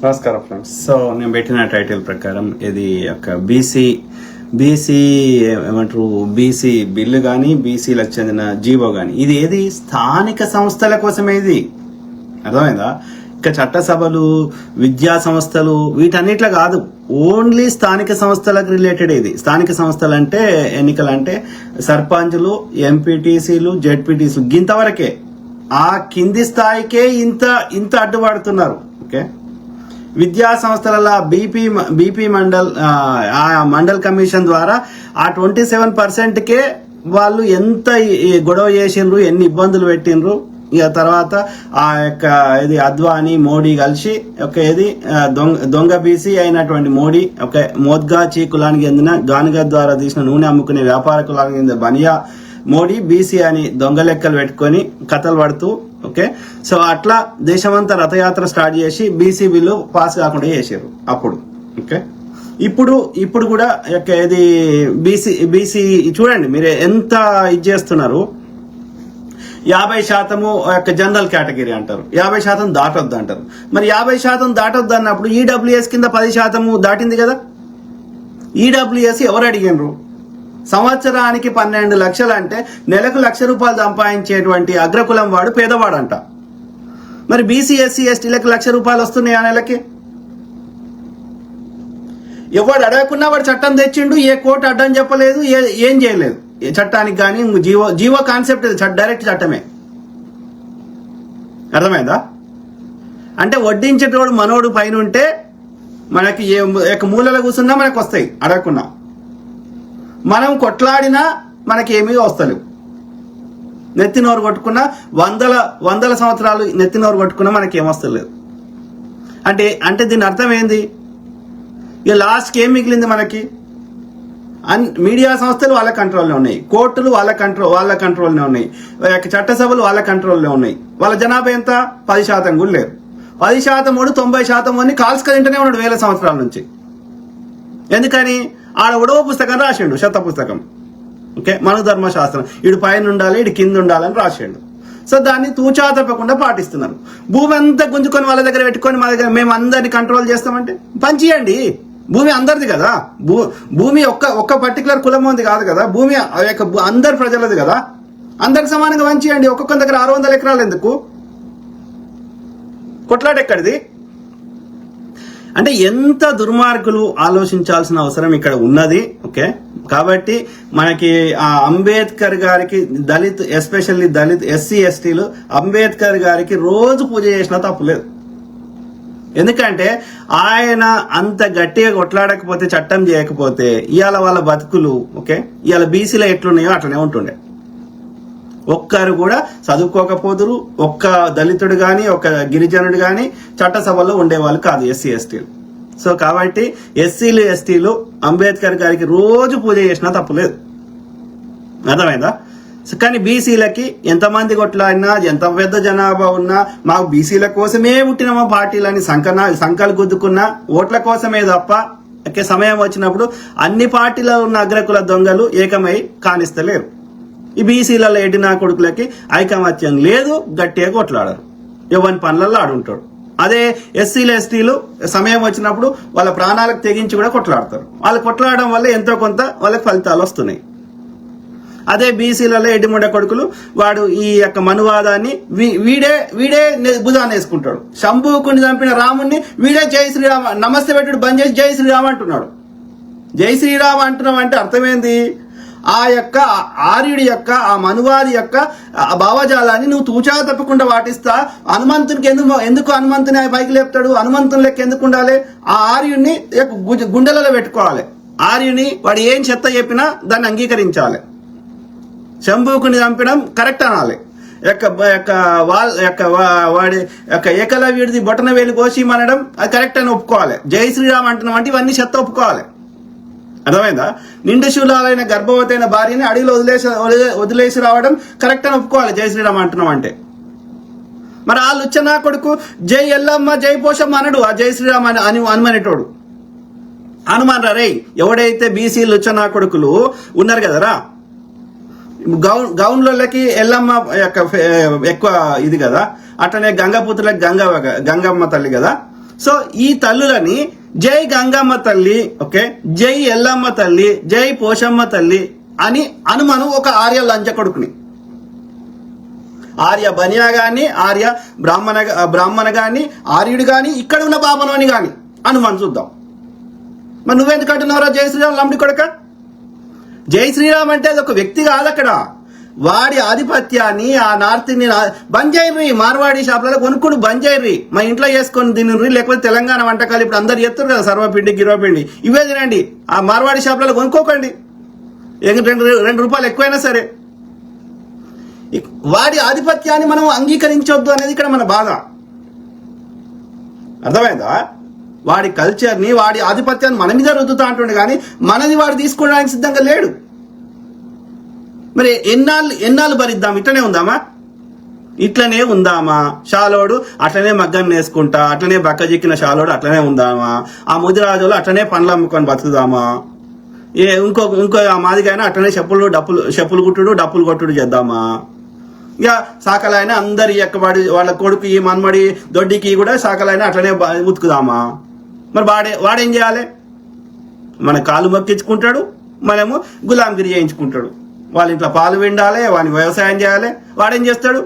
నమస్కారం friends. So నేను పెట్టిన టైటిల్ ప్రకారం ఇది ఒక బీసీ ఏమంటారు, బీసీ బిల్లు కానీ బీసీలకు చెందిన జీవో కానీ ఇది ఏది స్థానిక సంస్థల కోసమే. ఇది అర్థమైందా? ఇక చట్టసభలు, విద్యా సంస్థలు వీటన్నిట్లో కాదు, ఓన్లీ స్థానిక సంస్థలకు రిలేటెడ్. ఇది స్థానిక సంస్థలు అంటే ఎన్నికలు అంటే సర్పంచులు, ఎంపీటీసీలు, జెడ్పీటీసీలు ఇంతవరకే. ఆ కింది స్థాయికే ఇంత అడ్డుపడుతున్నారు. ఓకే, విద్యా సంస్థల బీపీ మండల్ కమిషన్ ద్వారా ఆ 27%కే వాళ్ళు ఎంత గొడవ చేసిండ్రు, ఎన్ని ఇబ్బందులు పెట్టిండ్రు. ఇక తర్వాత ఆ యొక్క ఇది అద్వానీ మోడీ కలిసి ఒక ఇది దొంగ బీసీ అయినటువంటి మోడీ ఒక మోద్గాచి కులానికి చెందిన గానుగ ద్వారా తీసిన నూనె అమ్ముకునే వ్యాపార కులానికి చెందిన బనియా మోడీ బీసీ అని దొంగ లెక్కలు పెట్టుకొని కథలు పడుతూ, ఓకే, సో అట్లా దేశమంతా రథయాత్ర స్టార్ట్ చేసి బీసీ బిల్లు పాస్ కాకుండా చేశారు అప్పుడు. ఓకే, ఇప్పుడు కూడా ఇది బీసీ చూడండి మీరు ఎంత ఇది చేస్తున్నారు. 50% జనరల్ కేటగిరీ అంటారు, 50% దాటొద్దు అంటారు. మరి 50% దాటొద్దు అన్నప్పుడు ఈడబ్ల్యూఎస్ కింద 10% దాటింది కదా. ఈడబ్ల్యూఎస్ ఎవరు అడిగినరు? సంవత్సరానికి 12 లక్షలు అంటే నెలకు ₹1,00,000 సంపాదించేటువంటి అగ్రకులం వాడు పేదవాడంట. మరి బీసీ ఎస్సీ ఎస్టీలకు ₹1,00,000 వస్తున్నాయి ఆ నెలకి. ఎవడు అడగకున్నా వాడు చట్టం తెచ్చిండు, ఏ కోర్టు అడ్డం చెప్పలేదు, ఏం చేయలేదు చట్టానికి. కానీ జీవో కాన్సెప్ట్ డైరెక్ట్ చట్టమే. అర్థమైందా? అంటే వడ్డించేటోడు మనోడు పైన ఉంటే మనకి మూలలో కూర్చున్నా మనకు వస్తాయి అడగకున్నా. మనం కొట్లాడినా మనకేమీ వస్తలేవు. నెత్తి నోరు కొట్టుకున్నా వందల సంవత్సరాలు నెత్తి నోరు కొట్టుకున్నా మనకేం వస్తలేదు. అంటే దీని అర్థం ఏంది? ఇక లాస్ట్కి ఏం మిగిలింది మనకి? మీడియా సంస్థలు వాళ్ళ కంట్రోల్నే ఉన్నాయి, కోర్టులు వాళ్ళ కంట్రోల్నే ఉన్నాయి, చట్టసభలు వాళ్ళ కంట్రోల్నే ఉన్నాయి. వాళ్ళ జనాభా ఎంత? 10% కూడా లేరు. 10% 90% అని కాల్స్క తింటూనే ఉన్నాడు 1000 సంవత్సరాల నుంచి. ఎందుకని? ఆడ ఉడవ పుస్తకం రాసిండు, శత పుస్తకం. ఓకే, మను ధర్మశాస్త్రం, ఇడు పైన ఉండాలి, ఇడు కింద ఉండాలని రాసిండు. సో దాన్ని తూచా తప్పకుండా పాటిస్తున్నారు. భూమి అంతా గుంజుకొని వాళ్ళ దగ్గర పెట్టుకొని మా దగ్గర మేము అందరినీ కంట్రోల్ చేస్తామంటే పంచియండి. భూమి అందరిది కదా. భూమి ఒక్క పర్టికులర్ కులం ఉంది కాదు కదా. భూమి అందరి ప్రజలది కదా. అందరికి సమానంగా పంచియండి. ఒక్కొక్క దగ్గర 600 ఎకరాలు ఎందుకు? కొట్లాట ఎక్కడిది? అంటే ఎంత దుర్మార్గులు ఆలోచించాల్సిన అవసరం ఇక్కడ ఉన్నది. ఓకే, కాబట్టి మనకి ఆ అంబేద్కర్ గారికి ఎస్పెషల్లీ దళిత్ ఎస్సీ ఎస్టీలు అంబేద్కర్ గారికి రోజు పూజ చేసినా తప్పులేదు. ఎందుకంటే ఆయన అంత గట్టిగా కొట్లాడకపోతే, చట్టం చేయకపోతే ఇవాళ వాళ్ళ బతుకులు, ఓకే, ఇవాళ బీసీలో ఎట్లున్నాయో అట్లనే ఉంటుండే. ఒక్కరు కూడా చదువుకోకపోదురు, ఒక్క దళితుడు గాని ఒక్క గిరిజనుడు గాని చట్టసభలో ఉండేవాళ్ళు కాదు ఎస్సీ ఎస్టీలు. సో కాబట్టి ఎస్సీలు ఎస్టీలు అంబేద్కర్ గారికి రోజు పూజ చేసినా తప్పులేదు. అర్థమైందా? కానీ బీసీలకి ఎంతమంది కొట్లాడినా, ఎంత పెద్ద జనాభా ఉన్నా, మాకు బీసీల కోసమే పుట్టిన మా పార్టీలని సంకలు గుద్దుకున్నా ఓట్ల కోసమే తప్ప సమయం వచ్చినప్పుడు అన్ని పార్టీలో ఉన్న అగ్రకుల దొంగలు ఏకమై కానిస్తలేరు. ఈ బీసీలలో ఎడినా కొడుకులకి ఐకమత్యం లేదు, గట్టిగా కొట్లాడరు, ఎవరి పనులలో ఆడుంటాడు. అదే ఎస్సీలు ఎస్టీలు సమయం వచ్చినప్పుడు వాళ్ళ ప్రాణాలకు తెగించి కూడా కొట్లాడతారు. వాళ్ళు కొట్లాడడం వల్ల ఎంతో కొంత వాళ్ళకి ఫలితాలు వస్తున్నాయి. అదే బీసీలలో ఎడ్డిముండ కొడుకులు వాడు ఈ యొక్క మనువాదాన్ని వీడే భుజాన్ని వేసుకుంటాడు. శంభుకుని చంపిన రాముణ్ణి వీడే జై శ్రీరామ నమస్తే పెట్టుడు బంద్ చేసి జై శ్రీరామ్ అంటున్నాడు. జై శ్రీరామ్ అంటున్నాం అంటే అర్థమైంది? ఆ యొక్క ఆర్యుడి యొక్క ఆ మనువాది యొక్క భావజాలాన్ని నువ్వు తూచా తప్పకుండా పాటిస్తా. హనుమంతునికి ఎందుకు హనుమంతుని పైకి లేపుతాడు? హనుమంతుని లెక్క ఎందుకు ఉండాలి? ఆ ఆర్యుడిని గుండెలలో పెట్టుకోవాలి. ఆర్యుని వాడు ఏం చెత్త చెప్పినా దాన్ని అంగీకరించాలి. శంభుకుని చంపడం కరెక్ట్ అనాలి. వాడి యొక్క ఏకలవ్యుడిది బొటన వేలు కోసి అనడం అది కరెక్ట్ అని ఒప్పుకోవాలి. జై శ్రీరామ్ అంటున్నాం అంటే ఇవన్నీ చెత్త ఒప్పుకోవాలి. అర్థమైందా? నిండు శూలాలైన గర్భవతి అయిన భార్యని అడవిలో వదిలేసి రావడం కరెక్ట్ అని ఒప్పుకోవాలి జై శ్రీరామ్ అంటున్నాం అంటే. మరి ఆ లుచ్చనా కొడుకు జై ఎల్లమ్మ జై పోషమ్మ అనడు, ఆ జై శ్రీరామ్ అని అనుమనేటోడు. హనుమాన్ రే ఎవడైతే బీసీ లుచ్చనా కొడుకులు ఉన్నారు కదరా, గౌన్లకి ఎల్లమ్మ ఎక్కువ ఇది కదా, అట్లనే గంగపుత్రులకి గంగమ్మ తల్లి కదా. సో ఈ తల్లులని జై గంగమ్మ తల్లి, ఓకే, జై ఎల్లమ్మ తల్లి, జై పోషమ్మ తల్లి అని అనుమను ఒక ఆర్య లంచ కొడుకుని, ఆర్య బనియా గాని, ఆర్య బ్రాహ్మణ గాని, ఆర్యుడు గాని, ఇక్కడ ఉన్న బాబనోని గాని అనుమని చూద్దాం. మరి నువ్వెందుకు అంటున్నావురా జై శ్రీరామ్ లంబడి కొడక? జై శ్రీరామ్ అంటే అది ఒక వ్యక్తి కాదు, అక్కడ వాడి ఆధిపత్యాన్ని ఆ నార్త్ని బంద్ చేయర్రి. మార్వాడి షాపులలో కొనుక్కోండి, బంద్ చేయర్రి. మా ఇంట్లో చేసుకొని తినర్రి, లేకపోతే తెలంగాణ వంటకాలు ఇప్పుడు అందరు చేస్తారు కదా, సర్వపిండి గిరవపిండి, ఇవే తినండి. ఆ మార్వాడి షాపులలో కొనుక్కోకండి, రెండు రూపాయలు ఎక్కువైనా సరే. వాడి ఆధిపత్యాన్ని మనం అంగీకరించొద్దు అనేది ఇక్కడ మన బాధ. అర్థమైందా? వాడి కల్చర్ని, వాడి ఆధిపత్యాన్ని మన మీద రుద్దుతా అంటుండే కానీ మనది వాడు తీసుకోవడానికి సిద్ధంగా లేడు. మరి ఎన్నాళ్ళు భరిద్దాం? ఇట్లనే ఉందామా? షాలోడు అట్లనే మగ్గం వేసుకుంటా, అట్లనే బక్కజిక్కిన షాలోడు అట్లనే ఉందామా? ఆ ముదిరాజులు అట్లనే పండ్లు అమ్ముకొని బతుకుదామా? ఇంకో ఆ మాదిగైనా అట్లనే చెప్పులు కుట్టుడు, డప్పులు కొట్టుడు చేద్దామా? ఇక సాకలైన అందరి ఎక్కబడి వాళ్ళ కొడుకు ఈ మన్మడి దొడ్డికి కూడా సాకలైన అట్లనే ఉతుకుదామా? మరి వాడేం చేయాలి? మన కాలు మొక్కించుకుంటాడు, మనము గులాంగిరి చేయించుకుంటాడు. వాళ్ళ ఇంట్లో పాలు విండాలి, వాడిని వ్యవసాయం చేయాలి. వాడేం చేస్తాడు?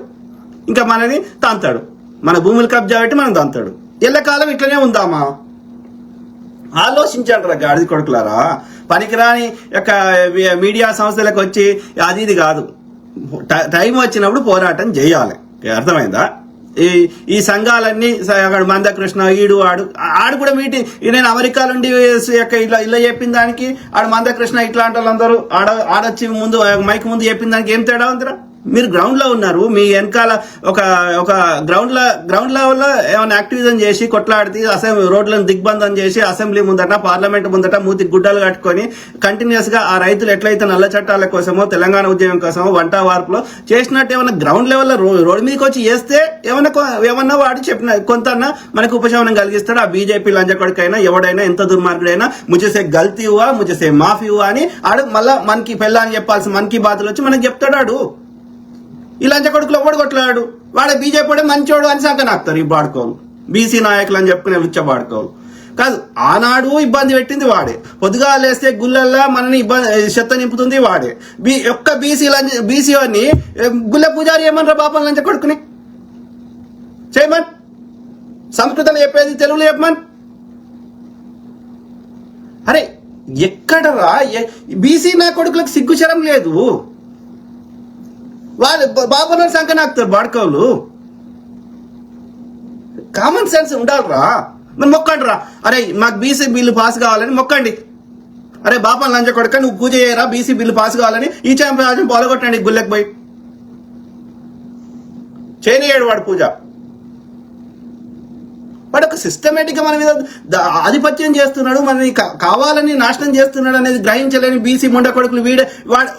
ఇంకా మనని తంతాడు, మన భూములు కబ్జా పెట్టి మనం తంతాడు. ఎల్లకాలం ఇట్లనే ఉందామా? ఆలోచించండి గాడిది కొడుకులారా. పనికిరాని యొక్క మీడియా సంస్థలకు వచ్చి అది ఇది కాదు, టైం వచ్చినప్పుడు పోరాటం చేయాలి. అర్థమైందా? ఈ సంఘాలన్నీ మందకృష్ణ ఈడు ఆడు కూడా మీటింగ్, నేను అమెరికా నుండి ఇలా చెప్పిన దానికి ఆడు మందకృష్ణ ఇట్లాంటి వాళ్ళందరూ ఆడొచ్చి ముందు మైక్ ముందు చెప్పిన దానికి ఏం తేడా ఉందిరా? మీరు గ్రౌండ్ లో ఉన్నారు, మీ వెనకాల ఒక గ్రౌండ్ లెవెల్లో ఏమైనా యాక్టివిజం చేసి కొట్లాడితే రోడ్లను దిగ్బంధం చేసి అసెంబ్లీ ముందట, పార్లమెంట్ ముందట మూతి గుడ్డలు కట్టుకొని కంటిన్యూస్ గా ఆ రైతులు ఎట్లయితే నల్ల చట్టాల కోసమో తెలంగాణ ఉద్యమం కోసమో వంట వార్పులో చేసినట్టు ఏమైనా గ్రౌండ్ లెవెల్లో రోడ్డు మీదకి వచ్చి చేస్తే ఏమన్నా వాడు చెప్పిన కొంత మనకు ఉపశమనం కలిగిస్తాడు. ఆ బీజేపీ లంచకొడుకైనా ఎవడైనా ఎంత దుర్మార్గుడైనా ముజేసే గల్తీ హువా, ముజేసే మాఫీ హువా అని ఆడు మళ్ళా మనకి పెళ్ళాన్ని చెప్పాల్సి మన్ కీ బాత్లు వచ్చి మనకి చెప్తాడు. ఆడు ఈ లంచ కొడుకులు ఎవడు కొట్లాడు, వాడే బీజేపీ మంచోడు అని సంక నాకుతారు ఈ బాడుకోలు, బీసీ నాయకులు అని చెప్పుకునే లుచ్చ బాడుకోలు కాదు. ఆనాడు ఇబ్బంది పెట్టింది వాడే, పొద్దుగా లేస్తే గుళ్ళల్లో మనని చెత్త నింపుతుంది వాడే. ఒక్క బీసీ అని గుళ్ళ పూజారి ఏమనరా బాపం లంచ కొడుకుని చేయమన్, సంస్కృతంలో చెప్పేది తెలుగులో చెప్పమన్. అరే ఎక్కడరా బీసీ నా కొడుకులకు సిగ్గుచరం లేదు. వాళ్ళు బాబున సంఖ్య నాకుతారు బాడుకోలు. కామన్ సెన్స్ ఉండాలిరా. మరి మొక్కండి రా, అరే మాకు బీసీ బిల్లు పాస్ కావాలని మొక్కండి. అరే బాపన్ లంచ కొడుక నువ్వు పూజ చేయరా, బీసీ బిల్లు పాస్ కావాలని ఈ రాజ్యం పాల్గొట్టండి గుళ్ళకి పోయి. చేయనియాడు వాడు పూజ. వాడు ఒక సిస్టమేటిక్ గా మన మీద ఆధిపత్యం చేస్తున్నాడు, మనని కావాలని నాశనం చేస్తున్నాడు అనేది గ్రహించలేని బీసీ ముండ కొడుకులు వాడు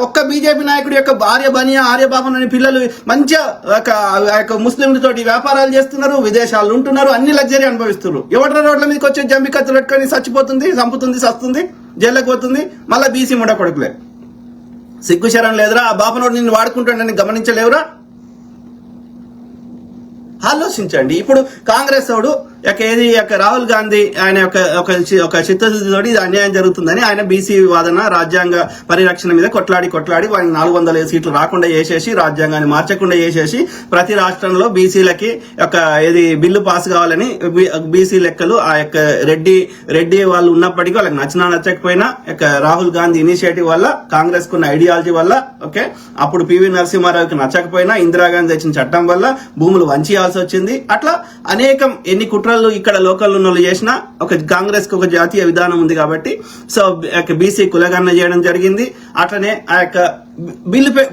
ఒక్క బీజేపీ నాయకుడి యొక్క ఆర్య బనియా, ఆర్య బాబన్ అనే పిల్లలు మంచిగా ముస్లింలతోటి వ్యాపారాలు చేస్తున్నారు, విదేశాలు ఉంటున్నారు, అన్ని లగ్జరీ అనుభవిస్తున్నారు. ఎవరి రోడ్ల మీదకి వచ్చి జంబి కత్తులు పెట్టుకొని చచ్చిపోతుంది, చంపుతుంది, సస్తుంది, జైల్లోకి పోతుంది. మళ్ళీ బీసీ ముండ కొడుకులే. సిగ్గుశరం లేదురా? ఆ బాపనోడు నిన్ను వాడుకుంటాడని గమనించలేవురా? ఆలోచించండి. ఇప్పుడు కాంగ్రెస్ వాడు ఏది రాహుల్ గాంధీ ఆయన ఒక చిత్తశుద్ధితోటి ఇది అన్యాయం జరుగుతుందని ఆయన బీసీ వాదన, రాజ్యాంగ పరిరక్షణ మీద కొట్లాడి వాడిని 400 సీట్లు రాకుండా చేసేసి, రాజ్యాంగాన్ని మార్చకుండా చేసేసి, ప్రతి రాష్ట్రంలో బీసీలకి ఏది బిల్లు పాస్ కావాలని బీసీ లెక్కలు ఆ యొక్క రెడ్డి వాళ్ళు ఉన్నప్పటికీ వాళ్ళకి నచ్చకపోయినా రాహుల్ గాంధీ ఇనిషియేటివ్ వల్ల, కాంగ్రెస్ కున్న ఐడియాలజీ వల్ల, ఓకే, అప్పుడు పివి నరసింహారావుకి నచ్చకపోయినా ఇందిరాగాంధీ తెచ్చిన చట్టం వల్ల భూములు వంచేయాల్సి వచ్చింది. అట్లా అనేకం ఎన్ని కుట్రలు ఇక్కడ లోకల్ ఉన్న వాళ్ళు చేసినా ఒక కాంగ్రెస్ కి ఒక జాతీయ విధానం ఉంది కాబట్టి సో బీసీ కులగణన చేయడం జరిగింది. అట్లనే ఆ యొక్క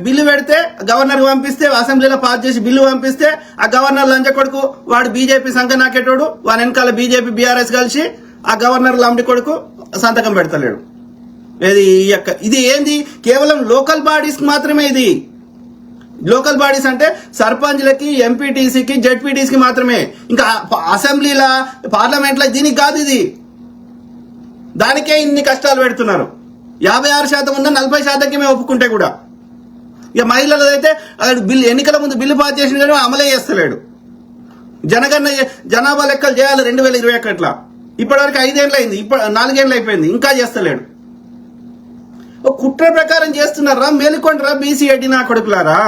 బిల్లు పెడితే గవర్నర్ పంపిస్తే, అసెంబ్లీలో పాస్ చేసి బిల్లు పంపిస్తే ఆ గవర్నర్ లంచ కొడుకు వాడు బీజేపీ సంఘ నాకేటోడు, వాని వెనకాల బీజేపీ బీఆర్ఎస్ కలిసి ఆ గవర్నర్ లంబడి కొడుకు సంతకం పెడతలేడు. ఇది ఏంది? కేవలం లోకల్ బాడీస్ మాత్రమే. ఇది లోకల్ బాడీస్ అంటే సర్పంచ్లకి, ఎంపీటీసీకి, జెడ్పీటీసీకి మాత్రమే. ఇంకా అసెంబ్లీల, పార్లమెంట్ల దీనికి కాదు. ఇది దానికే ఇన్ని కష్టాలు పెడుతున్నారు. 56% ఉన్న 40%కి మేము ఒప్పుకుంటే కూడా ఇక మహిళలు అయితే బిల్లు ఎన్నికల ముందు బిల్లు పాస్ చేసిన కానీ అమలే చేస్తలేడు. జనాభా లెక్కలు చేయాలి 2021 ఇప్పటివరకు 5 ఏళ్ళు అయింది, 4 ఏళ్ళు అయిపోయింది, ఇంకా చేస్తలేడు. ఒక కుట్ర ప్రకారం చేస్తున్నారా, మేలుకొండరా బీసీ నా కొడుకులారా,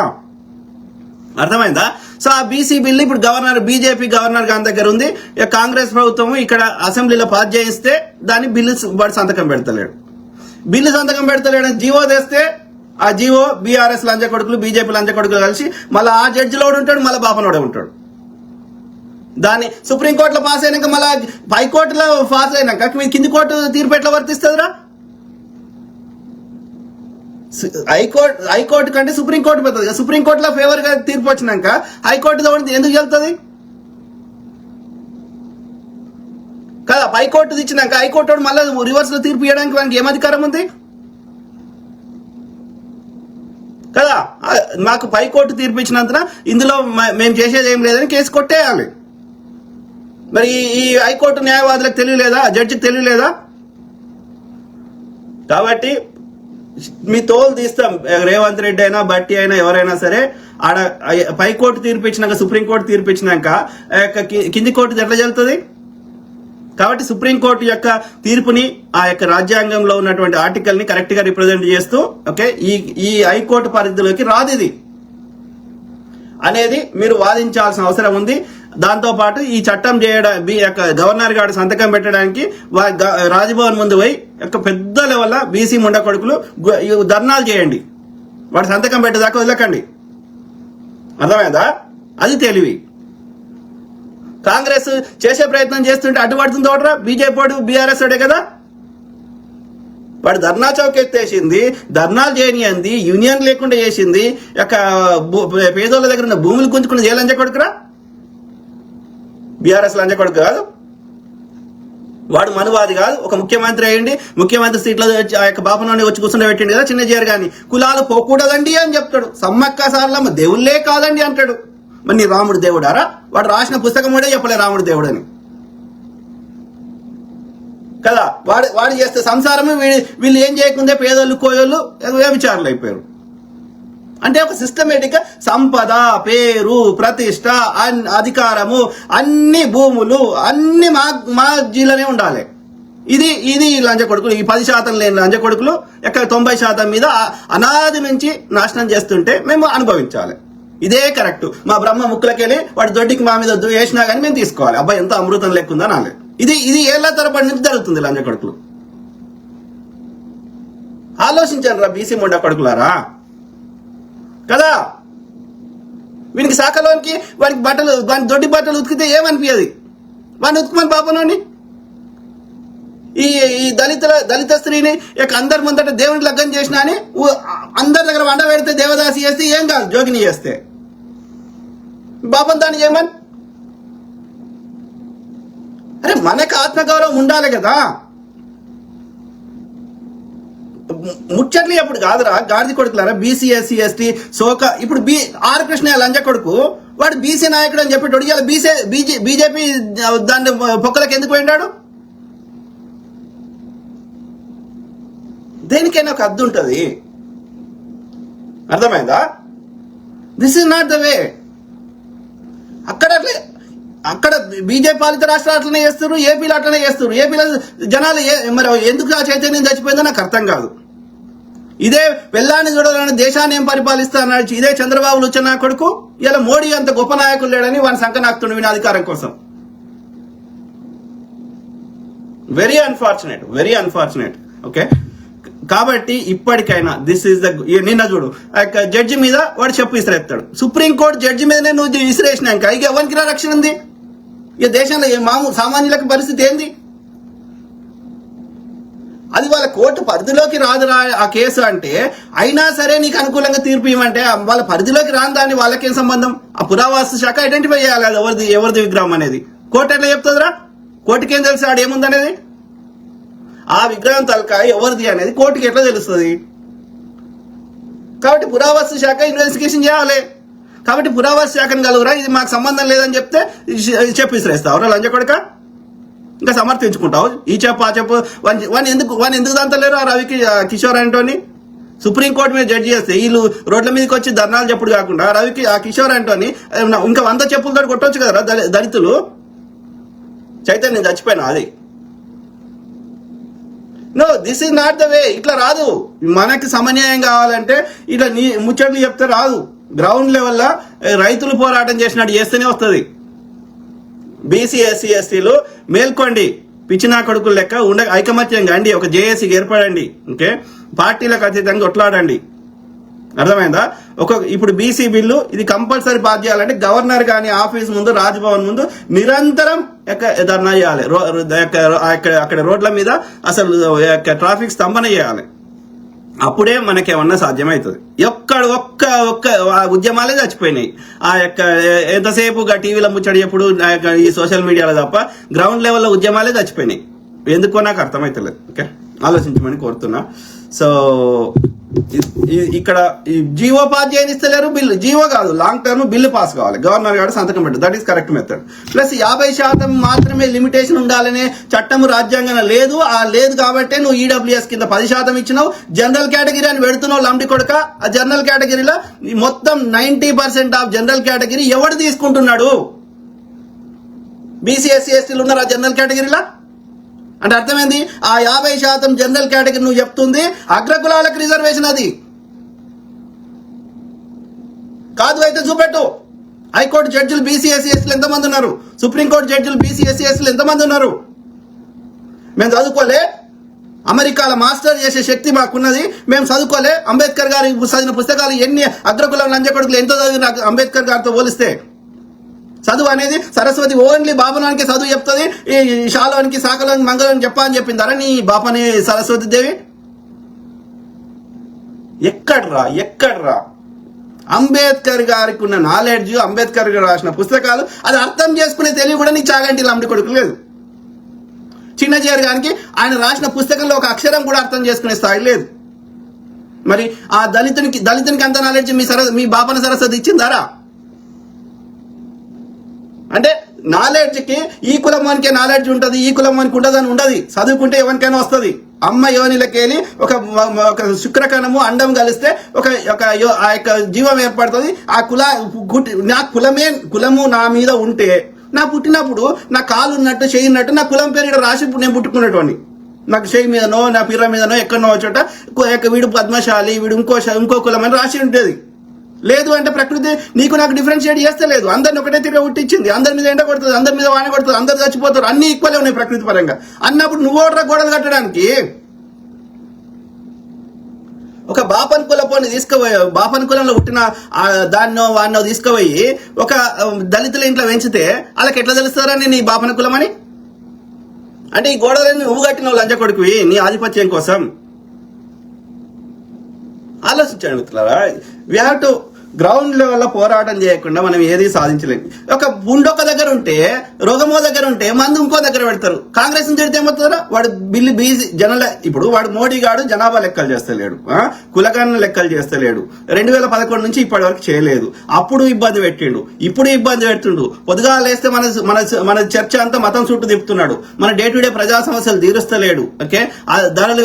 అర్థమైందా? సో ఆ బీసీ బిల్లు ఇప్పుడు బీజేపీ గవర్నర్ గారి దగ్గర ఉంది. కాంగ్రెస్ ప్రభుత్వం ఇక్కడ అసెంబ్లీలో పాస్ చేయిస్తే దాన్ని బిల్లు వాడు సంతకం పెడతలేడు. బిల్లు సంతకం పెడతలేడు జీవో తెస్తే ఆ జీవో బీఆర్ఎస్ లంచ కొడుకులు బీజేపీ లంచ కొడుకులు కలిసి మళ్ళీ ఆ జడ్జిలో ఉంటాడు, మళ్ళీ బాపనోడే ఉంటాడు. దాన్ని సుప్రీంకోర్టులో పాస్ అయినాక మళ్ళీ హైకోర్టులో పాస్ అయినాక కింది కోర్టు తీర్పు ఎట్లా వర్తిస్తుందిరా? హైకోర్టు కంటే సుప్రీంకోర్టు పెద్దది కదా. సుప్రీంకోర్టులో ఫేవర్ గా తీర్పు వచ్చినాక హైకోర్టులో ఎందుకు వెళ్తుంది కదా? హైకోర్టు ఇచ్చినాక హైకోర్టు మళ్ళీ రివర్స్ లో తీర్పు ఇవ్వడానికి వానికి ఏం అధికారం ఉంది కదా? మాకు హైకోర్టు తీర్పు ఇచ్చినంత ఇందులో మేము చేసేది ఏం లేదని కేసు కొట్టేయాలి. మరి ఈ హైకోర్టు న్యాయవాదులకు తెలియలేదా, జడ్జికి తెలియలేదా? కాబట్టి మీ తోలు తీస్తాం, రేవంత్ రెడ్డి అయినా బట్టి అయినా ఎవరైనా సరే. ఆడ పైకోర్టు తీర్పు ఇచ్చినాక సుప్రీంకోర్టు తీర్పు ఇచ్చినాక కింది కోర్టు ఎట్లా చెల్లుతుంది? కాబట్టి సుప్రీంకోర్టు యొక్క తీర్పుని ఆ యొక్క రాజ్యాంగంలో ఉన్నటువంటి ఆర్టికల్ ని కరెక్ట్ గా రిప్రజెంట్ చేస్తూ ఓకే ఈ హైకోర్టు పరిధిలోకి రాదు ఇది అనేది మీరు వాదించాల్సిన అవసరం ఉంది. దాంతో పాటు ఈ చట్టం గవర్నర్ గారు సంతకం పెట్టడానికి రాజ్భవన్ ముందు పోయి పెద్ద లెవెల్ బీసీ ముండ కొడుకులు ధర్నాలు చేయండి, వాడు సంతకం పెట్టేదాకా వదలకండి. అర్థమైందా? అది తెలివి. కాంగ్రెస్ చేసే ప్రయత్నం చేస్తుంటే అడ్డుపడుతుంది ఒకట్రా, బీజేపీ వాడు బీఆర్ఎస్ వాడే కదా. వాడు ధర్నా చౌక్ ఎత్తేసింది, ధర్నాలు చేయనియంది, యూనియన్ లేకుండా చేసింది, పేదోళ్ళ దగ్గర ఉన్న భూములు గుంజుకుని ఏ లంచ కొడుకురా? బీఆర్ఎస్ లంచ కొడుకు కాదు, వాడు మనువాది కాదు. ఒక ముఖ్యమంత్రి అయ్యండి, ముఖ్యమంత్రి సీట్లో ఆ యొక్క బాపనోని వచ్చి కూర్చుని పెట్టిండి కదా చిన్నజీఆర్ గాని, కులాలు పోకూడదండి అని చెప్తాడు. సమ్మక్క సార్లమ్మ దేవుళ్ళే కాదండి అంటాడు. మరి నీ రాముడు దేవుడారా? వాడు రాసిన పుస్తకం కూడా చెప్పలే రాముడు దేవుడని కదా. వాడు చేస్తే సంసారమే వీళ్ళు ఏం చేయకుందే పేదోళ్ళు కోయోళ్ళు వ్యభిచారులు అయిపోయారు. అంటే ఒక సిస్టమేటిక్ గా సంపద, పేరు, ప్రతిష్ట, అధికారము, అన్ని భూములు అన్ని మా జిల్లానే ఉండాలి. ఇది లంచ కొడుకులు. ఈ 10% లేని లంచ కొడుకులు 90% మీద అనాది నుంచి నాశనం చేస్తుంటే మేము అనుభవించాలి. ఇదే కరెక్ట్. మా బ్రహ్మ ముక్కులకెళ్ళి వాడి దొడ్డికి మా మీద వేసినా కానీ మేము తీసుకోవాలి. అబ్బాయి ఎంత అమృతం లెక్కుందా నాలే. ఇది ఏళ్ల తరబడి నుంచి జరుగుతుంది లంచ కొడుకులు. ఆలోచించండి రా బీసీ మొండ కొడుకులారా కదా. వీనికి శాఖలోనికి వాడికి వాడి దొడ్డి బట్టలు ఉతికితే ఏమనిపించదు, వాడిని ఉతుకుమని పాపనోని. ఈ దళిత స్త్రీని అందరి ముందట దేవునికి లగ్గం చేసినా అని అందరి దగ్గర వండ పెడితే దేవదాసి చేస్తే ఏం కాదు, జోగిని చేస్తే బాపం దాన్ని చేయమని. అరే మనకు ఆత్మగౌరవం ఉండాలి కదా. ముచ్చట్లు ఎప్పుడు కాదురా గాడిది కొడుకులారా బీసీ ఎస్సీ ఎస్టీ సోక. ఇప్పుడు ఆర్ కృష్ణ లంజ కొడుకు వాడు బీసీ నాయకుడు అని చెప్పి ఒడియాల బీజేపీ దాని పొక్కలకు ఎందుకు పోయినాడు? దేనికైనా ఒక అద్దు ఉంటుంది, అర్థమైందా? దిస్ ఇస్ నాట్ ద వే. అక్కడ బీజేపీ పాలిత రాష్ట్రాలు అట్లనే చేస్తారు, ఏపీలో అట్లనే చేస్తారు. ఏపీలో జనాలు మరి ఎందుకు ఆ చైతన్యం చచ్చిపోయిందో నాకు అర్థం కాదు. ఇదే వెళ్ళాన్ని చూడాలని దేశాన్ని ఏం పరిపాలిస్తా అన్నాడు ఇదే చంద్రబాబు లుచ్చన్న కొడుకు. ఇలా మోడీ అంత గొప్ప నాయకులు లేడని వాని సంఖ నాకుతుండు విని అధికారం కోసం. Very unfortunate. ఓకే, కాబట్టి ఇప్పటికైనా దిస్ ఈస్ ద. నిన్న చూడు జడ్జి మీద వాడు చెప్పు ఇసిరేస్తాడు. సుప్రీంకోర్టు జడ్జి మీదనే నువ్వు ఇసిరేసినాక ఇక ఎవరికి రక్షణ ఉంది? ఇక దేశంలో సామాన్యులకు పరిస్థితి ఏంది? అది వాళ్ళ కోర్టు పరిధిలోకి రాదురా ఆ కేసు అంటే, అయినా సరే నీకు అనుకూలంగా తీర్పు ఇవ్వమంటే వాళ్ళ పరిధిలోకి రాని దాన్ని వాళ్ళకేం సంబంధం? ఆ పురావస్తు శాఖ ఐడెంటిఫై చేయాలి అది ఎవరిది విగ్రహం అనేది. కోర్టు ఎట్లా చెప్తుందిరా? కోర్టుకేం తెలుసు ఆడు ఏముందనేది? ఆ విగ్రహం తలకాయ ఎవరిది అనేది కోర్టుకి ఎట్లా తెలుస్తుంది? కాబట్టి పురావస్తు శాఖ ఇన్వెస్టిగేషన్ చేయాలి. కాబట్టి పురావస్తు శాఖను కలుగురా ఇది మాకు సంబంధం లేదని చెప్తే చెప్పిసిరేస్తావు లంజ కొడుక. ఇంకా సమర్థించుకుంటావు ఈ చెప్పు ఆ చెప్పు. వాడిని ఎందుకు దాంతో లేరు ఆ రవి కిషోర్ అంటోని? సుప్రీంకోర్టు మీద జడ్జి చేస్తే వీళ్ళు రోడ్ల మీదకి వచ్చి ధర్నాలు చెప్పుడు కాకుండా రవికి ఆ కిషోర్ అంటోని ఇంకా 100 చెప్పులతో కొట్టవచ్చు కదా దళితులు. చైతన్యం చచ్చిపోయినా అది. No, this is not the way. ఇట్లా రాదు. మనకి సమన్యాయం కావాలంటే ఇట్లా ముచ్చట్లు చెప్తే రాదు. గ్రౌండ్ లెవెల్లో రైతులు పోరాటం చేసినట్టు చేస్తేనే వస్తుంది. బీసీ ఎస్సీ ఎస్టీలు మేల్కోండి, పిచ్చినా కొడుకులు లెక్క ఐకమత్యంగా అండి, ఒక జేఏసీకి ఏర్పడండి. ఓకే, పార్టీలకు అతీతంగా కొట్లాడండి. అర్థమైందా? ఇప్పుడు బీసీ బిల్లు ఇది కంపల్సరీ పాస్ చేయాలంటే గవర్నర్ కానీ ఆఫీస్ ముందు, రాజ్భవన్ ముందు నిరంతరం ధర్నా చేయాలి. అక్కడ రోడ్ల మీద అసలు ట్రాఫిక్ స్తంభన చేయాలి. అప్పుడే మనకేమన్నా సాధ్యమవుతుంది. ఒక్క ఉద్యమాలే చచ్చిపోయినాయి. ఆ యొక్క ఎంతసేపు టీవీలో ముచ్చడి ఎప్పుడు ఈ సోషల్ మీడియాలో తప్ప గ్రౌండ్ లెవెల్లో ఉద్యమాలే చచ్చిపోయినాయి. ఎందుకో నాకు అర్థమైతలేదు. ఓకే, ఆలోచించమని కోరుతున్నా. సో ఇక్కడ జీవో పాస్ చేయనిస్తలేరు. బిల్లు జీవో కాదు, లాంగ్ టర్మ్ బిల్లు పాస్ కావాలి, గవర్నర్ గారు సంతకం పెట్టారు. That is correct method. Plus 50% మాత్రమే లిమిటేషన్ ఉండాలనే చట్టం రాజ్యాంగంలో లేదు. లేదు కాబట్టి నువ్వు ఈడబ్ల్యూఎస్ కింద 10% ఇచ్చినావు. జనరల్ కేటగిరీ అని పెడుతున్నావు లంబడి కొడక. ఆ జనరల్ కేటగిరీలో మొత్తం 90% ఆఫ్ జనరల్ కేటగిరీ ఎవడు తీసుకుంటున్నాడు? బీసీ ఎస్సీ ఎస్టీలు ఉన్నారా జనరల్ కేటగిరీలో? అంటే అర్థమైంది. ఆ 50% జనరల్ కేటగిరీ నువ్వు చెప్తుంది అగ్రకులాలకు రిజర్వేషన్. అది కాదు అయితే చూపెట్టు. హైకోర్టు జడ్జిలు బీసీ ఎస్సీ ఎస్టీలు ఎంతమంది ఉన్నారు? సుప్రీంకోర్టు జడ్జిలు బీసీ ఎస్సీ ఎస్టీలు ఎంతమంది ఉన్నారు? మేము చదువుకోలే? అమెరికాలో మాస్టర్ చేసే శక్తి మాకున్నది. మేము చదువుకోలే? అంబేద్కర్ గారి చదివిన పుస్తకాలు ఎన్ని అగ్రకులం లంజకొడుకులు ఎంతో చదివిన అంబేద్కర్ గారితో పోలిస్తే చదువు అనేది సరస్వతి ఓన్లీ బాపనానికి చదువు చెప్తుంది. ఈ శాలోనికి శాఖలోని మంగళని చెప్పా అని చెప్పిందారా నీ బాపని సరస్వతి దేవి? ఎక్కడ్రా అంబేద్కర్ గారికి ఉన్న నాలెడ్జ్, అంబేద్కర్ గారు రాసిన పుస్తకాలు అది అర్థం చేసుకునే తెలివి కూడా నీ చాగంటి లంబడి కొడుకు లేదు. చిన్నజీఆర్ గారికి ఆయన రాసిన పుస్తకంలో ఒక అక్షరం కూడా అర్థం చేసుకునే స్థాయి లేదు. మరి ఆ దళితునికి అంత నాలెడ్జ్ మీ బాపన సరస్వతి ఇచ్చిందారా? అంటే నాలెడ్జ్కి ఈ కులం వానికి నాలెడ్జ్ ఉంటుంది, ఈ కులం వానికి ఉంటుందని ఉండదు. చదువుకుంటే ఎవరికైనా వస్తుంది. అమ్మ యోనిలకెళ్ళి ఒక శుక్రకణము అండం కలిస్తే ఆ యొక్క జీవం ఏర్పడుతుంది. ఆ నా కులము నా మీద ఉంటే, నా పుట్టినప్పుడు నా కాలు ఉన్నట్టు చెయ్యి ఉన్నట్టు నా కులం పేరు ఇక్కడ రాసి నేను పుట్టుకున్నటువంటి నాకు చెయ్యి మీదనో నా పిర్ర మీదనో ఎక్కడనో చోట వీడు పద్మశాలి, వీడు ఇంకో కులం అని రాసి ఉంటుంది. లేదు అంటే ప్రకృతి నీకు నాకు డిఫరెన్షియేట్ చేస్తే లేదు. అందరిని ఒకటే తిరిగి ఉట్టించింది. అందరి మీద ఎండ కొడుతుంది, అందరి మీద వాన కొడుతుంది, అందరు చచ్చిపోతారు, అన్ని ఈక్వలే ఉన్నాయి ప్రకృతి పరంగా. అన్నప్పుడు నువ్వు ఓడరా గోడలు కట్టడానికి? ఒక బాపన్ కులపోని తీసుకుపోయి, బాపన్ కులంలో పుట్టిన వాడినో తీసుకుపోయి ఒక దళితుల ఇంట్లో పెంచితే వాళ్ళకి ఎట్లా తెలుస్తారని నీ బాపన కులం అని? అంటే ఈ గోడలని నువ్వు కట్టిన లంచ కొడుకువి నీ ఆధిపత్యం కోసం. ఆలోచించండి మిత్రులారా. వీ హ్యావ్ టు గ్రౌండ్ లెవెల్లో పోరాటం చేయకుండా మనం ఏది సాధించలేము. ఒక గుండొక్క దగ్గర ఉంటే, రోగమో దగ్గర ఉంటే మందు ఇంకో దగ్గర పెడతారు. కాంగ్రెస్ నుంచి తిడితే ఏమవుతుందా? వాడు బిల్లు బీసీ ఇప్పుడు వాడు మోడీ గాడు జనాభా లెక్కలు చేస్తలేడు, కులగన్న లెక్కలు చేస్తలేడు. 2011 నుంచి ఇప్పటి వరకు చేయలేదు. అప్పుడు ఇబ్బంది పెట్టిండు, ఇప్పుడు ఇబ్బంది పెడుతుండు. పొద్దుగా లేస్తే మన చర్చ అంతా మతం చుట్టూ తిప్పుతున్నాడు. మన డే టు డే ప్రజా సమస్యలు తీరుస్తలేడు. ఓకే, ధరలు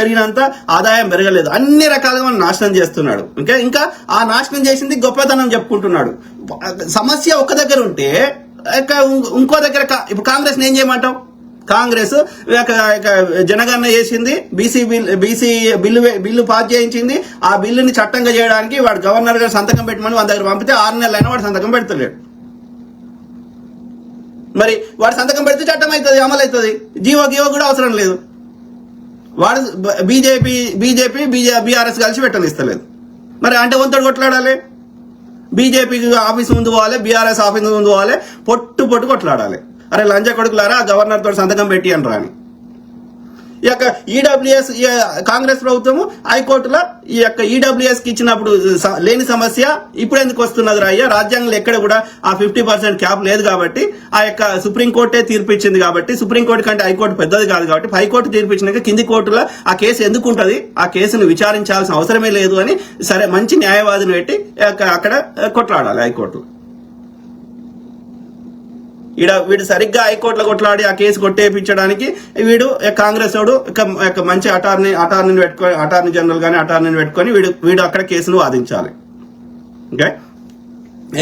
పెరిగినంత ఆదాయం పెరగలేదు. అన్ని రకాలుగా మనం నాశనం చేస్తున్నాడు. ఓకే, ఇంకా ఆ నాశనం చేసింది గొప్పతనం చెప్పుకుంటున్నాడు. సమస్య ఒక దగ్గర ఉంటే ఇంకో దగ్గర ఇప్పుడు కాంగ్రెస్ ఏం చేయమంటావు? కాంగ్రెస్ జనగణన చేసింది, బీసీ బిల్లు పాస్ చేయించింది. ఆ బిల్లుని చట్టంగా చేయడానికి వాడు గవర్నర్ గారు సంతకం పెట్టమని వాడి దగ్గర పంపితే 6 నెలలైనా వాడు సంతకం పెడతలేడు. మరి వాడు సంతకం పెడితే చట్టం అవుతుంది, అమలు అవుతుంది. జీవో కూడా అవసరం లేదు. వాడు బీజేపీ బీఆర్ఎస్ కలిసి పెట్టనిస్తలేదు. మరి అంటే వంతడు కొట్లాడాలి. బీజేపీ ఆఫీస్ ముందు పోవాలి, బీఆర్ఎస్ ఆఫీస్ ముందు పోవాలి, పొట్టు కొట్లాడాలి. అరే లంచ కొడుకులారా గవర్నర్ తోటి సంతకం పెట్టి అని రాని. ఈ యొక్క ఈడబ్ల్యూఎస్ కాంగ్రెస్ ప్రభుత్వము హైకోర్టులో ఈ యొక్క ఈడబ్ల్యూఎస్ కి ఇచ్చినప్పుడు లేని సమస్య ఇప్పుడు ఎందుకు వస్తున్నది రాయ్యా? రాజ్యాంగంలో ఎక్కడ కూడా ఆ 50% క్యాప్ లేదు కాబట్టి, ఆ యొక్క సుప్రీంకోర్టే తీర్పిచ్చింది కాబట్టి, సుప్రీంకోర్టు కంటే హైకోర్టు పెద్దది కాదు కాబట్టి, హైకోర్టు తీర్పిచ్చినాక కింది కోర్టులో ఆ కేసు ఎందుకు ఉంటుంది? ఆ కేసును విచారించాల్సిన అవసరమే లేదు అని సరే మంచి న్యాయవాదిని పెట్టి అక్కడ కొట్లాడాలి హైకోర్టు. వీడు సరిగ్గా హైకోర్టులో కొట్లాడి ఆ కేసు కొట్టేపించడానికి వీడు కాంగ్రెస్ వాడు మంచి అటార్నీని పెట్టుకొని, అటార్నీ జనరల్ గానీ అటార్నీని పెట్టుకొని వీడు అక్కడ కేసును వాదించాలి. ఓకే,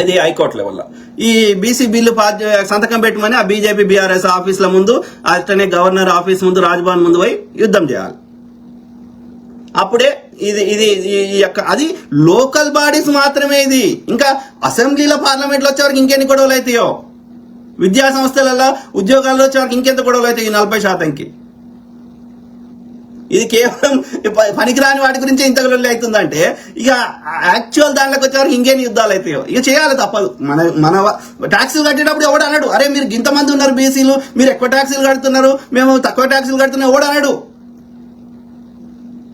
ఇది హైకోర్టు లెవెల్లో. ఈ బీసీ బిల్లు సంతకం పెట్టమని ఆ బీజేపీ బీఆర్ఎస్ ఆఫీసుల ముందు, అట్లనే గవర్నర్ ఆఫీస్ ముందు, రాజ్భవన్ ముందు పోయి యుద్ధం చేయాలి. అప్పుడే అది లోకల్ బాడీస్ మాత్రమే. ఇది ఇంకా అసెంబ్లీలో పార్లమెంట్లో వచ్చేవరకు ఇంకెన్ని గొడవలు అవుతాయో, విద్యా సంస్థలలో ఉద్యోగాల్లో వచ్చేవరకు ఇంకెంత గొడవలు అవుతాయి. 40%కి ఇది కేవలం పనికిరాని వాటి గురించి ఇంత గొడవలు అవుతుందంటే ఇక యాక్చువల్ దాంట్లోకి వచ్చేవరకు ఇంకేని యుద్ధాలు అవుతాయో. ఇక చేయాలి, తప్పదు. మన ట్యాక్సీలు కట్టేటప్పుడు ఎవడు అన్నాడు, అరే మీరు ఇంతమంది ఉన్నారు బీసీలు, మీరు ఎక్కువ ట్యాక్సీలు కడుతున్నారు, మేము తక్కువ ట్యాక్సీలు కడుతున్నాం, ఎవడు అన్నాడు.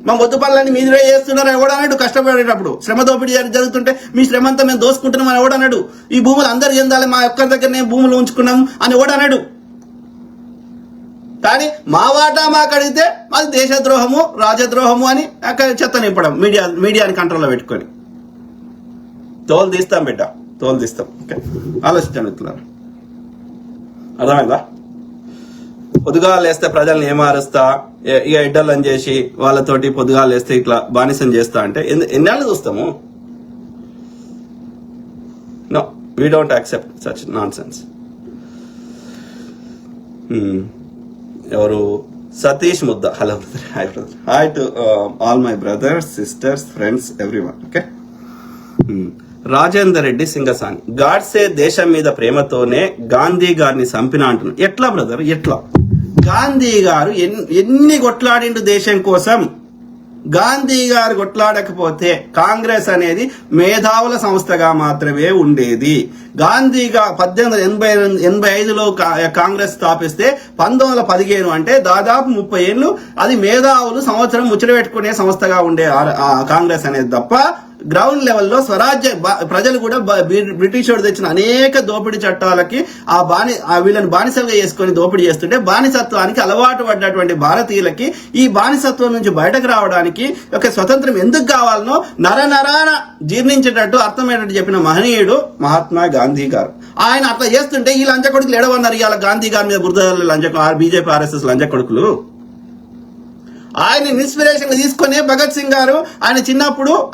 మా మొద్దు పనులన్నీ మీరే చేస్తున్నారు ఎవడన్నాడు. కష్టపడేటప్పుడు శ్రమ దోపిడీ జరుగుతుంటే మీ శ్రమ అంతా మేము దోసుకుంటున్నాం అని ఎవడన్నాడు. ఈ భూములు అందరు చెందాలి, మా ఒక్కరి దగ్గరనే భూములు ఉంచుకున్నాం అని ఎవడన్నాడు. కానీ మా వాటా మాకు అడిగితే అది దేశద్రోహము, రాజద్రోహము అని చెత్త నింపడం, మీడియాని కంట్రోల్లో పెట్టుకొని. తోలు తీస్తాం బిడ్డ, తోలు తీస్తాం. ఓకే, ఆలోచించండి మిత్రులారా, అర్థమైందా? పొద్దుగా లేస్తే ప్రజల్ని ఏమారుస్తా, ఇక ఎడ్డలని చేసి వాళ్ళతోటి పొద్దుగా లేస్తే ఇట్లా బానిసం చేస్తా అంటే ఎన్నాళ్ళు చూస్తాము? No, we don't accept such nonsense. ఎవరు? Satish Mudda. Hello brother, hi brother, hi to all my brothers, sisters, friends, everyone. Okay, Rajender Reddy Singasani, Godse దేశం మీద ప్రేమతోనే గాంధీ గారిని చంపిన అంటున్నారు. ఎట్లా బ్రదర్, ఎట్లా? గాంధీ గారు ఎన్ని కొట్లాడిండు దేశం కోసం. గాంధీ గారు కొట్లాడకపోతే కాంగ్రెస్ అనేది మేధావుల సంస్థగా మాత్రమే ఉండేది. గాంధీగా 1885లో కాంగ్రెస్ స్థాపిస్తే 1915 అంటే దాదాపు 30 ఏళ్ళు అది మేధావులు సంవత్సరం ముచ్చట పెట్టుకునే సంస్థగా ఉండే కాంగ్రెస్ అనేది తప్ప గ్రౌండ్ లెవెల్లో స్వరాజ్య ప్రజలు కూడా బ్రిటిష్ వాడు తెచ్చిన అనేక దోపిడీ చట్టాలకి వీళ్ళని బానిసలుగా చేసుకుని దోపిడీ చేస్తుంటే బానిసత్వానికి అలవాటు పడ్డటువంటి భారతీయులకి ఈ బానిసత్వం నుంచి బయటకు రావడానికి ఒక స్వతంత్రం ఎందుకు కావాలనో నరనరాన జీర్ణించేటట్టు అర్థమయ్యేటట్టు చెప్పిన మహనీయుడు మహాత్మా గాంధీ గారు. ఆయన అట్లా చేస్తుంటే ఈ లంచ కొడుకులు ఎడవన్నారు ఇవాళ గాంధీ గారి మీద బురద బీజేపీ ఆర్ఎస్ఎస్ లంచ కొడుకులు. ఆయన ఇన్స్పిరేషన్ తీసుకునే భగత్ సింగ్ గారు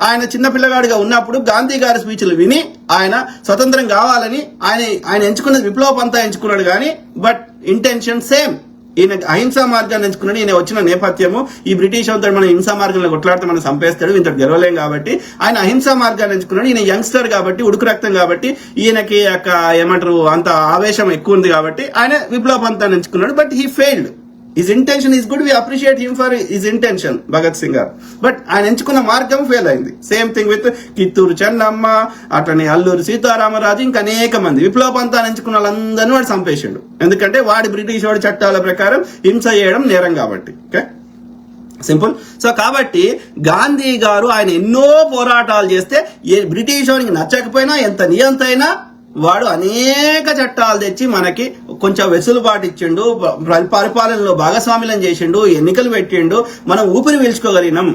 ఆయన చిన్న పిల్లగాడిగా ఉన్నప్పుడు గాంధీ గారి స్పీచ్లు విని ఆయన స్వతంత్రం కావాలని ఆయన ఎంచుకున్నది విప్లవ పంతా ఎంచుకున్నాడు. కానీ బట్ ఇంటెన్షన్ సేమ్. ఈయన అహింసా మార్గాన్ని ఎంచుకున్నాడు. ఈయన వచ్చిన నేపథ్యము ఈ బ్రిటిష్ అంతా మనం హింసా మార్గంలో కొట్లాడితే మనం చంపేస్తాడు, ఇంత గెలవలేం కాబట్టి ఆయన అహింసా మార్గాన్ని ఎంచుకున్నాడు. ఈయన యంగ్స్టర్ కాబట్టి, ఉడుకు రక్తం కాబట్టి, ఈయనకి ఏమంటారు అంత ఆవేశం ఎక్కువ ఉంది కాబట్టి ఆయన విప్లవ పంతాన్ని ఎంచుకున్నాడు. But he failed. His intention is good. We appreciate him for his intention, Bhagat Singh గారు. బట్ ఆయన ఎంచుకున్న మార్గం ఫెయిల్ అయింది. Same thing with Kittur Chennamma, అట్లనే అల్లూరి సీతారామరాజు, ఇంకా అనేక మంది విప్లవ పంతాన్ని ఎంచుకున్న వాళ్ళందరినీ వాడు చంపేసిండు. ఎందుకంటే వాడి బ్రిటిష్ వాడి చట్టాల ప్రకారం హింస చేయడం నేరం కాబట్టి. Okay, simple. సో కాబట్టి గాంధీ గారు ఆయన ఎన్నో పోరాటాలు చేస్తే బ్రిటిష్ వాడికి నచ్చకపోయినా ఎంత నియంత అయినా వాడు అనేక చట్టాలు తెచ్చి మనకి కొంచెం వెసులుబాటు ఇచ్చిండు, పరిపాలనలో భాగస్వామ్యం చేసిండు, ఎన్నికలు పెట్టిండు, మనం ఊపిరి పీల్చుకోగలిగినాం.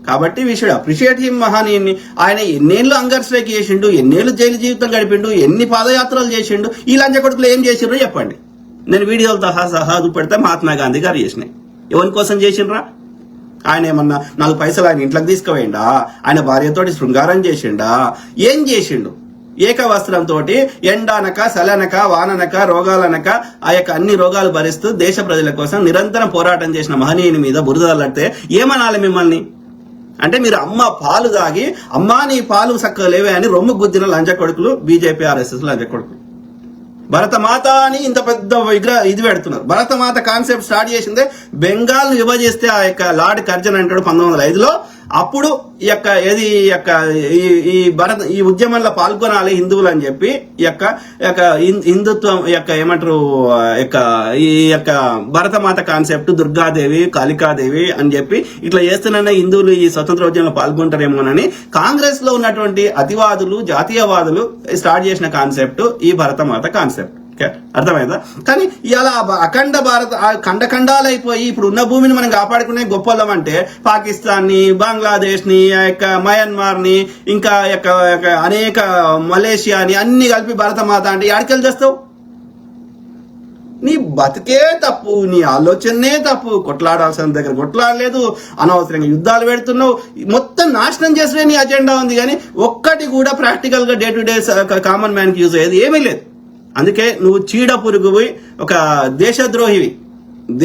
కాబట్టి వీ షుడ్ అప్రిషియేట్ హిమ్ మహానీయుని. ఆయన ఎన్నేళ్ళు అంగర్ స్ట్రైక్ చేసిండు, ఎన్నేళ్ళు జైలు జీవితం గడిపిండు, ఎన్ని పాదయాత్రలు చేసిండు. ఈ లంచ కొడుకులు ఏం చేసిండ్రో చెప్పండి. నేను వీడియోలతో సహా పెడితే మహాత్మా గాంధీ గారు చేసినాయి. ఎవరి కోసం చేసిండ్రా? ఆయన ఏమన్నా 4 పైసలు ఆయన ఇంట్లోకి తీసుకుపోయిండా? ఆయన భార్యతోటి శృంగారం చేసిండా? ఏం చేసిండు? ఏకవస్త్రంతో ఎండానక, సలనక, వాననక, రోగాలనక ఆ యొక్క అన్ని రోగాలు భరిస్తూ దేశ ప్రజల కోసం నిరంతరం పోరాటం చేసిన మహనీయుని మీద బురదలడితే ఏమనాలి మిమ్మల్ని? అంటే మీరు అమ్మ పాలు తాగి అమ్మా నీ పాలు చక్కగా లేవే అని రొమ్ము గుద్దిన లంచ కొడుకులు బీజేపీ ఆర్ఎస్ఎస్ లంచ కొడుకులు. భరతమాత అని ఇంత పెద్ద ఇది పెడుతున్నారు. భరతమాత కాన్సెప్ట్ స్టార్ట్ చేసిందే బెంగాల్ ను విభజిస్తే ఆ యొక్క లార్డ్ కర్జన్ అంటాడు 1905లో. అప్పుడు ఈ ఉద్యమంలో పాల్గొనాలి హిందువులు అని చెప్పి హిందుత్వం ఏమంటారు ఈ భరతమాత కాన్సెప్ట్ దుర్గాదేవి, కాళికాదేవి అని చెప్పి ఇట్లా చేస్తున్న హిందువులు ఈ స్వతంత్ర ఉద్యమంలో పాల్గొంటారేమోనని కాంగ్రెస్ లో ఉన్నటువంటి అతివాదులు, జాతీయవాదులు స్టార్ట్ చేసిన కాన్సెప్ట్ ఈ భరతమాత కాన్సెప్ట్. అర్థమైందా? కానీ ఇలా అఖండ భారత ఖండాలు అయిపోయి ఇప్పుడు ఉన్న భూమిని మనం కాపాడుకునే గొప్పలం అంటే పాకిస్తాన్ ని, బంగ్లాదేశ్ ని, మయన్మార్ ని, ఇంకా అనేక మలేషియాని అన్ని కలిపి భారతమాత అంటే ఎక్కడికెళ్ళి చేస్తావు? నీ బతికే తప్పు, నీ ఆలోచనే తప్పు. కొట్లాడాల్సిన దగ్గర కొట్లాడలేదు, అనవసరంగా యుద్ధాలు పెడుతున్నావు, మొత్తం నాశనం చేసే నీ అజెండా ఉంది. కానీ ఒక్కటి కూడా ప్రాక్టికల్ గా day to day common man కి యూజ్ అయ్యేది ఏమీ లేదు. అందుకే నువ్వు చీడ పురుగువి, ఒక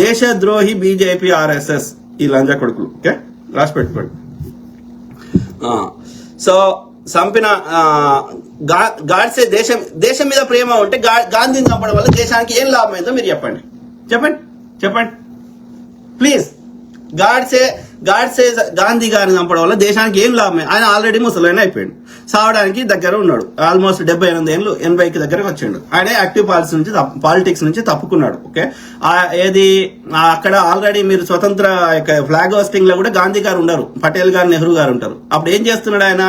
దేశద్రోహి బీజేపీ ఆర్ఎస్ఎస్ ఈ లంజా కొడుకులు. ఓకే, రాసి పెట్టుకోండి. సో చంపిన గాడ్సే దేశం మీద ప్రేమ ఉంటే గాంధీని చంపడం వల్ల దేశానికి ఏం లాభం అయిందో మీరు చెప్పండి ప్లీజ్. గాడ్సే గాంధీ గారిని చంపడం వల్ల దేశానికి ఏం లాభం? ఆయన ఆల్రెడీ ముసలైన అయిపోయాడు, సావడానికి దగ్గర ఉన్నాడు. ఆల్మోస్ట్ 78 ఏళ్ళు 80కి దగ్గరకు వచ్చాడు. ఆయన యాక్టివ్ పాలిటిక్స్ నుంచి తప్పుకున్నాడు. ఓకే, ఏది అక్కడ ఆల్రెడీ మీరు స్వతంత్ర ఫ్లాగ్ హోస్టింగ్ లో కూడా గాంధీ గారు ఉండరు, పటేల్ గారు, నెహ్రూ గారు ఉంటారు. అప్పుడు ఏం చేస్తున్నాడు ఆయన?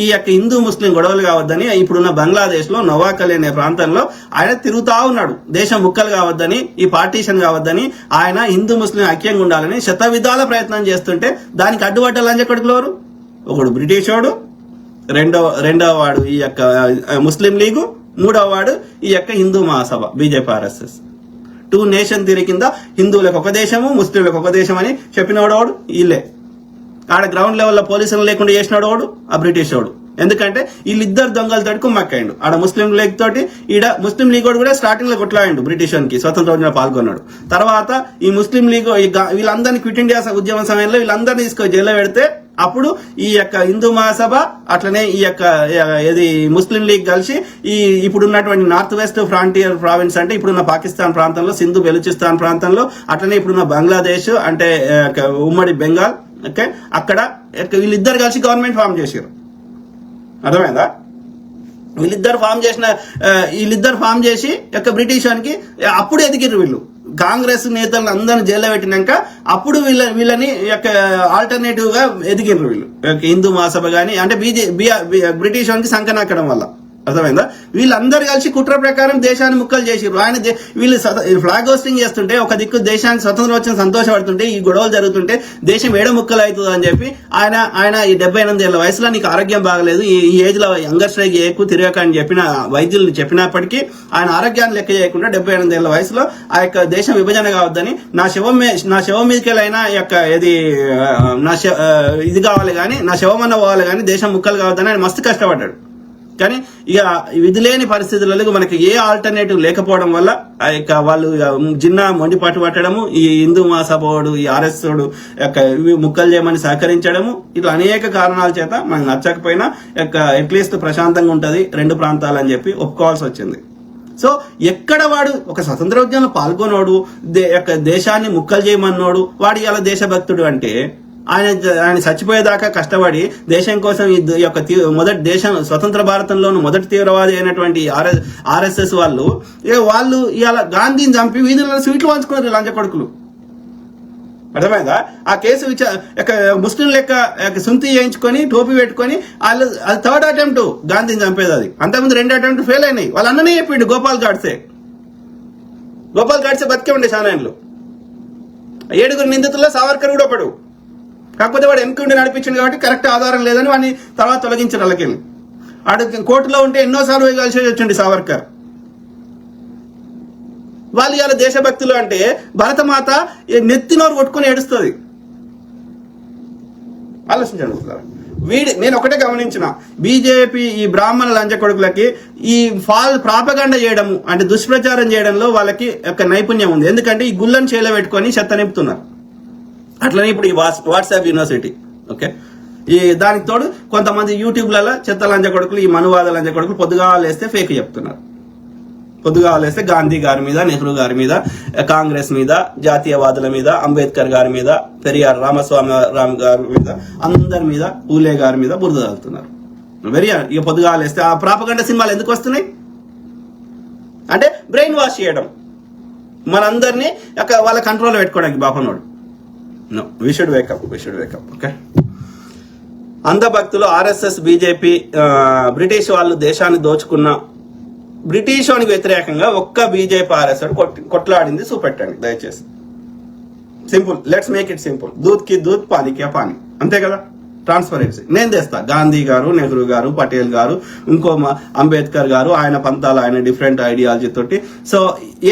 ఈ యొక్క హిందూ ముస్లిం గొడవలు కావద్దని ఇప్పుడున్న బంగ్లాదేశ్ లో నవాకలి అనే ప్రాంతంలో ఆయన తిరుగుతా ఉన్నాడు. దేశం ముక్కలు కావద్దని, ఈ పార్టీషన్ కావద్దని, ఆయన హిందూ ముస్లిం ఐక్యంగా ఉండాలని శత విధాల ప్రయత్నం చేస్తుంటే దానికి అడ్డుపడ్డ లంజ కొడుకులు ఎవరు? ఒకడు బ్రిటిష్ వాడు, రెండవ వాడు ఈ యొక్క ముస్లిం లీగు, మూడవ వాడు ఈ యొక్క Hindu Mahasabha BJP RSS. 2 nation theory కింద హిందువులకు ఒక దేశము, ముస్లింలకు ఒక దేశం అని చెప్పినవాడు వాడు వీళ్ళే. ఆడ గ్రౌండ్ లెవెల్లో పోలీసులు లేకుండా చేసినాడు వాడు ఆ బ్రిటిష్ వాడు. ఎందుకంటే వీళ్ళిద్దరు దొంగలతోటి కుమ్మక్కాయండు. ఆడ ముస్లిం లీగ్ తోటి, ఈడ ముస్లిం లీగ్ కూడా స్టార్టింగ్ లో కొట్లాడిండు, బ్రిటిష్ వానికి స్వతంత్ర ఉద్యమంలో పాల్గొన్నాడు. తర్వాత ఈ ముస్లిం లీగ్ వీళ్ళందరినీ క్విట్ ఇండియా ఉద్యమం సమయంలో వీళ్ళందరినీ తీసుకొని జైల్లో పెడితే అప్పుడు ఈ యొక్క హిందూ మహాసభ అట్లనే ఈ యొక్క ఏది ముస్లిం లీగ్ కలిసి ఈ ఇప్పుడున్నటువంటి నార్త్ వెస్ట్ ఫ్రాంటియర్ ప్రావిన్స్ అంటే ఇప్పుడున్న పాకిస్తాన్ ప్రాంతంలో, సింధు బెలూచిస్తాన్ ప్రాంతంలో, అట్లనే ఇప్పుడున్న బంగ్లాదేశ్ అంటే ఉమ్మడి బెంగాల్, ఓకే, అక్కడ వీళ్ళిద్దరు కలిసి గవర్నమెంట్ ఫామ్ చేశారు. అర్థమైందా? వీళ్ళిద్దరు ఫామ్ చేసి యొక్క బ్రిటిష్ వానికి అప్పుడు ఎదిగిరు వీళ్ళు. కాంగ్రెస్ నేతలను అందరిని జైల్లో పెట్టినాక అప్పుడు వీళ్ళని యొక్క ఆల్టర్నేటివ్ గా ఎదిగిరు వీళ్ళు. హిందూ మహాసభ గాని అంటే బ్రిటిష్ వానికి సంకనాకడం వల్ల. అర్థమైందా? వీళ్ళందరూ కలిసి కుట్ర ప్రకారం దేశాన్ని ముక్కలు చేసిరు. ఆయన వీళ్ళు ఫ్లాగ్ హోస్టింగ్ చేస్తుంటే ఒక దిక్కు దేశానికి స్వతంత్రం వచ్చిన సంతోషపడుతుంటే ఈ గొడవలు జరుగుతుంటే దేశం ఏడ ముక్కలు అవుతుంది అని చెప్పి ఆయన ఈ 78 ఏళ్ల వయసులో నీకు ఆరోగ్యం బాగలేదు, ఈ ఏజ్ లో యంగర్ స్ట్రైక్ చేయకు, తిరగక అని చెప్పిన వైద్యులు చెప్పినప్పటికీ ఆయన ఆరోగ్యాన్ని లెక్క చేయకుండా 78 ఏళ్ల వయసులో ఆ యొక్క దేశం విభజన కావద్దని నా శవం మీదకెళ్ళైనా యొక్క ఇది కావాలి కానీ నా శవం అన్న పోవాలి కానీ దేశం ముక్కలు కావద్దని ఆయన మస్తు కష్టపడ్డాడు. కానీ ఇక విధి లేని పరిస్థితులలో మనకి ఏ ఆల్టర్నేటివ్ లేకపోవడం వల్ల ఆ యొక్క వాళ్ళు జిన్నా మొండిపాటు పట్టడము, ఈ హిందూ మహాసభోడు, ఈ ఆర్ఎస్ వాడు యొక్క ముక్కలు చేయమని సహకరించడము, ఇట్లా అనేక కారణాల చేత మనకు నచ్చకపోయినా యొక్క అట్లీస్ట్ ప్రశాంతంగా ఉంటది 2 ప్రాంతాలు అని చెప్పి ఒప్పుకోవాల్సి వచ్చింది. సో ఎక్కడ వాడు ఒక స్వతంత్ర ఉద్యమంలో పాల్గొనోడు, దేశాన్ని ముక్కలు చేయమన్నోడు వాడు ఇలా దేశభక్తుడు అంటే ఆయన చచ్చిపోయేదాకా కష్టపడి దేశం కోసం ఈ యొక్క మొదటి దేశం స్వతంత్ర భారతంలోని మొదటి తీవ్రవాది అయినటువంటి ఆర్ఎస్ఎస్ వాళ్ళు ఇలా గాంధీని చంపి వీధుల్లో స్వీట్లు పంచుకున్నారు లంచ కొడుకులు. అర్థమైందా? ఆ కేసు ముస్లిం లెక్క సుంతి చేయించుకొని టోపీ పెట్టుకొని వాళ్ళు అది 3rd అటెంప్ట్ గాంధీని చంపేది. అది అంతకుముందు 2 అటెంప్ట్ ఫెయిల్ అయినాయి. వాళ్ళ అన్ననే చెప్పిండు గోపాల్ గాడ్సే బతికే ఉండే చానాయన్లు. 7 నిందితుల్లో సావర్కర్ కూడా ఒకడు. కాకపోతే వాడు వెనకుండి నడిపించింది కాబట్టి కరెక్ట్ ఆధారం లేదని వాడిని తర్వాత తొలగించారు. వాళ్ళకెళ్ళి వాడు కోర్టులో ఉంటే ఎన్నోసార్లు కలిసి వచ్చిండి సావర్కర్. వాళ్ళు ఇవాళ దేశభక్తులు అంటే భరతమాత నెత్తినోరు కొట్టుకుని ఏడుస్తుంది. ఆలోచించండి. నేను ఒకటే గమనించిన, బీజేపీ ఈ బ్రాహ్మణ లంచ కొడుకులకి ఈ ప్రాపగండ చేయడము అంటే దుష్ప్రచారం చేయడంలో వాళ్ళకి ఒక నైపుణ్యం ఉంది. ఎందుకంటే ఈ గుళ్ళని చేలో పెట్టుకొని చెత్త నింపుతున్నారు. అట్లనే ఇప్పుడు ఈ వాట్సాప్ యూనివర్సిటీ, ఓకే, ఈ దానికి తోడు కొంతమంది యూట్యూబ్లలో చెత్త లంచ కొడుకులు, ఈ మనువాద లంచ కొడుకులు పొద్దుగా లేస్తే ఫేక్ చెప్తున్నారు. పొద్దుగా లేస్తే గాంధీ గారి మీద, నెహ్రూ గారి మీద, కాంగ్రెస్ మీద, జాతీయవాదుల మీద, అంబేద్కర్ గారి మీద, పెరియార్ రామస్వామి గారి మీద, అందరి మీద, పూలే గారి మీద బురద చల్లుతున్నారు. ఇక పొద్దుగా లేస్తే ఆ ప్రాపగండ సినిమాలు ఎందుకు వస్తున్నాయి అంటే బ్రెయిన్ వాష్ చేయడం, మనందరినీ వాళ్ళ కంట్రోల్లో పెట్టుకోవడానికి. బాపనోడు No, we should wake up, okay? అంధభక్తులు ఆర్ఎస్ఎస్ బీజేపీ బ్రిటిష్ వాళ్ళు దేశాన్ని దోచుకున్న బ్రిటిష్ వానికి వ్యతిరేకంగా ఒక్క బీజేపీ ఆర్ఎస్ కొట్లాడింది చూపెట్టండి దయచేసి. Simple, let's make it simple. దూద్ కి దూద్, పానీ కి పానీ, అంతే కదా. ట్రాన్స్పరెన్సీ నేను తెస్తా. గాంధీ గారు, నెహ్రూ గారు, పటేల్ గారు, ఇంకో అంబేద్కర్ గారు, ఆయన పంతాలు, ఆయన డిఫరెంట్ ఐడియాలజీ తోటి. సో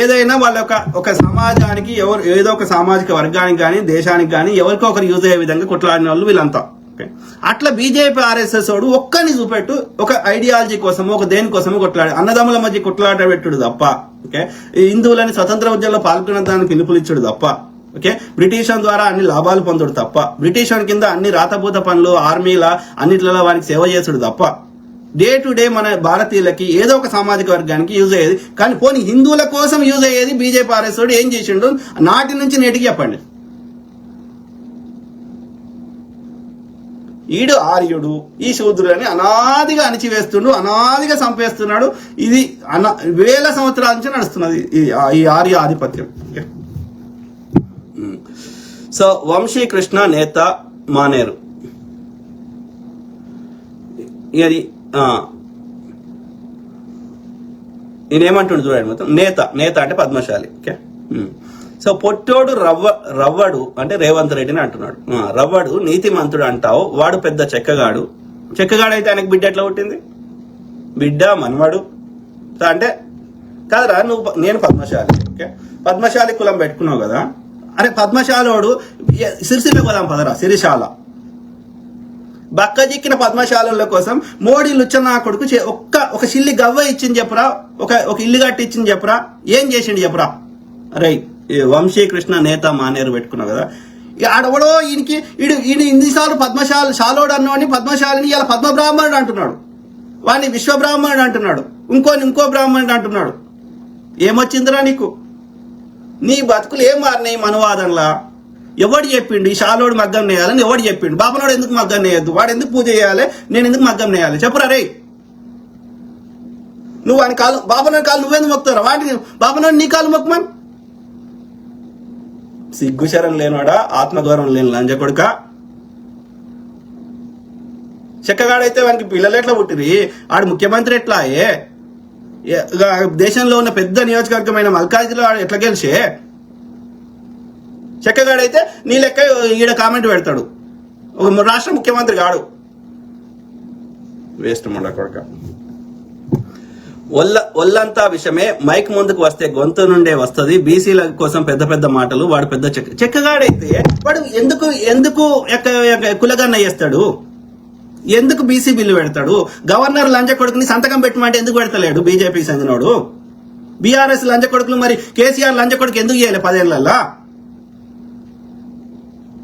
ఏదైనా వాళ్ళ ఒక సమాజానికి ఏదో ఒక సామాజిక వర్గానికి కానీ దేశానికి కానీ ఎవరికో ఒకరు యూజ్ అయ్యే విధంగా కొట్లాడిన వాళ్ళు వీళ్ళంతా. అట్లా బీజేపీ ఆర్ఎస్ఎస్ వాడు ఒక్కని చూపెట్టు ఒక ఐడియాలజీ కోసమో ఒక దేనికోసమో కొట్లాడి అన్నదమ్ముల మధ్య కొట్లాట పెట్టుడు తప్ప, ఓకే, హిందువులని స్వతంత్ర ఉద్యమంలో పాల్గొన్న దానికి పిలుపునిచ్చుడు తప్ప, ఓకే, బ్రిటిష్ ద్వారా అన్ని లాభాలు పొందుడు తప్ప, బ్రిటిష్ కింద అన్ని రాతపూత పనులు ఆర్మీల అన్నిట్లలో వారికి సేవ చేసుడు తప్ప, డే టు డే మన భారతీయులకి ఏదో ఒక సామాజిక వర్గానికి యూజ్ అయ్యేది. కానీ పోనీ హిందువుల కోసం యూజ్ అయ్యేది బీజేపీ ఆర్ఎస్ వాడు ఏం చేసిండు నాటి నుంచి నేటికి చెప్పండి. ఈడు ఆర్యుడు, ఈ శూద్రులని అనాదిగా అణిచివేస్తుండు, అనాదిగా చంపేస్తున్నాడు. ఇది వేల సంవత్సరాల నుంచి నడుస్తున్నది ఈ ఆర్య ఆధిపత్యం. సో వంశీకృష్ణ నేత మానేరు, ఇది ఈయనేమంటుండు చూడండి, మొత్తం నేత అంటే పద్మశాలి. ఓకే, సో పొట్టోడు రవ్వడు అంటే రేవంత్ రెడ్డిని అంటున్నాడు. రవ్వడు నీతిమంతుడు అంటావు, వాడు పెద్ద చెక్కగాడు అయితే ఆయనకు బిడ్డ ఎట్లా పుట్టింది? బిడ్డ మనవాడు అంటే కాదురా నేను పద్మశాలి, ఓకే, పద్మశాలి కులం పెట్టుకున్నావు కదా, అరే పద్మశాలోడు సిరిసిల్ల పోదాం పదరా, సిరిశాల బక్కజిక్కిన పద్మశాల కోసం మోడీ లుచ్చనా కొడుకు ఒక చిల్లి గవ్వ ఇచ్చింది చెప్పరా, ఒక ఇల్లు కట్టి ఇచ్చింది చెప్పరా, ఏం చేసిండు చెప్పరా? రై వంశీకృష్ణ నేత మానేరు పెట్టుకున్నావు కదా, ఆడవడో ఈయన ఇన్నిసార్లు శాలోడు అన్నవాడిని పద్మశాలిని ఇలా పద్మబ్రాహ్మణుడు అంటున్నాడు, వాడిని విశ్వబ్రాహ్మణుడు అంటున్నాడు, ఇంకో బ్రాహ్మణుడు అంటున్నాడు. ఏమొచ్చిందిరా నీకు? నీ బతుకులు ఏం మారినాయి మనవాదంలా? ఎవడు చెప్పిండు ఈ శాలోడు మగ్గం నేయాలని? ఎవడు చెప్పిండు? బాపనోడు ఎందుకు మగ్గం నేయద్దు? వాడు ఎందుకు పూజ చేయాలి? నేను ఎందుకు మగ్గం నేయాలి? చెప్పురా రే. నువ్వు వాని కాలు బాపనోడి కాలు నువ్వెందుకు మొక్కుతారా? వాడిని బాపనోడు నీ కాలు మొక్కమని. సిగ్గుశరం లేనివాడా, ఆత్మగౌరవం లేని లంజ కొడుక. చెక్కగాడైతే వానికి పిల్లలు ఎట్లా పుట్టిరి? ఆడు ముఖ్యమంత్రి ఎట్లా అయ్యే? దేశంలో ఉన్న పెద్ద నియోజకవర్గమైన మల్కాజిలో ఆడు ఎట్లా గెలిచే? చెక్కగాడైతే నీ లెక్క ఈడ కామెంట్ పెడతాడు, ఒక రాష్ట్ర ముఖ్యమంత్రి కాడు. వేస్ట్ మొండ కొడుక. ఒళ్ళంతా విషమే, మైక్ ముందుకు వస్తే గొంతు నుండే వస్తుంది. బీసీల కోసం పెద్ద పెద్ద మాటలు. వాడు పెద్ద చెక్కగాడైతే వాడు ఎందుకు కులగన్న చేస్తాడు? ఎందుకు బీసీ బిల్లు పెడతాడు? గవర్నర్ లంజ కొడుకుని సంతకం పెట్టమంటే ఎందుకు పెడతలేడు? బీజేపీకి చెందినోడు. బీఆర్ఎస్ లంజ కొడుకులు మరి కేసీఆర్ లంజ కొడుకు ఎందుకు చేయలే 10 ఏళ్లలో?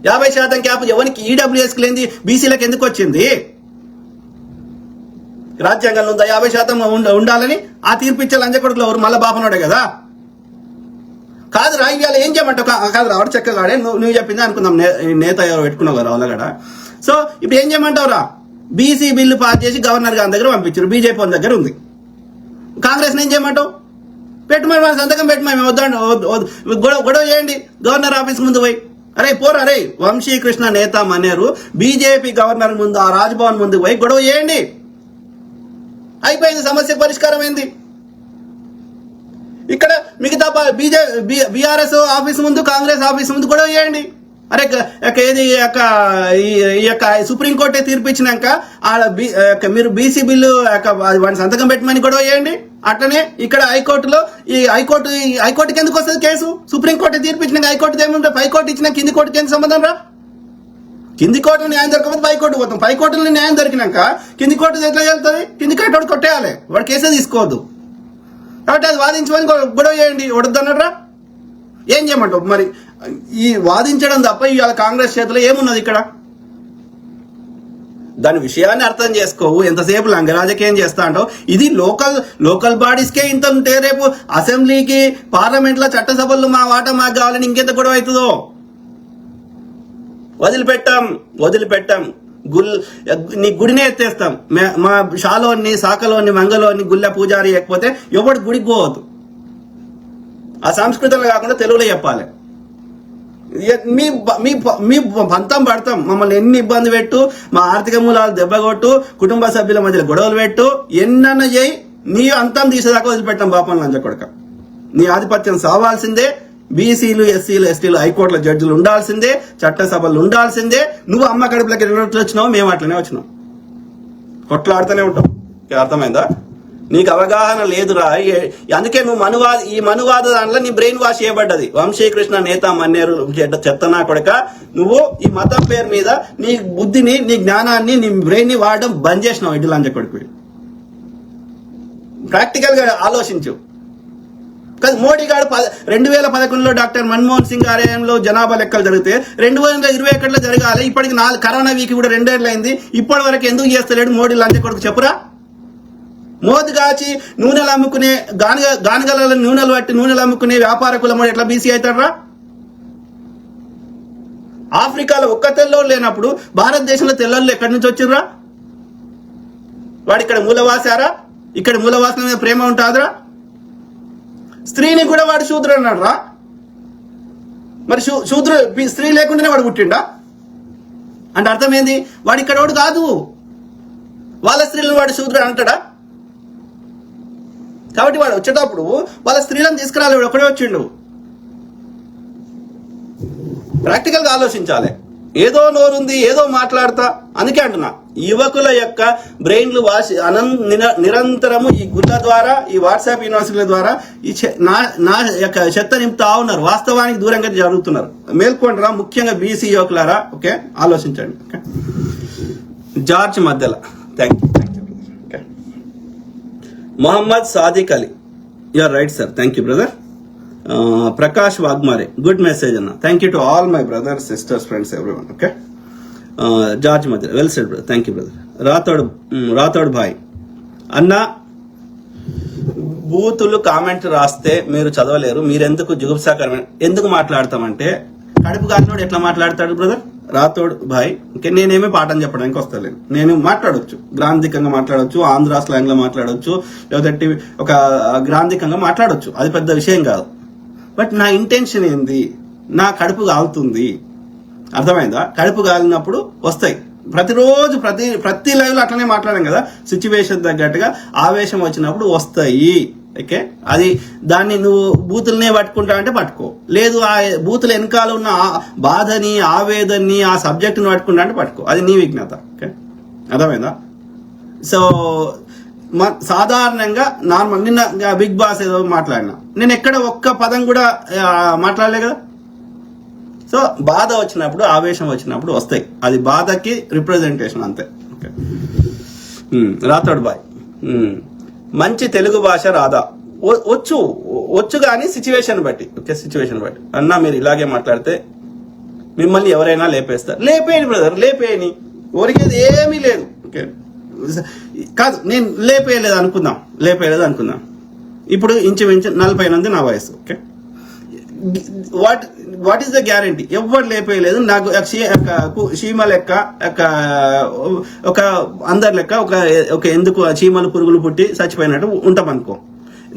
50% క్యాప్ ఎవరికి ఈడబ్ల్యూఎస్కి లేని బీసీలకు ఎందుకు వచ్చింది? రాజ్యాంగంలో ఉందా 50% ఉండాలని? ఆ తీర్పు ఇచ్చే లంజ కొడుకులు ఎవరు? మళ్ళా బాపనోడే కదా. కాదు రా, ఇవాళ ఏం చేయమంటావు? కాదు రావడం చెక్కగాడే, నువ్వు చెప్పింది అనుకుందాం, నేత ఎవరు పెట్టుకున్నావు కదా వాళ్ళగడ. సో ఇప్పుడు ఏం చేయమంటావు రా? బీసీ బిల్లు పాస్ చేసి గవర్నర్ గారి దగ్గర పంపించారు, బీజేపీ వాళ్ళ దగ్గర ఉంది. కాంగ్రెస్ ఏం చేయమంటావు? పెట్టమని వాళ్ళ సంతకం పెట్టమని గొడవ చేయండి గవర్నర్ ఆఫీస్ ముందు పోయి. అరే పోరా రే, వంశీకృష్ణ నేత మనేరు బీజేపీ గవర్నర్ ముందు ఆ రాజ్భవన్ ముందు పోయి గొడవ చేయండి. అయిపోయింది, సమస్య పరిష్కారం అయింది. ఇక్కడ మిగతా బీఆర్ఎస్ ఆఫీస్ ముందు కాంగ్రెస్ ఆఫీస్ ముందు గొడవ చేయండి. అరే ఏది ఈ యొక్క సుప్రీంకోర్టే తీర్పు ఇచ్చినాక మీరు బీసీ బిల్లు వాడిని సంతకం పెట్టమని గొడవ చేయండి. అట్లనే ఇక్కడ హైకోర్టులో హైకోర్టుకి ఎందుకు వస్తుంది కేసు? సుప్రీంకోర్టు తీర్పు ఇచ్చినాక హైకోర్టు ఏముంటే పైకోర్టు ఇచ్చినా కింది కోర్టుకి ఎందుకు సంబంధం రా? కింది కోర్టులో న్యాయం దొరకకపోతే పైకోర్టు పోతాం, పైకోర్టులో న్యాయం దొరికినాక కింది కోర్టు ఎట్లా వెళ్తుంది? కింది కోర్టు కొట్టేయాలి, వాడు కేసే తీసుకోవద్దు. కాబట్టి అది వాదించమని గొడవ చేయండి. వడద్దన్నట్రా ఏం చేయమంటావు? మరి ఈ వాదించడం తప్ప ఇవాళ కాంగ్రెస్ చేతిలో ఏమున్నది ఇక్కడ? దాని విషయాన్ని అర్థం చేసుకోవు. ఎంతసేపు లంగ రాజకీయం చేస్తా అంటావు. ఇది లోకల్ బాడీస్కే ఇంత ఉంటే రేపు అసెంబ్లీకి పార్లమెంట్ లో చట్టసభల్లో మా వాటా మాకు కావాలని ఇంకెంత గొడవ అవుతుందో. వదిలిపెట్టాం నీ గుడినే ఎత్తేస్తాం. మా షాలోని సాకలోని మంగలోని గుళ్ళ పూజారి లేకపోతే ఎవడు గుడికి పోవద్దు. ఆ సంస్కృతంలో కాకుండా తెలుగులో చెప్పాలి. మీ పంతం పడతాం, మమ్మల్ని ఎన్ని ఇబ్బంది పెట్టు, మా ఆర్థిక మూలాలు దెబ్బగొట్టు, కుటుంబ సభ్యుల మధ్యలో గొడవలు పెట్టు, ఎన్నన్న చేయి, నీ అంతం తీసేదాకా వదిలిపెట్టాం. బాపం లంజ కొడక, నీ ఆధిపత్యం సావాల్సిందే. బీసీలు, ఎస్సీలు, ఎస్టీలు హైకోర్టుల జడ్జిలు ఉండాల్సిందే, చట్టసభలు ఉండాల్సిందే. నువ్వు అమ్మ కడుపులకి ఎట్లా వచ్చినావు, మేము అట్లనే వచ్చినాం, కొట్లాడుతూనే ఉంటాం. అర్థమైందా? నీకు అవగాహన లేదురా. అందుకే నువ్వు ఈ మనువాద దాంట్లో నీ బ్రెయిన్ వాష్ చేయబడ్డది. వంశీకృష్ణ నేత మన్నేరు చెత్తనా కొడక, నువ్వు ఈ మతం పేరు మీద నీ బుద్ధిని, నీ జ్ఞానాన్ని, నీ బ్రెయిన్ ని వాడడం బంద్ చేసినావు. ఇడ్డు లంచ కొడుకు, ప్రాక్టికల్ గా ఆలోచించు. మోడీ గారు 2011లో డాక్టర్ మన్మోహన్ సింగ్ ఆలయంలో జనాభా లెక్కలు జరిగితే 2021లో జరగాలి. ఇప్పటికి కరోనా వీక్ కూడా 2 ఏళ్ళు అయింది. ఇప్పటి వరకు ఎందుకు చేస్తలేడు మోడీ లంచ కొడుకు చెప్పురా? మోదీ కాచి నూనెలు అమ్ముకునే గానగల నూనెలు పట్టి నూనెలు అమ్ముకునే వ్యాపారకుల ఎట్లా బీసీ అవుతారా? ఆఫ్రికాలో ఒక్క తెల్లోళ్ళు లేనప్పుడు భారతదేశంలో తెల్లోళ్ళు ఎక్కడి నుంచి వచ్చిర్రా? వాడు ఇక్కడ మూలవాసారా? ఇక్కడ మూలవాసన మీద ప్రేమ ఉంటుందిరా? స్త్రీని కూడా వాడు శూద్రుడు అన్నాడు రా. మరి స్త్రీ లేకుండానే వాడు పుట్టిండా అంటే అర్థమైంది? వాడు ఇక్కడ వాడు కాదు, వాళ్ళ స్త్రీలను వాడు శూద్రుడు అంటాడా? కాబట్టి వాడు వచ్చేటప్పుడు వాళ్ళ స్త్రీలను తీసుకురాలి, వాడు ఒక్కడే వచ్చిండు. ప్రాక్టికల్ గా ఆలోచించాలి. ఏదో నోరుంది, ఏదో మాట్లాడతా. అందుకే అంటున్నా, యువకుల యొక్క బ్రెయిన్లు నిరంతరము ఈ గుళ్ళ ద్వారా, ఈ వాట్సాప్ యూనివర్సిటీల ద్వారా ఈ నా యొక్క చెత్త నింపుతా ఉన్నారు. వాస్తవానికి దూరంగా జరుగుతున్నారు. మేల్కొండరా, ముఖ్యంగా బీసీ యువకులారా. ఓకే, ఆలోచించండి. ఓకే, జార్జ్ మధ్యల thank you. Okay, Mohammed Sadiq Ali, you are right sir, thank you brother. Prakash Wagmare, good message అన్న. Thank you to all my brothers, sisters, friends, everyone. Okay, George మధ్య, well said brother, thank you brother. Rathod భాయ్ అన్న, బూతులు comment రాస్తే మీరు చదవలేరు, మీరెందుకు జుగుప్సాకరమైన ఎందుకు మాట్లాడతామంటే, కడుపు కాలినోడు ఎట్లా మాట్లాడతాడు బ్రదర్? రాథోడ్ భాయ్, ఓకే, నేనేమీ పాఠం చెప్పడానికి వస్తలేను. నేను మాట్లాడవచ్చు, గ్రాంధికంగా మాట్లాడవచ్చు, ఆంధ్ర స్లాంగ్ లో మాట్లాడవచ్చు, లేదంటే ఒక గ్రాంధికంగా మాట్లాడవచ్చు, అది పెద్ద విషయం కాదు. బట్ నా ఇంటెన్షన్ ఏంది? నా కడుపు కాలుతుంది, అర్థమైందా? కడుపు కాలినప్పుడు వస్తాయి. ప్రతిరోజు ప్రతి లైవ్ లో అట్లనే మాట్లాడాం కదా, సిచ్యువేషన్ తగ్గట్టుగా ఆవేశం వచ్చినప్పుడు వస్తాయి. ఓకే, అది దాన్ని నువ్వు బూతులనే పట్టుకుంటా అంటే పట్టుకో, లేదు ఆ బూతుల వెనకాల ఉన్న బాధని, ఆవేదనని, ఆ సబ్జెక్టుని పట్టుకుంటా అంటే పట్టుకో, అది నీ విజ్ఞత. ఓకే, అర్థమైందా? సో సాధారణంగా నార్మల్ నిన్న బిగ్ బాస్ ఏదో మాట్లాడినా, నేను ఎక్కడ ఒక్క పదం కూడా మాట్లాడలే కదా. సో బాధ వచ్చినప్పుడు, ఆవేశం వచ్చినప్పుడు వస్తాయి, అది బాధకి రిప్రజెంటేషన్ అంతే. ఓకే, రాథోడ్ బాయ్, మంచి తెలుగు భాష రాదా? వచ్చు కానీ సిచ్యువేషన్ బట్టి. ఓకే, సిచ్యువేషన్ బట్టి. అన్నా మీరు ఇలాగే మాట్లాడితే మిమ్మల్ని ఎవరైనా లేపేస్తారు. లేపేయండి బ్రదర్, లేపేయని, ఒరిగేది ఏమీ లేదు. ఓకే, కాదు నేను లేపేయలేదు అనుకుందాం. ఇప్పుడు ఇంచుమించు 48 నా వయసు. Okay, what is the guarantee? ఎవరు లేపేయలేదు. నాకు చీమ లెక్క, ఒక అందరి లెక్క, ఒక ఎందుకు చీమలు పురుగులు పుట్టి చచ్చిపోయినట్టు ఉంటాం అనుకో.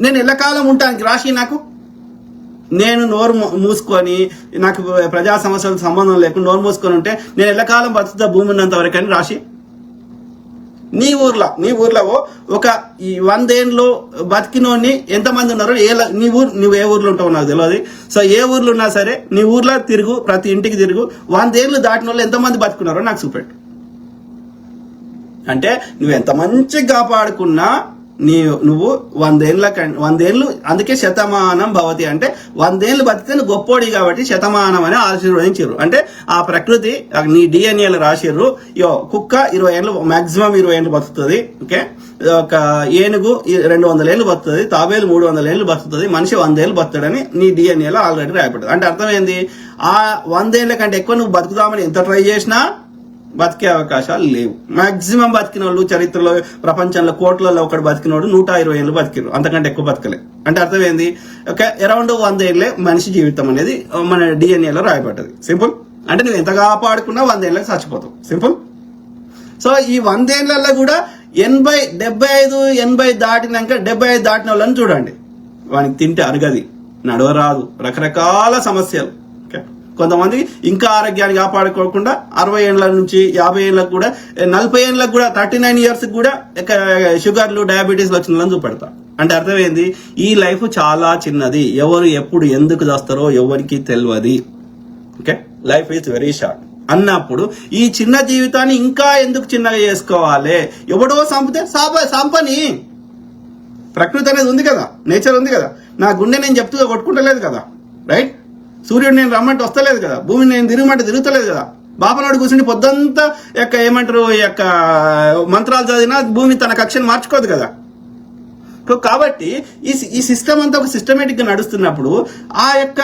నేను ఎల్లకాలం ఉంటానికి రాసి నాకు, నేను నోరు మూసుకొని, నాకు ప్రజా సమస్యలకు సంబంధం లేకుండా నోరు మూసుకొని ఉంటే నేను ఎల్లకాలం బతుకుతా భూమి ఉన్నంత వరకని రాసి. నీ ఊర్లో ఒక 100 ఏళ్ళు బతికినోని ఎంతమంది ఉన్నారో, నువ్వు ఏ ఊర్లో ఉంటావు నాకు తెలియదు. సో ఏ ఊర్లో ఉన్నా సరే నీ ఊర్లో తిరుగు, ప్రతి ఇంటికి తిరుగు, 100 ఏళ్ళు దాటిన వాళ్ళు ఎంతమంది బతుకున్నారో నాకు చూపెట్టు. అంటే నువ్వు ఎంత మంచిగా కాపాడుకున్నా నువ్వు 100 ఏళ్ళు, అందుకే శతమానం భవతి అంటే 100 ఏళ్ళు బతికితే నువ్వు గొప్పోడి కాబట్టి శతమానం అని ఆశీర్వదించారు. అంటే ఆ ప్రకృతి నీ డిఎన్ఏలు రాసిర్రు. కుక్క 20 ఏళ్ళు, మాక్సిమం 20 ఏళ్ళు బతుకుతుంది. ఓకే, ఒక ఏనుగు 200 ఏళ్ళు బతుకుతుంది, తాబేలు 300 ఏళ్ళు బతుకుతుంది, మనిషి 100 ఏళ్ళు బతుకుతాడని నీ డిఎన్ఏలో ఆల్రెడీ రాయబడ్డది. అంటే అర్థం ఏంది? ఆ 100 ఏళ్ళ కంటే ఎక్కువ నువ్వు బతుకుదామని ఎంత ట్రై చేసినా బతికే అవకాశాలు లేవు. మాక్సిమం బతికిన వాళ్ళు చరిత్రలో, ప్రపంచంలో కోట్లలో ఒకటి బతికినోడు 120 ఏళ్ళు బతికిరు, అంతకంటే ఎక్కువ బతకలే. అంటే అర్థం ఏంది? ఓకే, అరౌండ్ 100 ఏళ్లే మనిషి జీవితం అనేది మన డిఎన్ఏలో రాయబడ్డది. సింపుల్. అంటే నువ్వు ఎంత కాపాడుకున్నా 100 ఏళ్ళకి చచ్చిపోతావు. సింపుల్. సో ఈ 100 ఏళ్లలో కూడా 80, 75, 80 దాటినాక 75 దాటిన వాళ్ళని చూడండి, వానికి తింటే అరగది, నడవరాదు, రకరకాల సమస్యలు. కొంతమంది ఇంకా ఆరోగ్యాన్ని కాపాడుకోకుండా 60 ఏళ్ల నుంచి 50 ఏళ్ళకు కూడా, 40 ఏళ్ళకు కూడా, 39 ఇయర్స్ కూడా షుగర్లు, డయాబెటీస్లు వచ్చిన వాళ్ళని చూపెడతా. అంటే అర్థమైంది, ఈ లైఫ్ చాలా చిన్నది, ఎవరు ఎప్పుడు ఎందుకు చేస్తారో ఎవరికి తెలియదు. Okay, life is very short అన్నప్పుడు ఈ చిన్న జీవితాన్ని ఇంకా ఎందుకు చిన్నగా చేసుకోవాలి? ఎవడో సంపితే సంపని. ప్రకృతి అనేది ఉంది కదా, నేచర్ ఉంది కదా. నా గుండె నేను చెప్తూ కొట్టుకుంటలేదు కదా, రైట్? సూర్యుడు నేను రమ్మంటే వస్తలేదు కదా, భూమిని నేను తిరగమంటే తిరుగుతలేదు కదా. బాపనాడు కూర్చుని పొద్దంతా ఏమంటారు మంత్రాలు చదివినా భూమి తన కక్షను మార్చుకోదు కదా. కాబట్టి ఈ సిస్టమ్ అంతా ఒక సిస్టమేటిక్ గా నడుస్తున్నప్పుడు ఆ యొక్క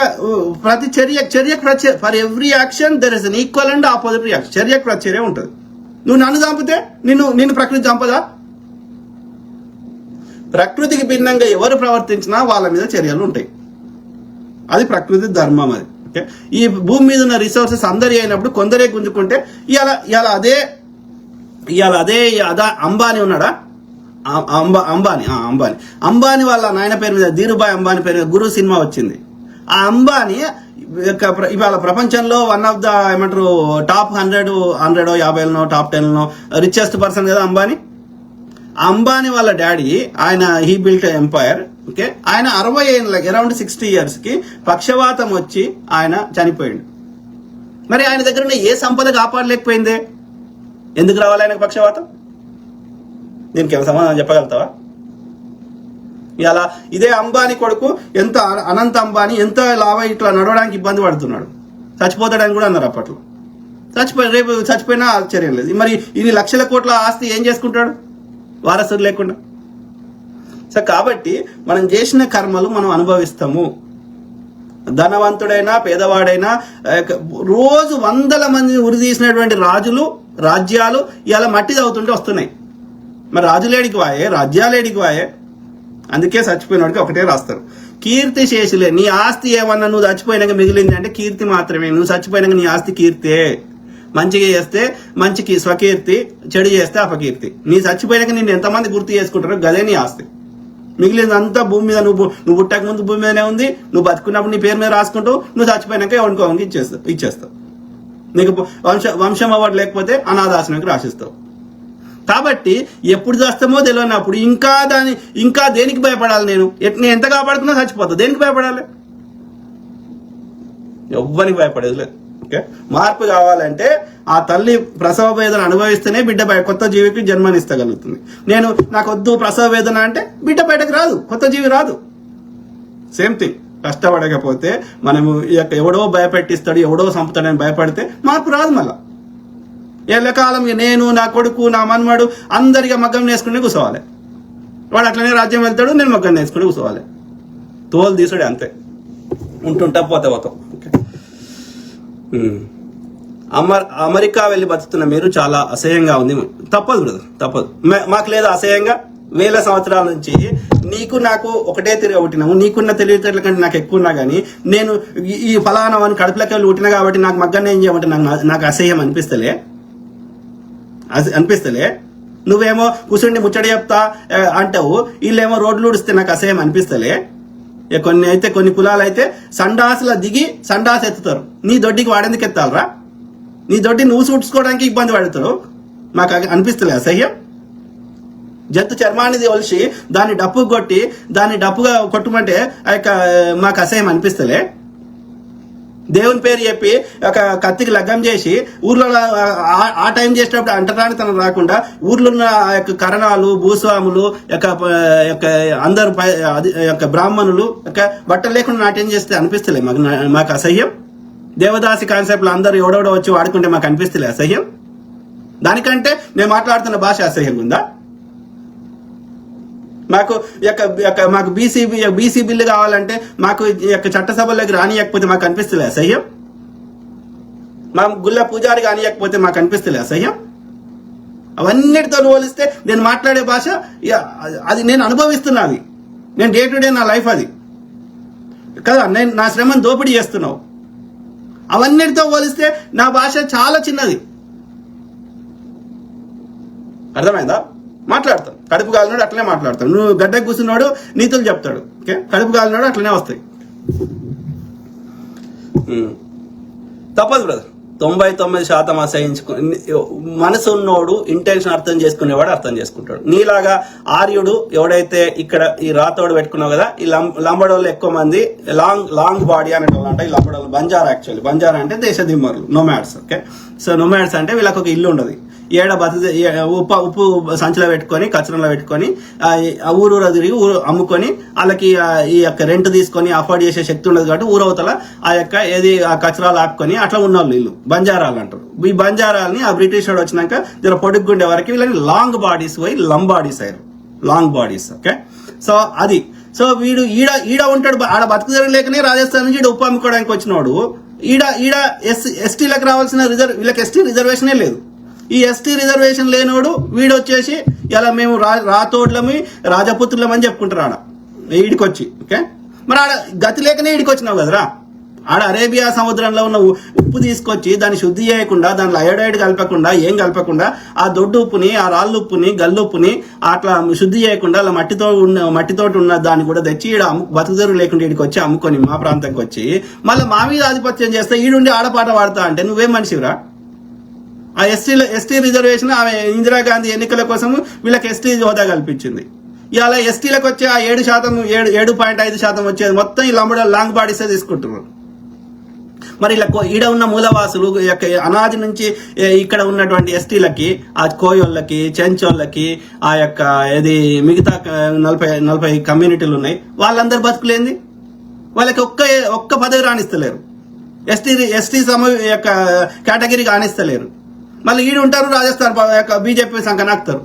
ప్రతి చర్య for every action there is an equal and opposite reaction. చర్యకు ప్రతిచర్య ఉంటుంది. నువ్వు నన్ను చంపితే నిన్ను ప్రకృతి చంపదా? ప్రకృతికి భిన్నంగా ఎవరు ప్రవర్తించినా వాళ్ళ మీద చర్యలు ఉంటాయి. అది ప్రకృతి ధర్మం. అది ఓకే. ఈ భూమి మీద ఉన్న రిసోర్సెస్ అందరి అయినప్పుడు కొందరే గుంజుకుంటే ఇవాళ అదే అంబానీ ఉన్నాడా? అంబానీ వాళ్ళ నాయన పేరు మీద, ధీరుభాయ్ అంబానీ పేరు మీద గురు సినిమా వచ్చింది. ఆ అంబానీ ఇవాళ ప్రపంచంలో వన్ ఆఫ్ ద ఏమంటారు టాప్ 100 50 టాప్ 10 రిచెస్ట్ పర్సన్ కదా అంబానీ. అంబానీ వాళ్ళ డాడీ ఆయన హీ బిల్ట్ ఎంపైర్. ఓకే, ఆయన 60 ఏళ్ళకి అరౌండ్ 60 years కి పక్షవాతం వచ్చి ఆయన చనిపోయాడు. మరి ఆయన దగ్గర ఉన్న ఏ సంపద కాపాడలేకపోయిందే? ఎందుకు రావాలి ఆయనకు పక్షవాతం? దీనికి ఏమైనా సమాధానం చెప్పగలుగుతావా? ఇలా ఇదే అంబానీ కొడుకు ఎంత అనంత అంబానీ ఎంత లాభ ఇట్లా నడవడానికి ఇబ్బంది పడుతున్నాడు, చచ్చిపోతాడని కూడా అన్నారు అప్పట్లో. రేపు చచ్చిపోయినా ఆశ్చర్యం లేదు. మరి ఇన్ని లక్షల కోట్ల ఆస్తి ఏం చేసుకుంటాడు వారసుడు లేకుండా? సో కాబట్టి మనం చేసిన కర్మలు మనం అనుభవిస్తాము. ధనవంతుడైనా పేదవాడైనా రోజు 100 మందిని ఉరి తీసినటువంటి రాజ్యాలు ఇలా మట్టి తవ్వుతుంటే వస్తున్నాయి. మరి రాజులేడికి వాయే, రాజ్యాలేడికి వాయే. అందుకే చచ్చిపోయినోడికి ఒకటే రాస్తారు, కీర్తి శేషులే. నీ ఆస్తి ఏమన్నా నువ్వు చచ్చిపోయినాక మిగిలింది అంటే కీర్తి మాత్రమే. నువ్వు చచ్చిపోయినాక నీ ఆస్తి కీర్తే. మంచిగా చేస్తే మంచికి స్వకీర్తి, చెడు చేస్తే అపకీర్తి. నీ చచ్చిపోయినాక నిన్ను ఎంతమంది గుర్తు చేసుకుంటారో గదే నీ ఆస్తి. మిగిలిందంతా భూమి మీద నువ్వు పుట్టక ముందు భూమి మీదనే ఉంది. నువ్వు బతుకున్నప్పుడు నీ పేరు మీద రాసుకుంటావు, నువ్వు చచ్చిపోయినాక ఎవరికి ఇచ్చేస్తావు. నీకు వంశం అవ్వడు, లేకపోతే అనాథాశ్రమానికి రాసిస్తావు. కాబట్టి ఎప్పుడు చేస్తామో తెలియనప్పుడు ఇంకా దేనికి భయపడాలి? నేను ఎంత కాపాడుకున్నా చచ్చిపోతా. దేనికి భయపడాలి? ఎవ్వరికి భయపడేది లేదు. ఓకే, మార్పు కావాలంటే ఆ తల్లి ప్రసవ వేదన అనుభవిస్తేనే బిడ్డ కొత్త జీవికి జన్మనిస్తగలుగుతుంది. నాకు వద్దు ప్రసవ వేదన అంటే బిడ్డ బయటకు రాదు, కొత్త జీవి రాదు. Same thing. కష్టపడకపోతే మనము ఎవడో భయపెట్టిస్తాడు, ఎవడో చంపుతాడని భయపడితే మార్పు రాదు. మళ్ళా ఎల్లకాలం నేను, నా కొడుకు, నా మన్మడు అందరిగా మగ్గం నేసుకుని కూర్చోవాలి. వాడు అట్లనే రాజ్యం వెళ్తాడు, నేను మగ్గం నేసుకుని కూర్చోవాలి. తోలు తీసుడే అంతే, ఉంటుంటా పోతే పోతాం. అమెరికా వెళ్ళి బతుకుతున్న మీరు చాలా అసహ్యంగా ఉంది. తప్పదు బ్రదర్, తప్పదు. మాకు లేదా అసహ్యంగా? 1000 సంవత్సరాల నుంచి నీకు నాకు ఒకటే తిరిగి పుట్టినాము. నీకున్న తెలివితేటల కంటే నాకు ఎక్కువ ఉన్నా కానీ నేను ఈ ఫలానా అని కడుపులోకి వెళ్ళి పుట్టినా కాబట్టి నాకు మగ్గన్న ఏం చేయమంటే నాకు అసహ్యం అనిపిస్తలే. నువ్వేమో కూర్చుండి ముచ్చడి చెప్తా అంటావు, వీళ్ళేమో రోడ్లు ఊడిస్తే నాకు అసహ్యం అనిపిస్తలే. కొన్ని కులాలు అయితే సండాసుల దిగి సండాసు ఎత్తుతారు. నీ దొడ్డికి వాడేందుకు ఎత్తాలరా? నీ దొడ్డి నువ్వు చూడ్చుకోవడానికి ఇబ్బంది పడతారు. మాకు అనిపిస్తలే అసహ్యం? జంతు చర్మాన్ని ఒలిసి దాన్ని డప్పుగా కొట్టమంటే మాకు అసహ్యం అనిపిస్తలే? దేవుని పేరు చెప్పి ఒక కత్తికి లగ్గం చేసి ఊర్లో ఆ టైం చేసేటప్పుడు అంటరానితనం రాకుండా ఊర్లో ఉన్న కరణాలు, భూస్వాములు, అందరు బ్రాహ్మణులు బట్టలు లేకుండా నాట్యం చేస్తే అనిపిస్తలే మాకు అసహ్యం? దేవదాసి కాన్సెప్ట్లు అందరూ ఎవడెవడో వచ్చి వాడుకుంటే మాకు అనిపిస్తలే అసహ్యం? దానికంటే నేను మాట్లాడుతున్న భాష అసహ్యంగా ఉందా? మాకు బీసీ బిల్లు కావాలంటే మాకు చట్టసభల్లోకి రానియకపోతే మాకు అనిపిస్తలే అసహ్యం? మా గుళ్ళ పూజారి కానియకపోతే మాకు అనిపిస్తలే అసహ్యం? అవన్నిటితో పోలిస్తే నేను మాట్లాడే భాష అది నేను అనుభవిస్తున్నది. నేను డే టు డే నా లైఫ్ అది కదా. నేను నా శ్రమను దోపిడీ చేస్తున్నావు. అవన్నిటితో పోలిస్తే నా భాష చాలా చిన్నది. అర్థమైందా? మాట్లాడతాం. కడుపు కాలినాడు అట్లనే మాట్లాడతాం. నువ్వు గడ్డకు కూర్చున్నాడు నీతులు చెప్తాడు. ఓకే, కడుపు కాలినాడు అట్లనే వస్తాయి. తప్పదు బ్రదర్. 99% అసహించుకుని మనసు ఉన్నోడు ఇంటెన్షన్ అర్థం చేసుకునేవాడు అర్థం చేసుకుంటాడు. నీలాగా ఆర్యుడు ఎవడైతే ఇక్కడ ఈ రాతోడు పెట్టుకున్నావు కదా, ఈ లంబడోళ్ళు ఎక్కువ మంది లాంగ్ బాడీ అనేటోళ్ళు అంట. ఈ లంబడోళ్ళు బంజారా, యాక్చువల్లీ బంజారా అంటే దేశ దిమ్మరులు, నోమాడ్స్. ఓకే, సో నోమాడ్స్ అంటే వీళ్ళకి ఒక ఇల్లు ఉండదు, ఏడ ఉప్పు సంచిలో పెట్టుకొని కచరంలో పెట్టుకొని ఊరూర తిరిగి అమ్ముకొని వాళ్ళకి ఈ యొక్క రెంట్ తీసుకొని అఫోర్డ్ చేసే శక్తి ఉండదు కాబట్టి ఊరవతల ఆ యొక్క ఏది ఆ కచరాలు ఆపుకొని అట్లా ఉన్న వాళ్ళు వీళ్ళు బంజారాలు అంటారు. ఈ బంజారాలని ఆ బ్రిటిష్ వాడు వచ్చినాక జర పొడుగ్గుండే వరకు వీళ్ళని లాంగ్ బాడీస్ పోయి లంబాడీస్ అయ్యారు, లాంగ్ బాడీస్. ఓకే, సో అది. సో వీడు ఈడ ఉంటాడు, ఆడ బతుకు జరగలేకనే రాజస్థాన్ నుంచి ఈడ ఉప్పు అమ్ముకోవడానికి వచ్చినవాడు ఈడ ఎస్టీలకు రావాల్సిన వీళ్ళకి ఎస్టీ రిజర్వేషనే లేదు. ఈ ఎస్టీ రిజర్వేషన్ లేనోడు వీడు వచ్చేసి ఇలా మేము రాతోడ్లమి రాజపుత్రులమని చెప్పుకుంటారు ఆడ ఈడికొచ్చి. ఓకే, మరి ఆడ గతి లేకనే ఈడికి వచ్చినావు కదరా. ఆడ అరేబియా సముద్రంలో ఉన్న ఉప్పు తీసుకొచ్చి దాన్ని శుద్ధి చేయకుండా, దాంట్లో అయోడైడ్ కలపకుండా, ఏం కలపకుండా ఆ దొడ్డు ఉప్పుని, ఆ రాళ్ళు ఉప్పుని, గల్లుప్పుని అట్లా శుద్ధి చేయకుండా అలా మట్టితోటి ఉన్న దాన్ని కూడా తెచ్చి ఈడ బతుకుదెరువు లేకుండా ఈడికి వచ్చి అమ్ముకొని మా ప్రాంతానికి వచ్చి మళ్ళీ మా మీద ఆధిపత్యం చేస్తే ఈడుండి ఆడపాట పాడతా అంటే నువ్వేం మనిషిరా? ఆ ఎస్టీ రిజర్వేషన్ ఆమె ఇందిరాగాంధీ ఎన్నికల కోసం వీళ్ళకి ఎస్టీ హోదా కల్పించింది. ఇవాళ ఎస్టీలకు వచ్చే ఆ 7.5% వచ్చేది మొత్తం ఈ లాంగ్ బాడీసే తీసుకుంటున్నారు. మరి ఇలా ఈడ ఉన్న మూలవాసులు అనాది నుంచి ఇక్కడ ఉన్నటువంటి ఎస్టీలకి, ఆ కోయోళ్ళకి, చెంచోళ్ళకి, ఆ యొక్క ఏది మిగతా 40 కమ్యూనిటీలు ఉన్నాయి, వాళ్ళందరూ బతుకులేంది? వాళ్ళకి ఒక్క పదవి రాణిస్తలేరు, ఎస్టీ యొక్క కేటగిరీకి రాణిస్తలేరు. మళ్ళీ ఈడు ఉంటారు రాజస్థాన్ బీజేపీ సంకనాక్తారు.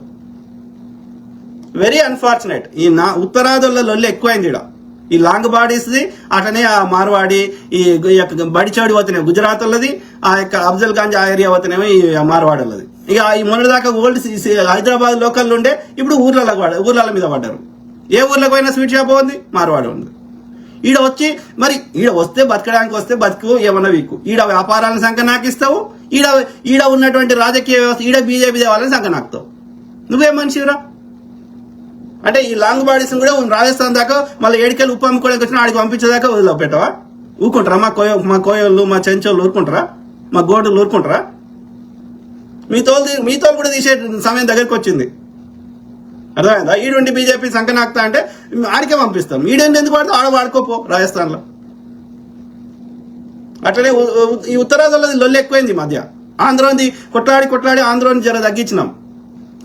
Very unfortunate. ఈ ఉత్తరాదుల లొల్లి ఎక్కువైంది ఈడ. ఈ లాంగ్ బాడీస్ది అట్లనే ఆ మార్వాడి ఈ బడిచాడి పోతున్నాయి గుజరాత్ వాళ్ళది, ఆ యొక్క అఫ్జల్ గంజ్ ఆ ఏరియా పోతున్నామో ఈ మార్వాడి వాళ్ళది. ఇక ఈ మొన్నటిదాకా ఓల్డ్ హైదరాబాద్ లోకల్ ఉండే ఇప్పుడు ఊర్ల మీద పడ్డారు. ఏ ఊర్లకు పోయినా స్వీట్ షాప్ ఉంది, మార్వాడి ఉంది. ఈడ వచ్చి మరి ఈడ వస్తే బతకడానికి వస్తే బతుకు ఏమన్నా వీకు, ఈడ వ్యాపారాలను సంఖ్య నాకిస్తావు, ఈడ ఉన్నటువంటి రాజకీయ వ్యవస్థ ఈడ బీజేపీ దేవాలని సంఖ్య నాకుతావు. నువ్వేం మనిషిరా? అంటే ఈ లాంగ్ బాడీస్ కూడా రాజస్థాన్ దాకా మళ్ళీ ఏడికెళ్ళి ఉప్పు అమ్ముకోవడానికి వచ్చిన ఆడికి పంపించేదాకా వదిలిపెట్టవా? ఊరుకుంటారా? మా కోయోళ్ళు, మా చెంచోళ్ళు ఊరుకుంటారా? మా గోడలు ఊరుకుంటారా? మీతో కూడా తీసే సమయం దగ్గరికి వచ్చింది. అర్థమైందా? ఈడుండి బీజేపీ సంఖ్య నాకుతా అంటే ఆడికే పంపిస్తాం. ఈడేంటి ఎందుకు వాడుతూ ఆడ వాడుకోపో రాజస్థాన్లో. అట్లనే ఈ ఉత్తరాదిలోది లొల్లి ఎక్కువైంది మధ్య. ఆంధ్రోని కొట్లాడి ఆంధ్రోని జర తగ్గించినాం,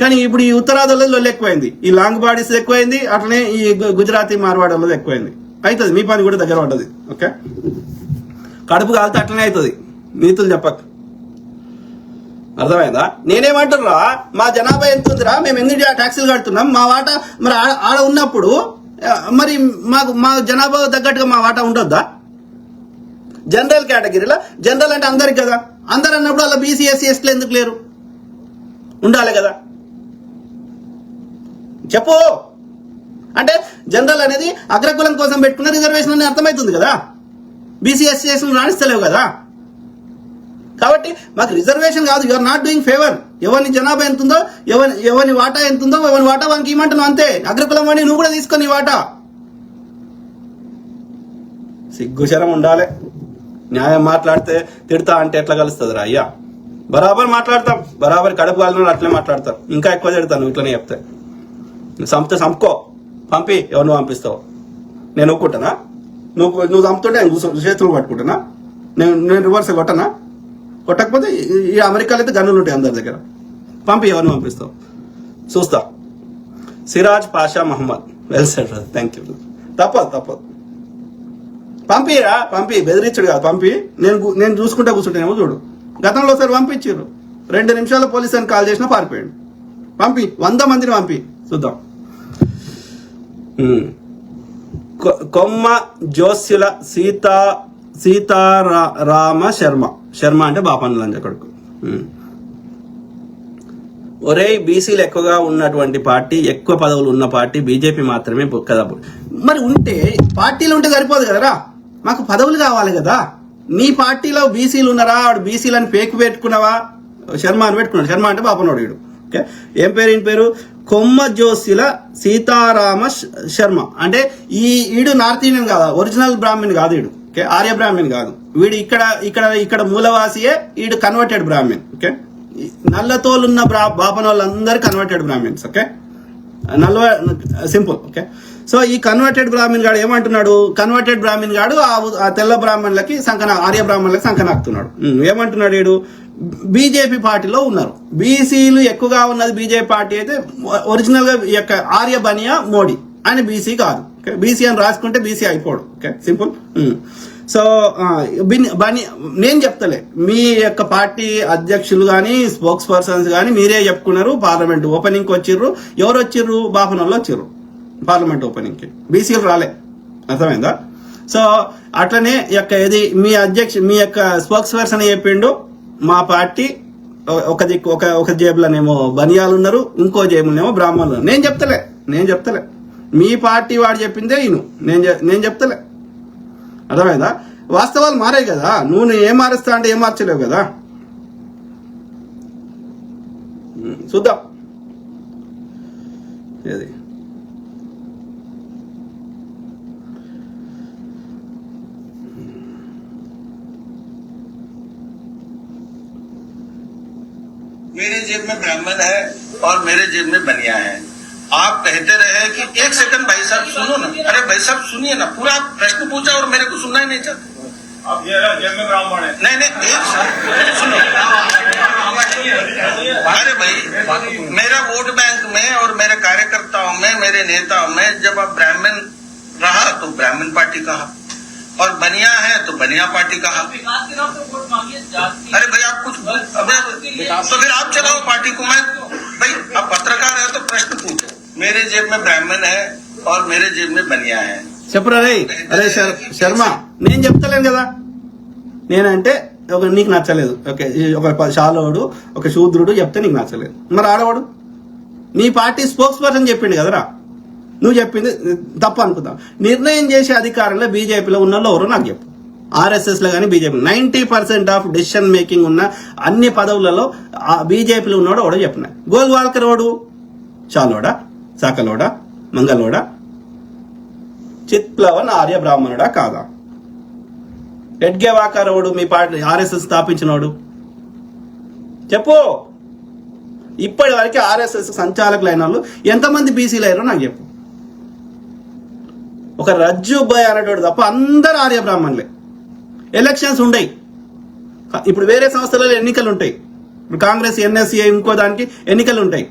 కానీ ఇప్పుడు ఈ ఉత్తరాదిలోది లొల్లి ఎక్కువైంది. ఈ లాంగ్ బాడీస్ ఎక్కువైంది, అట్లనే ఈ గుజరాతీ మార్వాడలో ఎక్కువైంది. అవుతుంది, మీ పని కూడా దగ్గర పడ్డది. ఓకే, కడుపు కాలితే అట్లనే అవుతుంది, నీతులు చెప్పక. అర్థమైందా? నేనేమంటున్నా, మా జనాభా ఎంత ఉందిరా, మేము ఎన్ని ట్యాక్సీలు కడుతున్నాం, మా వాటా మరి ఆడ ఉన్నప్పుడు మరి మా జనాభా తగ్గట్టుగా మా వాటా ఉండొద్దా? జనరల్ కేటగిరీలో, జనరల్ అంటే అందరికి కదా, అందరు అన్నప్పుడు అలా బీసీ ఎస్సీ ఎస్టీలు ఎందుకు లేరు? ఉండాలి కదా, చెప్పు. అంటే జనరల్ అనేది అగ్రకులం కోసం పెట్టుకున్న రిజర్వేషన్ అని అర్థమవుతుంది కదా, బీసీ ఎస్సీ ఎస్టీలు రాణిస్తలేవు కదా. కాబట్టి మాకు రిజర్వేషన్ కాదు, యూఆర్ నాట్ డూయింగ్ ఫేవర్. ఎవరిని జనాభా ఎంత ఉందో, ఎవరిని వాటా ఎంత ఉందో ఎవరి వాటా వానికి ఇవ్వమంటున్నావు అంతే. అగ్రకులం వాడిని నువ్వు కూడా తీసుకొని వాటా. సిగ్గుశరం ఉండాలి. న్యాయం మాట్లాడితే తిడతా అంటే ఎట్లా కలుస్తుందిరా అయ్యా? బరాబర్ మాట్లాడతాం, బరాబర్ కడుపు కాలిన అట్లే మాట్లాడతారు. ఇంకా ఎక్కువ తిడతాను నువ్వు ఇట్లనే చెప్తే. చంపుకో, పంపి ఎవరు పంపిస్తావు? నేను ఒప్పుకుంటానా? నువ్వు చంపుతుంటే నేను చేతులు పట్టుకుంటానా? నేను రివర్స్ కొట్టనా? కొట్టకపోతే ఈ అమెరికాలో అయితే గన్నులు ఉంటాయి అందరి దగ్గర. పంపి ఎవరిని పంపిస్తావు చూస్తా. Siraj Pasha Mohammed, well said, thank you. తప్పదు, పంపి బెదిరించుడు కాదు, పంపి. నేను చూసుకుంటా కూర్చుంటేనేమో చూడు. గతంలో ఒకసారి పంపించారు, 2 నిమిషాల్లో పోలీసు అని కాల్ చేసినా పారిపోయాడు. పంపి, 100 మందిని పంపి చూద్దాం. కొమ్మ జోస్యుల సీతారామ శర్మ అంటే బాపన్న లంజ కొడుకు. ఒరే, బీసీలు ఎక్కువగా ఉన్నటువంటి పార్టీ, ఎక్కువ పదవులు ఉన్న పార్టీ బీజేపీ మాత్రమే కదా. మరి ఉంటే పార్టీలు ఉంటే సరిపోదు కదరా, మాకు పదవులు కావాలి కదా. నీ పార్టీలో బీసీలు ఉన్నారా? వాడు బీసీలని పేకు పెట్టుకున్నావా? శర్మ అని పెట్టుకున్నాడు. శర్మ అంటే బాపనోడు వీడు. ఓకే, ఏం పేరు? కొమ్మ జోస్యుల సీతారామ శర్మ. అంటే ఈడు నార్త్ ఇండియన్ కాదా, ఒరిజినల్ బ్రాహ్మణ్ కాదు వీడు. ఓకే, ఆర్య బ్రాహ్మణ్ కాదు వీడు. ఇక్కడ ఇక్కడ ఇక్కడ మూలవాసియే వీడు, కన్వర్టెడ్ బ్రాహ్మణ్. ఓకే, నల్లతోలున్న బాపన వాళ్ళందరూ converted Brahmans. Okay, simple. Okay, so ఈ కన్వర్టెడ్ బ్రాహ్మణ్ గాడు ఏమంటున్నాడు? కన్వర్టెడ్ బ్రాహ్మణ్ గాడు ఆ తెల్ల బ్రాహ్మణులకి ఆర్య బ్రాహ్మణులకి సంకనాకుతున్నాడు. ఏమంటున్నాడు వీడు? బీజేపీ పార్టీలో ఉన్నారు, బీసీలు ఎక్కువగా ఉన్నది బీజేపీ పార్టీ అయితే ఒరిజినల్ గా ఈ యొక్క ఆర్య బనియా మోడీ ఆయన బీసీ కాదు. ఓకే, బీసీ అని రాసుకుంటే బీసీ అయిపోడు. Okay, simple. సో నేను చెప్తలే, మీ యొక్క పార్టీ అధ్యక్షులు కానీ స్పోక్స్ పర్సన్స్ కానీ మీరే చెప్పుకున్నారు. పార్లమెంట్ ఓపెనింగ్ కి వచ్చిర్రు. ఎవరు వచ్చిర్రు? బాపనోళ్ళు వచ్చిర్రు పార్లమెంట్ ఓపెనింగ్ కి, బీసీలు రాలే. అర్థమైందా? సో అట్లనే ఇది మీ యొక్క స్పోక్స్ పర్సన్ చెప్పిండు, మా పార్టీ ఒక దిక్కు ఒక జేబులోనేమో బనియాలు ఉన్నారు, ఇంకో జేబులోనేమో బ్రాహ్మణులు. నేను చెప్తలే మీ పార్టీ వాడు చెప్పిందే ఈయన, నేను చెప్తలే. అర్థమైందా? వాస్తవాలు మారాయి కదా. నువ్వు ఏం మారుస్తా అంటే ఏం మార్చలేవు కదా. చూద్దాం. ఇది मेरे जेब में ब्राह्मण है और मेरे जेब में बनिया है। आप कहते रहे कि एक सेकंड भाई साहब सुनो ना। अरे भाई साहब सुनिए ना, पूरा प्रश्न पूछा और मेरे को सुनना ही नहीं चाहते। अब ये जेब में ब्राह्मण है। नहीं एक सुनो। अरे भाई, मेरा वोट बैंक में और मेरे कार्यकर्ताओं में, मेरे नेताओं में जब आप ब्राह्मण रहा तो ब्राह्मण पार्टी कहा, और बनिया है तो बनिया पार्टी कहा। अरे भाई आप कुछ तो फिर आप चलाओ पार्टी को। मैं भाई आप पत्रकार है तो प्रश्न पूछो। मेरे जेब में ब्राह्मण है और मेरे जेब में बनिया है। చెప్పరా రే? అరే శర్మ, నేను చెప్తలేను కదా. నేనంటే నీకు నచ్చలేదు. ఓకే, ఒక శాలోడు ఒక శూద్రుడు చెప్తే నీకు నచ్చలేదు. మరి ఆడవాడు నీ పార్టీ స్పోక్స్ పర్సన్ చెప్పిండు కదరా, నువ్వు చెప్పింది తప్పు అనుకుందాం. నిర్ణయం చేసే అధికారంలో బీజేపీలో ఉన్న వాళ్ళు ఎవరో నాకు చెప్పు. ఆర్ఎస్ఎస్ లో కానీ బీజేపీ 90% ఆఫ్ డెసిషన్ మేకింగ్ ఉన్న అన్ని పదవులలో బీజేపీలో ఉన్నాడు ఎవడో చెప్పిన. గోల్వాల్కర్ ఓడు చాలోడా, సాకలోడా, మంగళోడా, చిత్ప్లవన్ ఆర్య బ్రాహ్మణుడా కాదా? ఎడ్గేవాకర్ ఓడు మీ పార్టీ ఆర్ఎస్ఎస్ స్థాపించినోడు చెప్పు. ఇప్పటి వరకు ఆర్ఎస్ఎస్ సంచాలకులైన వాళ్ళు ఎంతమంది బీసీలు అయ్యారో నాకు చెప్పు. ఒక రజ్జుబాయ్ అనేటోడు తప్ప అందరు ఆర్య బ్రాహ్మణులే. ఎలక్షన్స్ ఉండయి. ఇప్పుడు వేరే సంస్థలలో ఎన్నికలు ఉంటాయి. ఇప్పుడు కాంగ్రెస్, ఎన్ఎస్సీ, ఇంకో దానికి ఎన్నికలు ఉంటాయి.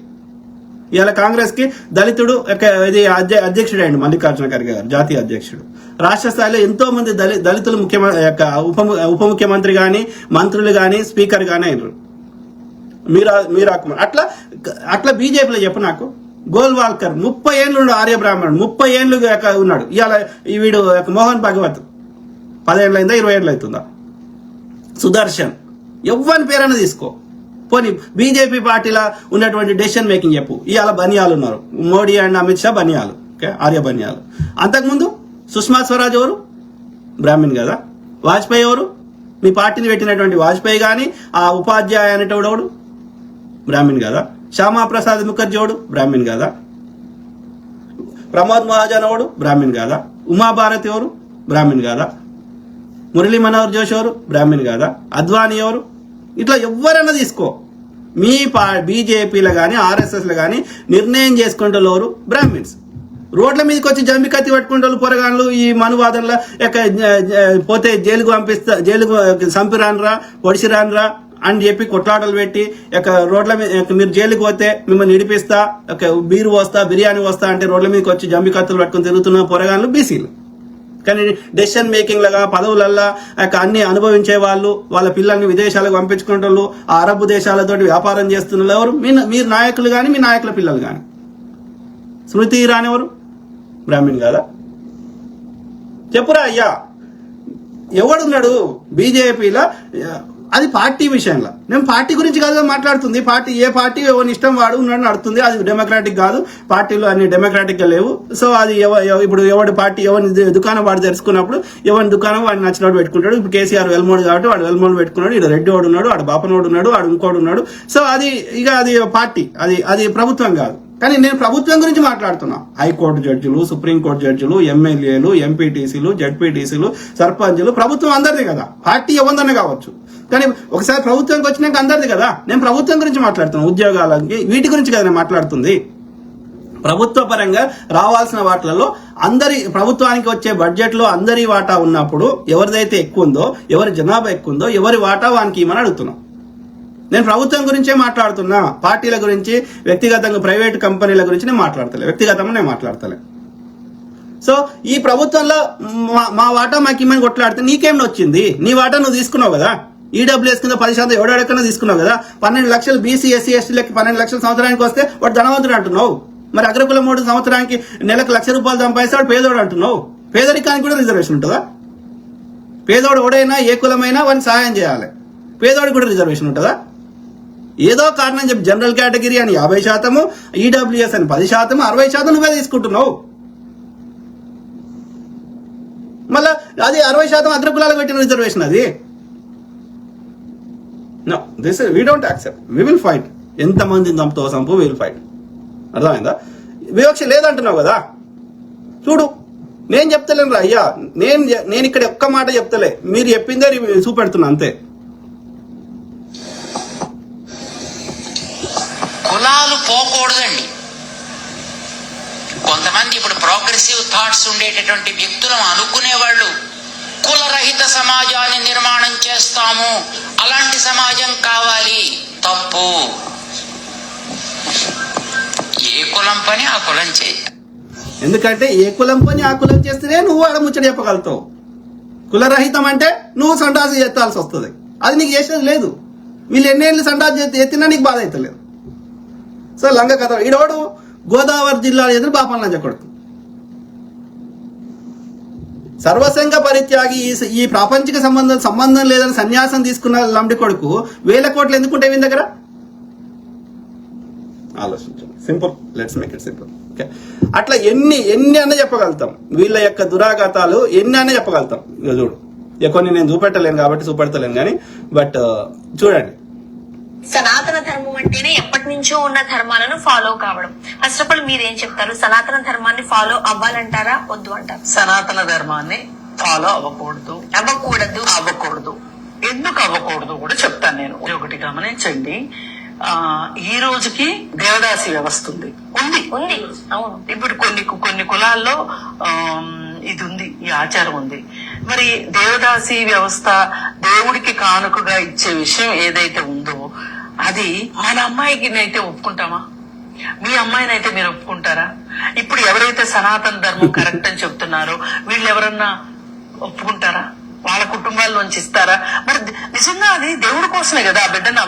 ఇవాళ కాంగ్రెస్ కి దళితుడు ఇది అధ్యక్షుడు అయ్యండి, మల్లికార్జున ఖర్గే గారు జాతీయ అధ్యక్షుడు. రాష్ట్ర స్థాయిలో ఎంతో మంది దళితులు ఉప ముఖ్యమంత్రి గాని, మంత్రులు గాని, స్పీకర్ గాని అయినారు. మీరా కుమార్ అట్లా బీజేపీలో చెప్పు నాకు. గోల్వాల్కర్ 30 ఏళ్ళు ఆర్య బ్రాహ్మణుడు, 30 ఏళ్ళు ఉన్నాడు. ఇవాళ వీడు మోహన్ భగవత్ 10 ఏళ్ళు అయిందా, 20 ఏళ్ళు అవుతుందా? సుదర్శన్, ఎవ్వని పేరైనా తీసుకో. పోనీ బీజేపీ పార్టీలో ఉన్నటువంటి డెసిషన్ మేకింగ్ చెప్పు. ఇవాళ బనియాలు ఉన్నారు, మోడీ అండ్ అమిత్ షా బనియాలు. ఓకే, ఆర్య బనియాలు. అంతకుముందు సుష్మా స్వరాజ్ ఎవరు? బ్రాహ్మణ్ కదా. వాజ్పేయి ఎవరు? మీ పార్టీని పెట్టినటువంటి వాజ్పేయి కానీ, ఆ ఉపాధ్యాయ అనేటోడు బ్రాహ్మణ్ కదా. శ్యామా ప్రసాద్ ముఖర్జీ ఓడు బ్రాహ్మణ్ కదా. ప్రమోద్ మహాజన్ ఓడు బ్రాహ్మణ్ కదా. ఉమాభారతి ఎవరు? బ్రాహ్మణ్ కదా. మురళీ మనోహర్ జోషి ఎవరు? బ్రాహ్మణ్ కదా. అద్వానీ ఎవరు? ఇట్లా ఎవరైనా తీసుకో. మీ బీజేపీలో కానీ ఆర్ఎస్ఎస్లో కానీ నిర్ణయం చేసుకుంటే ఎవరు? బ్రాహ్మిన్స్. రోడ్ల మీదకి వచ్చి జంబి కత్తి పట్టుకుంటే పొరగాన్లు ఈ మనువాదంలో పోతే జైలుకు జైలుకు చంపిరాన్రా, పొడిసిరాన్రా అని చెప్పి కొట్లాటలు పెట్టి రోడ్ల మీద మీరు జైలుకి పోతే మిమ్మల్ని ఇడిపిస్తా, బీరు వస్తా, బిర్యానీ వస్తా అంటే రోడ్ల మీదకి వచ్చి జంబి కత్తులు పట్టుకుని తిరుగుతున్న పొరగాన్లు బీసీలు. కానీ డెసిషన్ మేకింగ్ లాగా పదవులల్లా అన్ని అనుభవించే వాళ్ళు, వాళ్ళ పిల్లల్ని విదేశాలకు పంపించుకునే వాళ్ళు, ఆ అరబ్ దేశాలతో వ్యాపారం చేస్తున్న ఎవరు? మీరు నాయకులు కానీ, మీ నాయకుల పిల్లలు కానీ. స్మృతి ఇరానీ ఎవరు? బ్రాహ్మణ్ కాదా? చెప్పురా అయ్యా. ఎవడున్నాడు బీజేపీలో? అది పార్టీ విషయంలో. నేను పార్టీ గురించి కాదు మాట్లాడుతుంది. ఏ పార్టీ ఎవరి ఇష్టం వాడు ఉన్నాడు నడుతుంది. అది డెమోక్రాటిక్ కాదు. పార్టీలు అన్ని డెమోక్రాటిక్ గా లేవు. సో అది ఇప్పుడు ఎవరి పార్టీ ఎవరి దుకాణం వాడు తెరుచుకున్నప్పుడు ఎవరి దుకాణం వాడిని నచ్చినట్టు పెట్టుకుంటాడు. ఇప్పుడు కేసీఆర్ వెల్మోడ్ కాబట్టి వాడు వెల్మోడ్ పెట్టుకున్నాడు. ఇక్కడ రెడ్డి వాడు ఉన్నాడు, వాడు బాపనోడు ఉన్నాడు, వాడు ఇంకోడు ఉన్నాడు. సో అది పార్టీ, అది ప్రభుత్వం కాదు. కానీ నేను ప్రభుత్వం గురించి మాట్లాడుతున్నా. హైకోర్టు జడ్జిలు, సుప్రీంకోర్టు జడ్జిలు, ఎమ్మెల్యేలు, ఎంపీటీసీలు, జడ్పీటీసీలు, సర్పంచులు, ప్రభుత్వం అందరిది కదా. పార్టీ ఎవరిదన్నా కావచ్చు, కానీ ఒకసారి ప్రభుత్వానికి వచ్చినాక అందరిది కదా. నేను ప్రభుత్వం గురించి మాట్లాడుతున్నా, ఉద్యోగాలకి వీటి గురించి కదా నేను మాట్లాడుతుంది. ప్రభుత్వ పరంగా రావాల్సిన వాటిలలో అందరి ప్రభుత్వానికి వచ్చే బడ్జెట్ లో అందరి వాటా ఉన్నప్పుడు ఎవరిదైతే ఎక్కువ ఉందో, ఎవరి జనాభా ఎక్కువ ఉందో, ఎవరి వాటా వానికి ఇవ్వమని అడుగుతున్నాం. నేను ప్రభుత్వం గురించే మాట్లాడుతున్నా, పార్టీల గురించి వ్యక్తిగతంగా ప్రైవేట్ కంపెనీల గురించి నేను మాట్లాడతలే, వ్యక్తిగతంగా నేను మాట్లాడతలే. సో ఈ ప్రభుత్వంలో మా వాటా మాకు ఇమ్మని కొట్లాడితే నీకేం వచ్చింది? నీ వాటా నువ్వు తీసుకున్నావు కదా. ఈడబ్ల్యూఎస్ కింద 10% ఎవడెక్కడన్నా తీసుకున్నావు కదా. 12 లక్షలు బీసీ ఎస్సీ ఎస్టీలకి 12 లక్షల సంవత్సరానికి వస్తే వాడు ధనవంతుడు అంటున్నావు. మరి అగ్రకుల 3 సంవత్సరానికి నెలకు ₹1,00,000 సంపాదిస్తే వాడు పేదోడు అంటున్నావు. పేదరికానికి కూడా రిజర్వేషన్ ఉంటుందా? పేదోడు ఎవడైనా ఏ కులమైనా వాడిని సహాయం చేయాలి. పేదోడికి కూడా రిజర్వేషన్ ఉంటుందా? ఏదో కారణం చెప్పి జనరల్ కేటగిరీ అని 50%, ఈడబ్ల్యూఎస్ అని 10%, 60% నువ్వే తీసుకుంటున్నావు. మళ్ళా అది 60% అగ్రకులాలకు పెట్టిన రిజర్వేషన్ అది. No, this we don't accept. We will fight. ఎంతమందిని చంపుతావు చంపు, వీ విల్ ఫైట్. అర్థమైందా? వివక్ష లేదంటున్నావు కదా. చూడు, నేను చెప్తలేను రా అయ్యా, నేను ఇక్కడ ఒక్క మాట చెప్తలే, మీరు చెప్పిందే చూపెడుతున్నా అంతే. కులాలు పోకూడదండి. కొంతమంది ఇప్పుడు ప్రోగ్రెసివ్ థాట్స్ ఉండేటటువంటి వ్యక్తులను అనుకునేవాళ్ళు కులరహిత సమాజాన్ని నిర్మాణం చేస్తాము, అలాంటి సమాజం కావాలి. తప్పు. ఏ కులం పని ఆ కులం చేయి. ఎందుకంటే ఏ కులం పని ఆ కులం చేస్తేనే నువ్వు ఆడ ముచ్చట చెప్పగలుగుతావు. కులరహితం అంటే నువ్వు సండాసి ఎత్తాల్సి వస్తుంది. అది నీకు చేసేది లేదు. వీళ్ళు ఎన్నేళ్ళు సండాసి ఎత్తినా నీకు బాధ అవుతలేదు. సో లంగ కథ. ఈడోడు గోదావరి జిల్లా ఎదురు బాపన్న చెప్పడు. సర్వసంగ పరిత్యాగి, ఈ ప్రాపంచిక సంబంధం లేదని సన్యాసం తీసుకున్న లంబడి కొడుకు 1000 కోట్లు ఎందుకుంటే వీని దగ్గర? ఆలోచించండి. Simple. Let's make it simple. Okay, అట్లా ఎన్ని అన్న చెప్పగలుగుతాం. వీళ్ళ యొక్క దురాఘాతాలు ఎన్ని అన్న చెప్పగలుగుతాం. ఇక చూడు, ఇక కొన్ని నేను చూపెట్టలేను కాబట్టి చూపెడతలేను కానీ, బట్ చూడండి. సనాతన ధర్మం అంటేనే ఎప్పటి నుంచో ఉన్న ధర్మాలను ఫాలో కావడం. ఫస్ట్ ఆఫ్ ఆల్ మీరేం చెప్తారు? సనాతన ధర్మాన్ని ఫాలో అవ్వాలంటారా, వద్దు అంటారు? సనాతన ధర్మాన్ని ఫాలో అవ్వకూడదు. ఎందుకు అవ్వకూడదు కూడా చెప్తాను నేను. ఒకటి గమనించండి, ఈ రోజుకి దేవదాసి వ్యవస్థ ఉంది. అవును. ఇప్పుడు కొన్ని కులాల్లో ఇది ఉంది, ఈ ఆచారం ఉంది. మరి దేవదాసి వ్యవస్థ దేవుడికి కానుకగా ఇచ్చే విషయం ఏదైతే ఉందో అది మన అమ్మాయికి అయితే ఒప్పుకుంటామా? మీ అమ్మాయిని అయితే మీరు ఒప్పుకుంటారా? ఇప్పుడు ఎవరైతే సనాతన ధర్మం కరెక్ట్ అని చెప్తున్నారో వీళ్ళు ఎవరన్నా ఒప్పుకుంటారా? వాళ్ళ కుటుంబాల్లోంచి ఇస్తారా? మరి నిజంగా అది దేవుడి కోసమే కదా ఆ బిడ్డను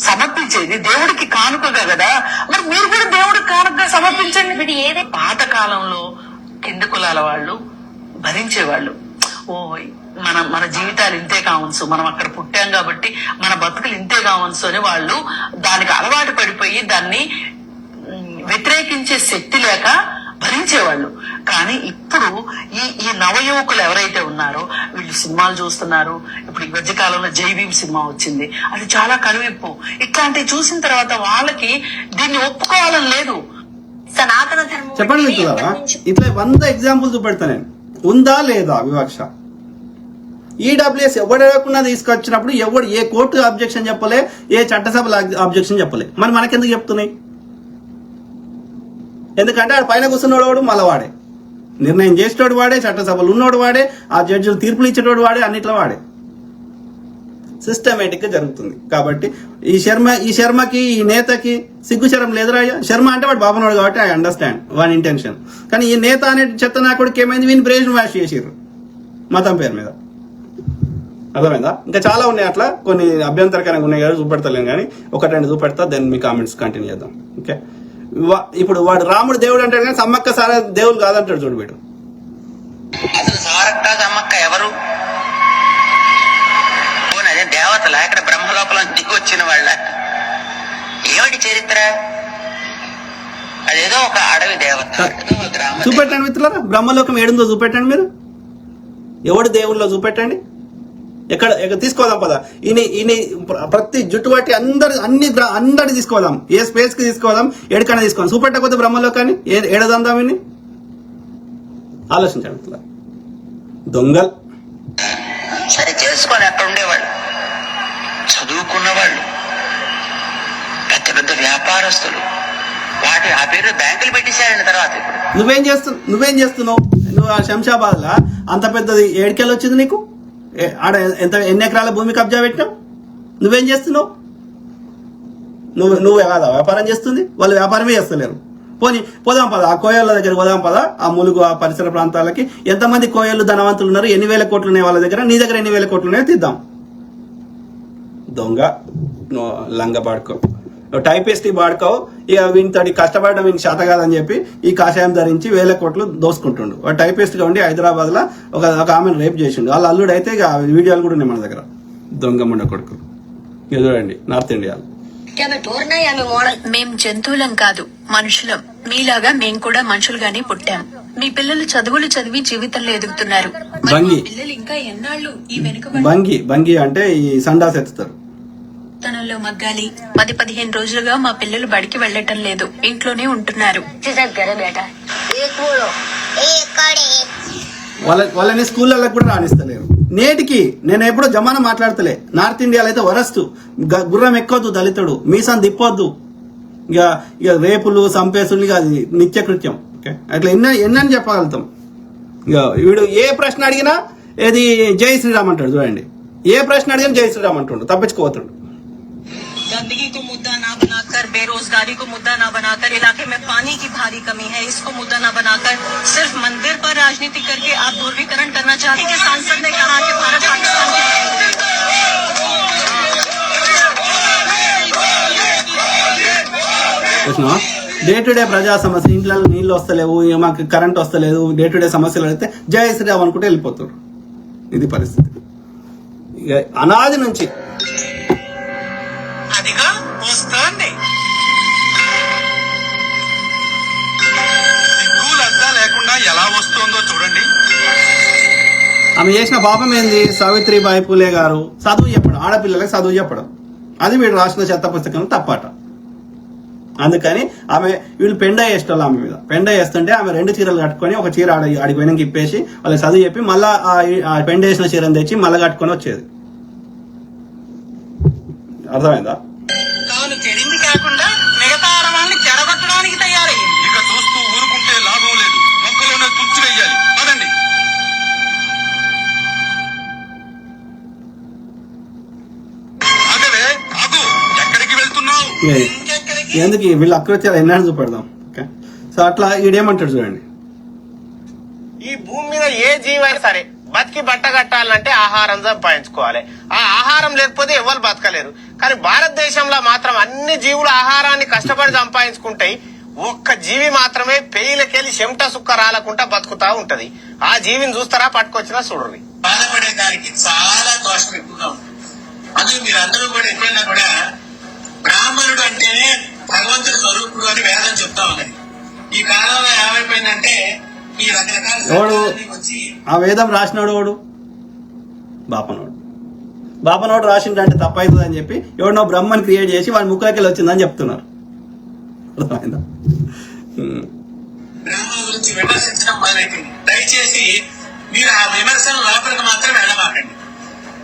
సమర్పించేది, దేవుడికి కానుకగా కదా. మరి మీరు కూడా దేవుడికి కానుకగా సమర్పించండి. ఏదే పాత కాలంలో కింద కులాల వాళ్ళు భరించేవాళ్ళు. మన జీవితాలు ఇంతే కావచ్చు, మనం అక్కడ పుట్టాం కాబట్టి మన బతుకులు ఇంతే కావచ్చు అని వాళ్ళు దానికి అలవాటు పడిపోయి దాన్ని వ్యతిరేకించే శక్తి లేక భరించేవాళ్ళు. కానీ ఇప్పుడు ఈ నవయువకులు ఎవరైతే ఉన్నారో వీళ్ళు సినిమాలు చూస్తున్నారు. ఇప్పుడు ఈ మధ్య కాలంలో జైభీం సినిమా వచ్చింది, అది చాలా కనువిప్పు. ఇట్లాంటివి చూసిన తర్వాత వాళ్ళకి దీన్ని ఒప్పుకోవాలని లేదు. సనాతన ధర్మం చెప్పండి మిత్రులారా, ఇట్లా 100 ఎగ్జాంపుల్ చూపెడతా నేను. ఉందా లేదా వివక్ష? ఈడబ్ల్యూఎస్ ఎవడకుండా తీసుకొచ్చినప్పుడు ఎవడు ఏ కోర్టు అబ్జెక్షన్ చెప్పలే, ఏ చట్టసభల అబ్జెక్షన్ చెప్పలే. మరి మనకెందుకు చెప్తున్నాయి? ఎందుకంటే ఆడ పైన కూర్చున్నోడు మళ్ళీ నిర్ణయం చేసేటోడు వాడే, చట్టసభలు ఉన్నోడు వాడే, ఆ జడ్జిలు తీర్పులు ఇచ్చేటోడు వాడే, అన్నిట్లో వాడే. సిస్టమేటిక్ గా జరుగుతుంది. కాబట్టి ఈ శర్మకి ఈ నేతకి సిగ్గు శరం లేదురా. శర్మ అంటే వాడు బాబునోడు కాబట్టి ఐ అండర్స్టాండ్ వాని ఇంటెన్షన్. కానీ ఈ నేత అనే చెత్త నాకుడికి ఏమైంది? వీని బ్రెయిన్ వాష్ చేసిర్రు మతం పేరు మీద. అర్థమైందా? ఇంకా చాలా ఉన్నాయి అట్లా, కొన్ని అభ్యంతరకరంగా ఉన్నాయి కదా, చూపెడతలేను కానీ 1-2 చూపెడతా, దెన్ మీ కామెంట్స్ కంటిన్యూ చేద్దాం. ఓకే, ఇప్పుడు వాడు రాముడు దేవుడు అంటాడు కానీ సమ్మక్క సార దేవుడు కాదంటాడు. చూడు వీడు. అసలు సారక్క సమ్మక్క ఎవరు? అదే దేవతల ఇక్కడ బ్రహ్మలోకంలో దిగి వచ్చిన వాళ్ళ ఏమిటి చరిత్ర? అదేదో ఒక అడవి దేవత. చూపెట్టండి మిత్రులారా, బ్రహ్మలోకం ఏడుందో చూపెట్టండి. మీరు ఎవడు దేవుళ్ళో చూపెట్టండి. ఎక్కడ తీసుకోదాం పదా ఈయన ప్రతి జుట్టు పట్టి అందరి తీసుకోదాం, ఏ స్పేస్ కి తీసుకోదాం, ఎక్కడికైనా తీసుకోదాం, చూపెట్టకపోతే బ్రహ్మలోకాన్ని ఏడదందాం ఈయన్ని. ఆలోచించండి అట్లా దొంగల్. సరే చేసుకొని అక్కడ ఉండేవాళ్ళు, చదువుకున్నవాళ్ళు, పెద్ద పెద్ద వ్యాపారస్తులు, వాటి ఆ పేరు బ్యాంకులు పెట్టేశారండి. తర్వాత ఇప్పుడు నువ్వేం చేస్తున్నావు? నువ్వు ఆ శంషాబాద్ లా అంత పెద్దది ఏడికెళ్ళి వచ్చింది నీకు? ఆడ ఎన్ని ఎకరాల భూమి కబ్జా పెట్టినావు? నువ్వేం చేస్తున్నావు? నువ్వే కాదా వ్యాపారం చేస్తుంది? వాళ్ళు వ్యాపారమే చేస్తలేరు. పోదాం పద, ఆ కోయళ్ళ దగ్గరికి పోదాం పద. ఆ ములుగు ఆ పరిసర ప్రాంతాలకి ఎంతమంది కోయళ్ళు ధనవంతులు ఉన్నారు, ఎన్ని వేల కోట్లు ఉన్నాయి వాళ్ళ దగ్గర, నీ దగ్గర ఎన్ని వేల కోట్లు ఉన్నాయో తీద్దాం. దొంగ లంగ పాడుకో, టైపిస్ట్ పాడుకో. ఇక వీనితోటి కష్టపడడం వీనికి శాత కాదని చెప్పి ఈ కాషాయం ధరించి వేల కోట్లు దోసుకుంటుండు. వాడు టైపిస్ట్ గా ఉండి హైదరాబాద్ లో ఒక ఆమెను రేప్ చేసిండు. వాళ్ళ అల్లుడు అయితే ఇక వీడియోలు కూడా ఉన్నాయి మన దగ్గర. దొంగ ముండ కొడుకులు ఇక చూడండి నార్త్ ఇండియాలో. మేం జంతువులం కాదు, మనుషులం. మీలాగా మేం కూడా మనుషులుగానే పుట్టాం. మీ పిల్లలు చదువులు చదివి జీవితంలో ఎదుగుతున్నారు. బంగి పిల్లలు ఇంకా ఎన్నాళ్ళు ఈ బంగి అంటే ఈ సండాస్ ఎత్తుతారు. తనంలో మగ్గాలి. 10-15 రోజులుగా మా పిల్లలు బడికి వెళ్ళటం లేదు, ఇంట్లోనే ఉంటున్నారు. వాళ్ళని స్కూళ్ళకి కూడా రాణిస్తలేరు. నేటికి నేను ఎప్పుడో జమానా మాట్లాడతలే. నార్త్ ఇండియాలో అయితే వరస్ట్. గుర్రం ఎక్కొద్దు దళితుడు, మీసం తిప్పొద్దు, ఇక రేపులు సంపేసులు, ఇక అది నిత్యకృత్యం. ఓకే, అట్లా ఎన్నని చెప్పగలుగుతాం. ఇక వీడు ఏ ప్రశ్న అడిగినా ఏది జై శ్రీరామ్ అంటాడు. చూడండి, ఏ ప్రశ్న అడిగినా జై శ్రీరామ్ అంటుండు, తప్పించుకోవతాడు. गंदगी को मुद्दा ना बनाकर, बेरोजगारी को मुद्दा ना बनाकर, इलाके में पानी की भारी कमी है इसको मुद्दा ना बनाकर, सिर्फ मंदिर पर राजनीति करके आप ध्रुवीकरण करना चाहते हैं। सांसद ने कहा कि Bharat Pakistan day to day ప్రజా సమస్య, ఇంట్లో నీళ్ళు వస్తలేవు, మాకు కరెంట్ వస్తలేదు, డే టు డే సమస్యలు అయితే జై శ్రీరామ్ అనుకుంటే వెళ్ళిపోతాడు. ఇది పరిస్థితి. ఇక అనాది నుంచి అదిగా వస్తుంది. సిగ్గులద్దా లేకుండా ఎలా వస్తుందో చూడండి. ఆమె చేసిన పాపం ఏంది? సావిత్రిబాయి పూలే గారు చదువు చెప్పడం, ఆడపిల్లలకు చదువు చెప్పడం, అది వీడు రాసిన చెత్త పుస్తకంలో తప్పాట. అందుకని వీళ్ళు పెండ వేసేవాళ్ళు ఆమె మీద. పెండ వేస్తుంటే ఆమె 2 చీరలు కట్టుకొని, ఒక చీర ఆడికి వెనక్కి ఇప్పేసి వాళ్ళకి చదువు చెప్పి మళ్ళా ఆ పెండ వేసిన చీరను తెచ్చి మళ్ళా కట్టుకొని వచ్చేది. అర్థమైందా? తాను చెడింది కాకుండా మిగతా ఆడవాళ్ళని చెడగొట్టడానికి తయారయ్యింది. ఇక చూస్తూ ఊరుకుంటే లాభం లేదు, మొక్కలోనే తుంచి వేయాలి. పదండి. అదే ఆగు, ఎక్కడికి వెళ్తున్నావు? ఎందుకు వీళ్ళ అకృత్యాలు ఎన్నాడు చూపెడదాం. ఓకే, సో అట్లా ఈడేమంటాడు చూడండి. ఈ భూమి మీద ఏ జీవైనా సరే బతికి బట్ట కట్టాలంటే ఆహారం సంపాదించుకోవాలి. ఆ ఆహారం లేకపోతే ఎవరు బతకలేరు. కానీ భారతదేశంలో మాత్రం అన్ని జీవులు ఆహారాన్ని కష్టపడి సంపాదించుకుంటాయి. ఒక్క జీవి మాత్రమే పెయిలకెళ్ళి చెమట సుక్క రాలకుండా బతుకుతా ఉంటది. ఆ జీవిని చూస్తారా, పట్టుకొచ్చినా చూడరు. బాధపడే దానికి చాలా దోషం ఎక్కువగా ఉంది. అందుకే మీరందరూ కూడా ఎప్పుడైనా కూడా బ్రాహ్మణుడు అంటేనే భగవంతుడి స్వరూపుడు అని వేదం చెప్తా ఉన్నది. ఈ కాలంలో ఏమైపోయిందంటే ఈ రకరకాల వచ్చి ఆ వేదం రాసినోడు వాడు బాపనోడు రాసిండంటే తప్పవుతుంది అని చెప్పి ఎవడనో బ్రహ్మని క్రియేట్ చేసి వాడి ముక్కలకెళ్ళి వచ్చిందని చెప్తున్నారు. అర్థమైందా? బ్రాహ్మణుల గురించి విమర్శించడం మొదలైంది. దయచేసి మీరు ఆ విమర్శన లోపలికి మాత్రం వెళ్ళమాకండి.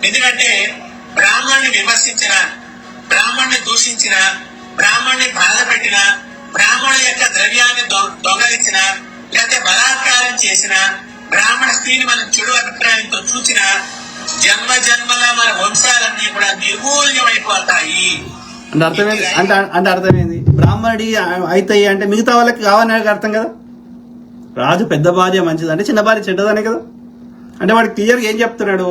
ఎందుకంటే బ్రాహ్మణ్ణి విమర్శించిన, బ్రాహ్మణ్ణి దూషించిన, బ్రాహ్మణ్ణి బాధ పెట్టిన, బ్రాహ్మణుల యొక్క ద్రవ్యాన్ని దొంగలించిన, లేకపోతే బలాత్కారం చేసిన, బ్రాహ్మణ స్త్రీని మనం చెడు అభిప్రాయంతో చూసిన, జన్మ జన్మల మన వంశాలన్నీ కూడా నిర్మూల్యమైపోతాయి. అంటే అర్థమైంది. అంటే అర్థమైంది, బ్రాహ్మణుడి అవుతాయి అంటే మిగతా వాళ్ళకి కావాలని అర్థం కదా. రాజు పెద్ద భార్య మంచిదంటే చిన్న భార్య చెడ్డదనే కదా. అంటే వాడు క్లియర్గా ఏం చెప్తున్నాడు?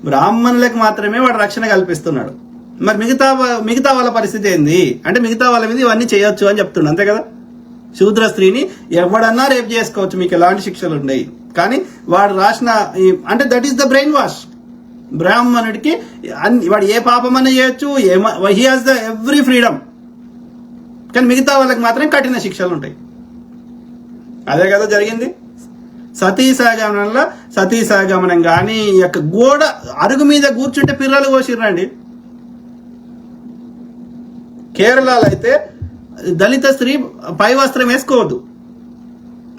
బ్రాహ్మణులకు మాత్రమే వాడు రక్షణ కల్పిస్తున్నాడు. మరి మిగతా వాళ్ళ పరిస్థితి ఏంది అంటే మిగతా వాళ్ళ మీద ఇవన్నీ చేయొచ్చు అని చెప్తున్నాడు, అంతే కదా. శూద్ర స్త్రీని ఎవడన్నా రేపు చేసుకోవచ్చు, మీకు ఎలాంటి శిక్షలు ఉన్నాయి. కానీ వాడు రాసిన అంటే that is the brain wash. బ్రాహ్మణుడికి వాడు ఏ పాపమన్నా చేయొచ్చు, he has the every freedom. కానీ మిగతా వాళ్ళకి మాత్రం కఠిన శిక్షలు ఉంటాయి. అదే కదా జరిగింది. సతీ సహగమనం కానీ ఈ యొక్క గోడ అరుగు మీద కూర్చుంటే పిల్లలు కోసిర్రండి. కేరళలో అయితే దళిత స్త్రీ పై వస్త్రం వేసుకోవద్దు,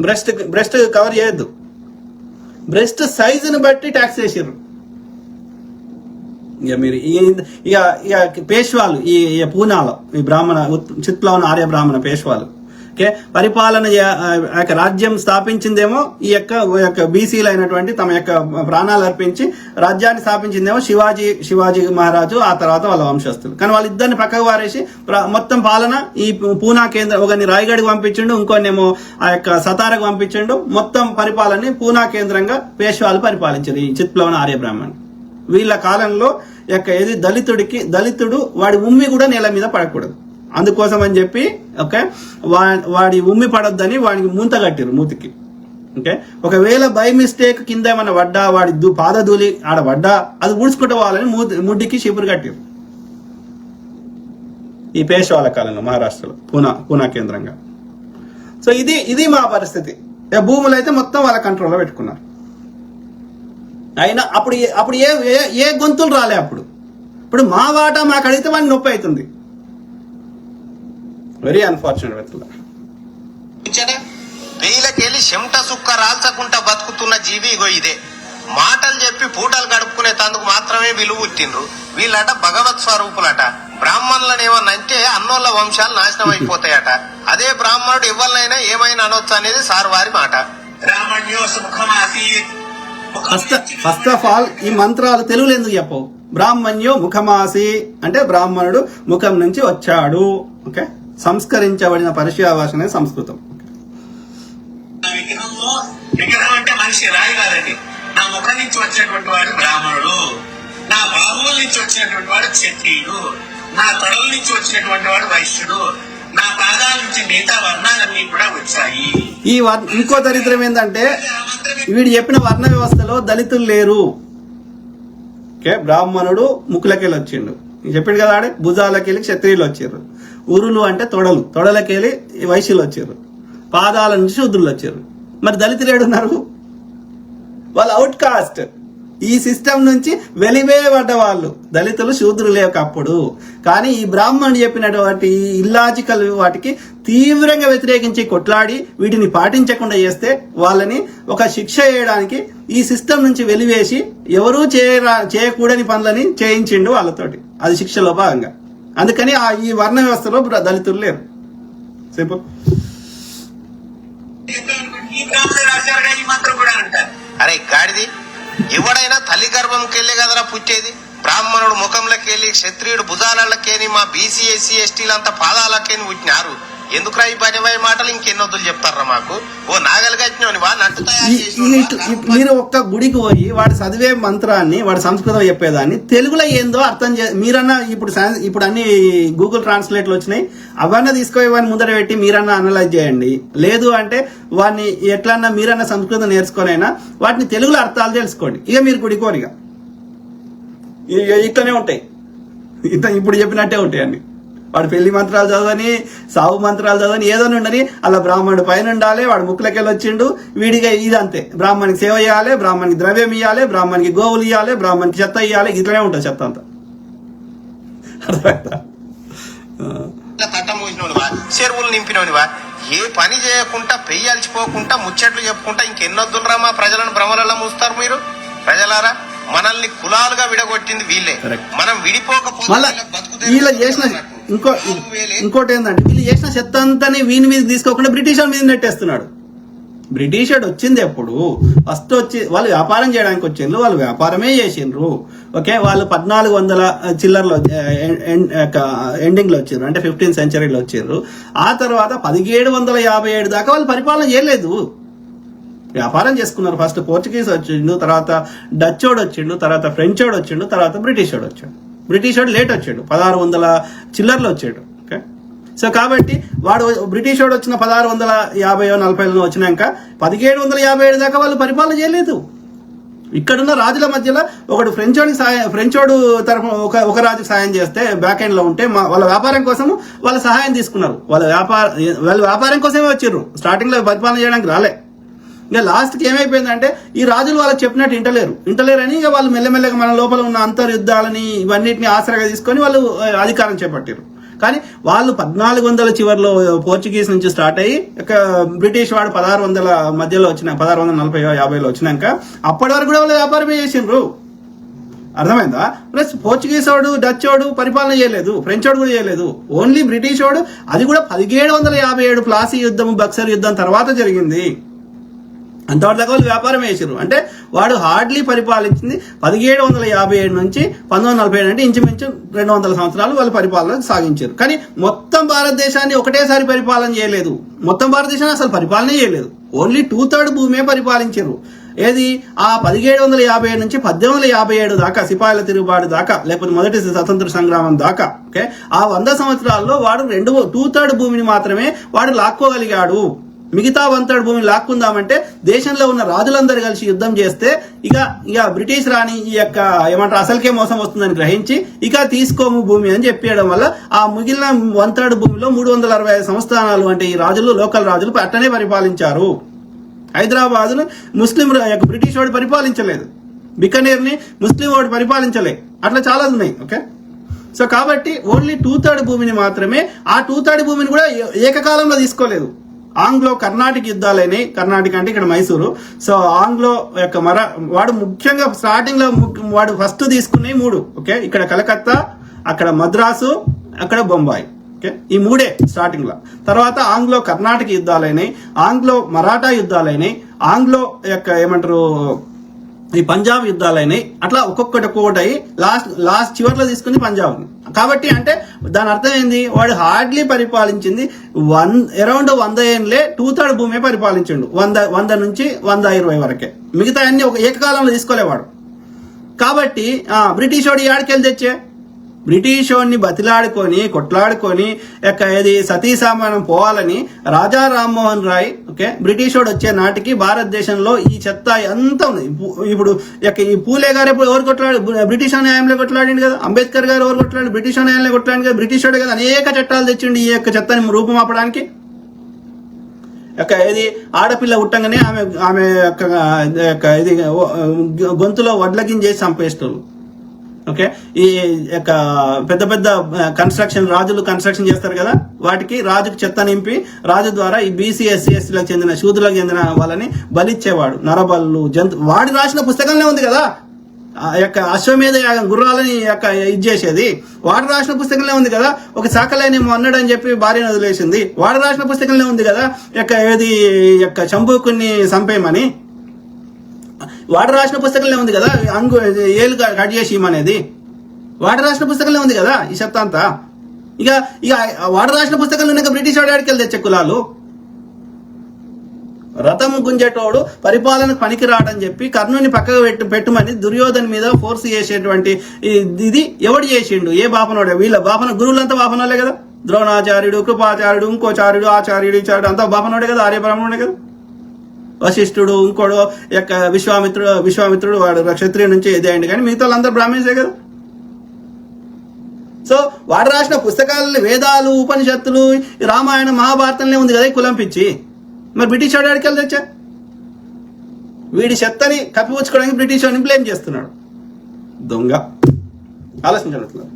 బ్రెస్ట్ కవర్ చేయొద్దు, బ్రెస్ట్ సైజుని బట్టి ట్యాక్స్ వేసారు. ఇక మీరు ఇక పేష్వాలు ఈ పూనాలో ఈ బ్రాహ్మణ చిత్ప్లవన ఆర్య బ్రాహ్మణ పేష్వాలు ఓకే పరిపాలన రాజ్యం స్థాపించిందేమో ఈ యొక్క బీసీలు అయినటువంటి తమ యొక్క ప్రాణాలు అర్పించి రాజ్యాన్ని స్థాపించిందేమో శివాజీ మహారాజు, ఆ తర్వాత వాళ్ళ వంశస్థులు. కానీ వాళ్ళిద్దరిని పక్కకు వారేసి మొత్తం పాలన ఈ పూనా కేంద్రం, ఒకరిని రాయగఢ్కి పంపించిండు, ఇంకొన్నేమో ఆ యొక్క సతారకు పంపించిండు. మొత్తం పరిపాలనని పూనా కేంద్రంగా పేష్వాలు పరిపాలించారు ఈ చిత్ప్లవన ఆర్య బ్రాహ్మణ్. వీళ్ళ కాలంలో ఏది దళితుడు వాడి ఉమ్మి కూడా నేల మీద పడకూడదు. అందుకోసం అని చెప్పి ఓకే వాడి ఉమ్మి పడొద్దని వాడికి మూత కట్టిరు మూతికి. ఓకే ఒకవేళ బై మిస్టేక్ కింద ఏమైనా పడ్డా వాడి పాదధూళి ఆడ పడ్డా అది ఊడ్చుకుంటూ పోవాలని ముడ్డికి షిపురు కట్టిరు ఈ పేష్వాల కాలంలో మహారాష్ట్రలో పూనా కేంద్రంగా. సో ఇది మా పరిస్థితి. భూములు అయితే మొత్తం వాళ్ళ కంట్రోల్లో పెట్టుకున్నారు. అయినా అప్పుడు ఏ గొంతులు రాలే. ఇప్పుడు మా వాటా మాకు అడిగితే వాడికి నొప్పి అవుతుంది. Very unfortunate. వెయ్యిలకెళ్ళి చెమట సుక్క రాల్చకుండా బతుకుతున్న జీవి ఇగో ఇదే. మాటలు చెప్పి పూటలు గడుపుకునే తందుకు మాత్రమే విలువ పుట్టిండ్రు వీళ్ళట. భగవత్ స్వరూపులట. బ్రాహ్మణులను ఏమన్నా అంటే అన్నోళ్ళ వంశాలు నాశనం అయిపోతాయట. అదే బ్రాహ్మణుడు ఎవరినైనా ఏమైనా అనొచ్చు అనేది సార్ వారి మాట. ఫస్ట్ ఆఫ్ ఆల్ ఈ మంత్రాలు తెలుగులో ఎందుకు చెప్పవు? బ్రాహ్మణ్యో ముఖమాసి అంటే బ్రాహ్మణుడు ముఖం నుంచి వచ్చాడు. ఓకే సంస్కరించబడిన పర్షియా భాష అనేది సంస్కృతం. విగ్రహం అంటే మనిషి రాయి కాదండి. నా ముఖం నుంచి వచ్చినటువంటి వాడు బ్రాహ్మణుడు, నా బాహువుల నుంచి వచ్చినటువంటి వాడు క్షత్రియుడు, నా తొడల నుంచి వచ్చినటువంటి వాడు వైశ్యుడు, నా పాదాల నుంచి మిగతా వర్ణాలన్నీ కూడా వచ్చాయి. ఇంకో దరిద్రం ఏంటంటే వీడు చెప్పిన వర్ణ వ్యవస్థలో దళితులు లేరు. ఓకే బ్రాహ్మణుడు ముక్కులకెళ్ళి వచ్చిండు చెప్పిండు కదా, ఆడే భుజాలకెళ్ళి క్షత్రియులు వచ్చారు, ఉరులు అంటే తొడలకెళ్ళి వైశ్యులు వచ్చారు, పాదాల నుంచి శూద్రులు వచ్చారు. మరి దళితులు ఏడున్నారు? వాళ్ళు అవుట్ కాస్ట్. ఈ సిస్టమ్ నుంచి వెలివేయబడ్డ వాళ్ళు దళితులు, శూద్రులే ఒకప్పుడు. కానీ ఈ బ్రాహ్మణుడు చెప్పినటువంటి ఇల్లాజికల్ వాటికి తీవ్రంగా వ్యతిరేకించి కొట్లాడి వీటిని పాటించకుండా చేస్తే వాళ్ళని ఒక శిక్ష చేయడానికి ఈ సిస్టమ్ నుంచి వెలివేసి ఎవరూ చేయకూడని పనులని చేయించిండు వాళ్ళతోటి. అది శిక్షలో భాగంగా. అందుకని ఈ వర్ణ వ్యవస్థలో దళితులు లేరు. సింపుల్. అరే గాడిది, ఎవడైనా తల్లి గర్భంకి వెళ్ళి కదరా పుట్టేది. బ్రాహ్మణుడు ముఖంలోకెళ్ళి, క్షత్రియుడు భుజాలకేని, మా బీసీ ఎస్సీ ఎస్టీలంతా పాదాలకేని పుట్టినారు. ఎందుకురా ఈ పనివై మాటలు ఇంకెన్నొద్దులు చెప్తారా మాకు? ఓ నాగలు కట్టినోని నట్టు మీరు ఒక్క గుడికి పోయి వాడు చదివే మంత్రాన్ని, వాడు సంస్కృతం చెప్పేదాన్ని తెలుగులో ఏందో అర్థం మీరన్నా ఇప్పుడు అన్ని గూగుల్ ట్రాన్స్లేట్ లో వచ్చినాయి, అవన్నీ తీసుకొని ముందర పెట్టి మీరన్నా అనలైజ్ చేయండి. లేదు అంటే వాడిని ఎట్లన్నా మీరన్నా సంస్కృతం నేర్చుకోనైనా వాటిని తెలుగులో అర్థాలు తెలుసుకోండి. ఇక మీరు గుడికోరు, ఇక ఇట్లనే ఉంటాయి, ఇప్పుడు చెప్పినట్టే ఉంటాయి అన్ని. వాడు పెళ్లి మంత్రాలు చదవని, సావు మంత్రాలు చదవని, ఏదో ఉండని అలా బ్రాహ్మణుడు పైన ఉండాలి, వాడు ముక్కులకెళ్ళి వచ్చిండు, వీడిగా ఇదంతే. బ్రాహ్మణికి సేవ చేయాలి, బ్రాహ్మణికి ద్రవ్యం ఇవ్వాలి, బ్రాహ్మణికి గోవులు ఇవ్వాలి, బ్రాహ్మణికి చెత్త ఇవ్వాలి, ఇట్లనే ఉంటుంది చెత్త అంతా. అర్థమైందా? తట్టం మూసినోనివా, చెరువులు నింపినోనివా, ఏ పని చేయకుండా పెయ్యాల్చిపోకుండా ముచ్చట్లు చెప్పుకుంటా ఇంకెన్నొద్దులరా మా ప్రజలను భ్రమలలో మూస్తారు మీరు. ప్రజలారా, మనల్ని కులాలుగా విడగొట్టింది వీళ్ళే. మనం విడిపోకపోతే వీళ్ళు చేసిన ఇంకోటి ఏంటంటే వీళ్ళు చేసిన చెత్త అంతాని వీని మీద తీసుకోకుండా బ్రిటిష్ మీద నెట్టేస్తున్నాడు. బ్రిటిష్ వచ్చింది ఎప్పుడు? ఫస్ట్ వచ్చి వాళ్ళు వ్యాపారం చేయడానికి వచ్చిండ్రు, వాళ్ళు వ్యాపారమే చేసిండ్రు. ఓకే వాళ్ళు 1400 చిల్లర్లో ఎండింగ్ లో వచ్చారు, అంటే 15th centuryలో వచ్చారు. ఆ తర్వాత 1757 దాకా వాళ్ళు పరిపాలన చేయలేదు, వ్యాపారం చేసుకున్నారు. ఫస్ట్ పోర్చుగీస్ వచ్చిండు, తర్వాత డచ్ వాడు వచ్చిండు, తర్వాత ఫ్రెంచ్ వాడు వచ్చిండు, తర్వాత బ్రిటిష్ వాడు వచ్చాడు. బ్రిటిష్ వాడు లేట్ వచ్చాడు, 1600 చిల్లర్లో వచ్చాడు. ఓకే సో కాబట్టి వాడు బ్రిటిష్ వాడు వచ్చిన 1650-40 వచ్చినాక 1757 దాకా వాళ్ళు పరిపాలన చేయలేదు. ఇక్కడున్న రాజుల మధ్యలో ఒకడు ఫ్రెంచ్ వాడు తరఫు ఒక రాజుకు సాయం చేస్తే బ్యాక్ ఎండ్ లో ఉంటే వాళ్ళ వ్యాపారం కోసం వాళ్ళ సహాయం తీసుకున్నారు. వాళ్ళ వ్యాపారం కోసమే వచ్చారు, స్టార్టింగ్ లో పరిపాలన చేయడానికి రాలే. ఇంకా లాస్ట్కి ఏమైపోయిందంటే ఈ రాజులు వాళ్ళకి చెప్పినట్టు ఇంటలేరు అని ఇక వాళ్ళు మెల్లమెల్లగా మన లోపల ఉన్న అంతర్యుద్ధాలని ఇవన్నిటిని ఆసరాగా తీసుకొని వాళ్ళు అధికారం చేపట్టారు. కానీ వాళ్ళు 1400 చివరిలో పోర్చుగీస్ నుంచి స్టార్ట్ అయ్యి బ్రిటిష్ వాడు 1600 మధ్యలో 1640-50లో వచ్చినాక అప్పటి వరకు కూడా వాళ్ళు వ్యాపారమే చేసిండ్రు. అర్థమైందా? ప్లస్ పోర్చుగీస్ వాడు, డచ్ వాడు పరిపాలన చేయలేదు, ఫ్రెంచ్ వాడు కూడా చేయలేదు. ఓన్లీ బ్రిటిష్ వాడు, అది కూడా 1757 ప్లాసీ యుద్ధం, బక్సర్ యుద్ధం తర్వాత జరిగింది. అంతవరకు వాళ్ళు వ్యాపారం వేసారు. అంటే వాడు హార్డ్లీ పరిపాలించింది 1757 నుంచి 1947 అంటే ఇంచుమించు 200 సంవత్సరాలు వాళ్ళు పరిపాలన సాగించారు. కానీ మొత్తం భారతదేశాన్ని ఒకటేసారి పరిపాలన చేయలేదు. మొత్తం భారతదేశాన్ని అసలు పరిపాలన చేయలేదు. ఓన్లీ 2/3 భూమే పరిపాలించారు. ఏది ఆ 1757 నుంచి 1857 దాకా, సిపాయిల తిరుగుబాటు దాకా, లేకపోతే మొదటి స్వతంత్ర సంగ్రామం దాకా. ఓకే, ఆ 100 సంవత్సరాల్లో వాడు 2/3 భూమిని మాత్రమే వాడు లాక్కోగలిగాడు. మిగతా 1/3 భూమిని లాక్కుందామంటే దేశంలో ఉన్న రాజులందరూ కలిసి యుద్ధం చేస్తే ఇక బ్రిటిష్ రాణి ఈ యొక్క ఏమంటారు అసలుకే మోసం వస్తుందని గ్రహించి ఇక తీసుకోము భూమి అని చెప్పేయడం వల్ల ఆ మిగిలిన 1/3 భూమిలో 365 సంస్థానాలు అంటే ఈ రాజులు, లోకల్ రాజులు అట్టనే పరిపాలించారు. హైదరాబాద్ను ముస్లిం బ్రిటిష్ వాడు పరిపాలించలేదు, బికనేర్ని ముస్లిం వాడు పరిపాలించలే, అట్లా చాలా ఉన్నాయి. ఓకే, సో కాబట్టి ఓన్లీ 2/3 భూమిని మాత్రమే, ఆ 2/3 భూమిని కూడా ఏకకాలంలో తీసుకోలేదు. ఆంగ్లో కర్ణాటక యుద్ధాలైనాయి. కర్ణాటక అంటే ఇక్కడ మైసూరు. సో ఆంగ్లో యొక్క వాడు ముఖ్యంగా స్టార్టింగ్ లో వాడు ఫస్ట్ తీసుకున్నాయి 3. ఓకే, ఇక్కడ కలకత్తా, అక్కడ మద్రాసు, అక్కడ బొంబాయి. ఓకే, ఈ 3 స్టార్టింగ్ లో. తర్వాత ఆంగ్లో కర్ణాటక యుద్ధాలైనాయి, ఆంగ్లో మరాఠా యుద్ధాలైనాయి, ఆంగ్లో యొక్క ఏమంటారు ఈ పంజాబ్ యుద్ధాలైనాయి. అట్లా ఒక్కొక్కటి అయ్యి లాస్ట్ చివర్లో తీసుకుంది పంజాబ్. కాబట్టి అంటే దాని అర్థం ఏంది, వాడు హార్డ్లీ పరిపాలించింది అరౌండ్ 100 ఏళ్ళే. 2/3 భూమే పరిపాలించిండు, 100 నుంచి 120 వరకే. మిగతా అన్ని ఒక ఏకకాలంలో తీసుకోలేవాడు. కాబట్టి బ్రిటిష్ వాడు ఏడికెళ్ళి తెచ్చే, బ్రిటిష్ వాడిని బతిలాడుకొని కొట్లాడుకొని ఏది సతీ సామానం పోవాలని రాజా రామ్మోహన్ రాయ్, ఓకే, బ్రిటిష్ వాడు వచ్చే నాటికి భారతదేశంలో ఈ చెత్త ఎంత ఉంది. ఇప్పుడు ఈ పూలే గారు ఎవరు కొట్లాడు, బ్రిటిష్ న్యాయంలో కొట్లాడిండు కదా. అంబేద్కర్ గారు ఎవరు కొట్లాడు, బ్రిటిష్ న్యాయంలో కొట్లాడింది కదా. బ్రిటిష్ వాడు కదా అనేక చట్టాలు తెచ్చిండు ఈ యొక్క చెత్తని రూపుమాపడానికి. ఇది ఆడపిల్ల పుట్టంగానే ఆమె ఇది గొంతులో వడ్ల గింజేసి చంపేస్తారు. ఓకే, ఈ యొక్క పెద్ద పెద్ద రాజులు కన్స్ట్రక్షన్ చేస్తారు కదా, వాటికి రాజుకు చెత్త నింపి రాజు ద్వారా ఈ బీసీ ఎస్సీ ఎస్టీలకు చెందిన శూద్రులకు చెందిన వాళ్ళని బలిచ్చేవాడు. నరబళ్ళు వాడి రాసిన పుస్తకంలో ఉంది కదా, ఆ యొక్క అశ్వమేధ యాగం గుర్రాలని ఇది చేసేది వాడు రాసిన పుస్తకంలో ఉంది కదా. ఒక శాఖలైనేమో అన్నాడు అని చెప్పి భార్యను వదిలేసింది, వాడు రాసిన పుస్తకంలో ఉంది కదా. చంబూకుని చంపేయమని వాడు రాసిన పుస్తకంలో ఉంది కదా. ఏలు కట్ చేసి ఇమనేది వాడు రాసిన పుస్తకంలో ఉంది కదా. ఈ చెత్త అంతా ఇక వాడు రాసిన పుస్తకంలో ఉన్నాక బ్రిటిష్ వాడి ఆడికెళ్ళి తెచ్చే కులాలు. రథం గుంజేటోడు పరిపాలనకు పనికి రాడని చెప్పి కర్ణుని పక్కకు పెట్టుమని దుర్యోధన మీద ఫోర్స్ చేసేటువంటి ఇది ఎవడు చేసిండు? ఏ బాపనోడే? వీళ్ళ గురువులంతా బాపనోళ్ళే కదా. ద్రోణాచార్యుడు, కృపాచార్యుడు, ఇంకోచార్యుడు, ఆచార్యుడు, ఈచార్యుడు అంతా బాపనోడే కదా, ఆర్యబ్రాహ్మణుడే కదా. వశిష్ఠుడు, ఇంకోడు విశ్వామిత్రుడు వాడు క్షత్రియ నుంచి ఎదేయండి, కానీ మిగతా వాళ్ళందరూ బ్రాహ్మణ్సే కదా. సో వాడు రాసిన పుస్తకాలని వేదాలు, ఉపనిషత్తులు, రామాయణ మహాభారతంలో ఉంది కదా ఈ కులం పిచ్చి. మరి బ్రిటిష్ వాడు ఆడికి తెచ్చా వీడి చెత్తని కప్పిపుచ్చుకోవడానికి బ్రిటిష్ వాడిని బ్లేమ్ చేస్తున్నాడు. దొంగ ఆలోచించట్లేదు.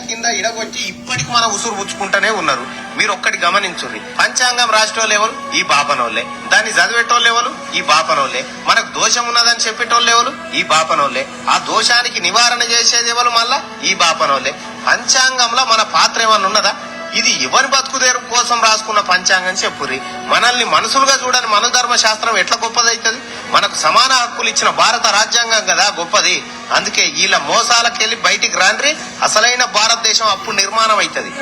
కింద ఇడగొచ్చి ఇప్పటికి మన ఉసురు పుచ్చుకుంటూనే ఉన్నారు. మీరు ఒక్కటి గమనించుర్రి, పంచాంగం రాసేటోళ్ళు ఎవరు? ఈ బాపనోళ్లే. దాన్ని చదివేటోళ్ళు ఎవరు? ఈ బాపనోళ్లే. మనకు దోషం ఉన్నదని చెప్పేటోళ్ళు ఎవరు? ఈ బాపనోళ్లే. ఆ దోషానికి నివారణ చేసేది ఎవరు? మళ్ళా ఈ బాపనోళ్లే. పంచాంగంలో మన పాత్ర ఏమన్నా ఉన్నదా? ఇది ఎవరి బతుకుదేరు కోసం రాసుకున్న పంచాంగం చెప్పుర్రి. మనల్ని మనుషులుగా చూడని మన ధర్మ శాస్త్రం ఎట్లా గొప్పదైతుంది? మనకు సమాన హక్కులు ఇచ్చిన భారత రాజ్యాంగం కదా గొప్పది. అందుకే వీళ్ళ మోసాలకెళ్ళి బయటికి రాండ్రి, అసలైన భారతదేశం అప్పుడు నిర్మాణం అవుతుంది.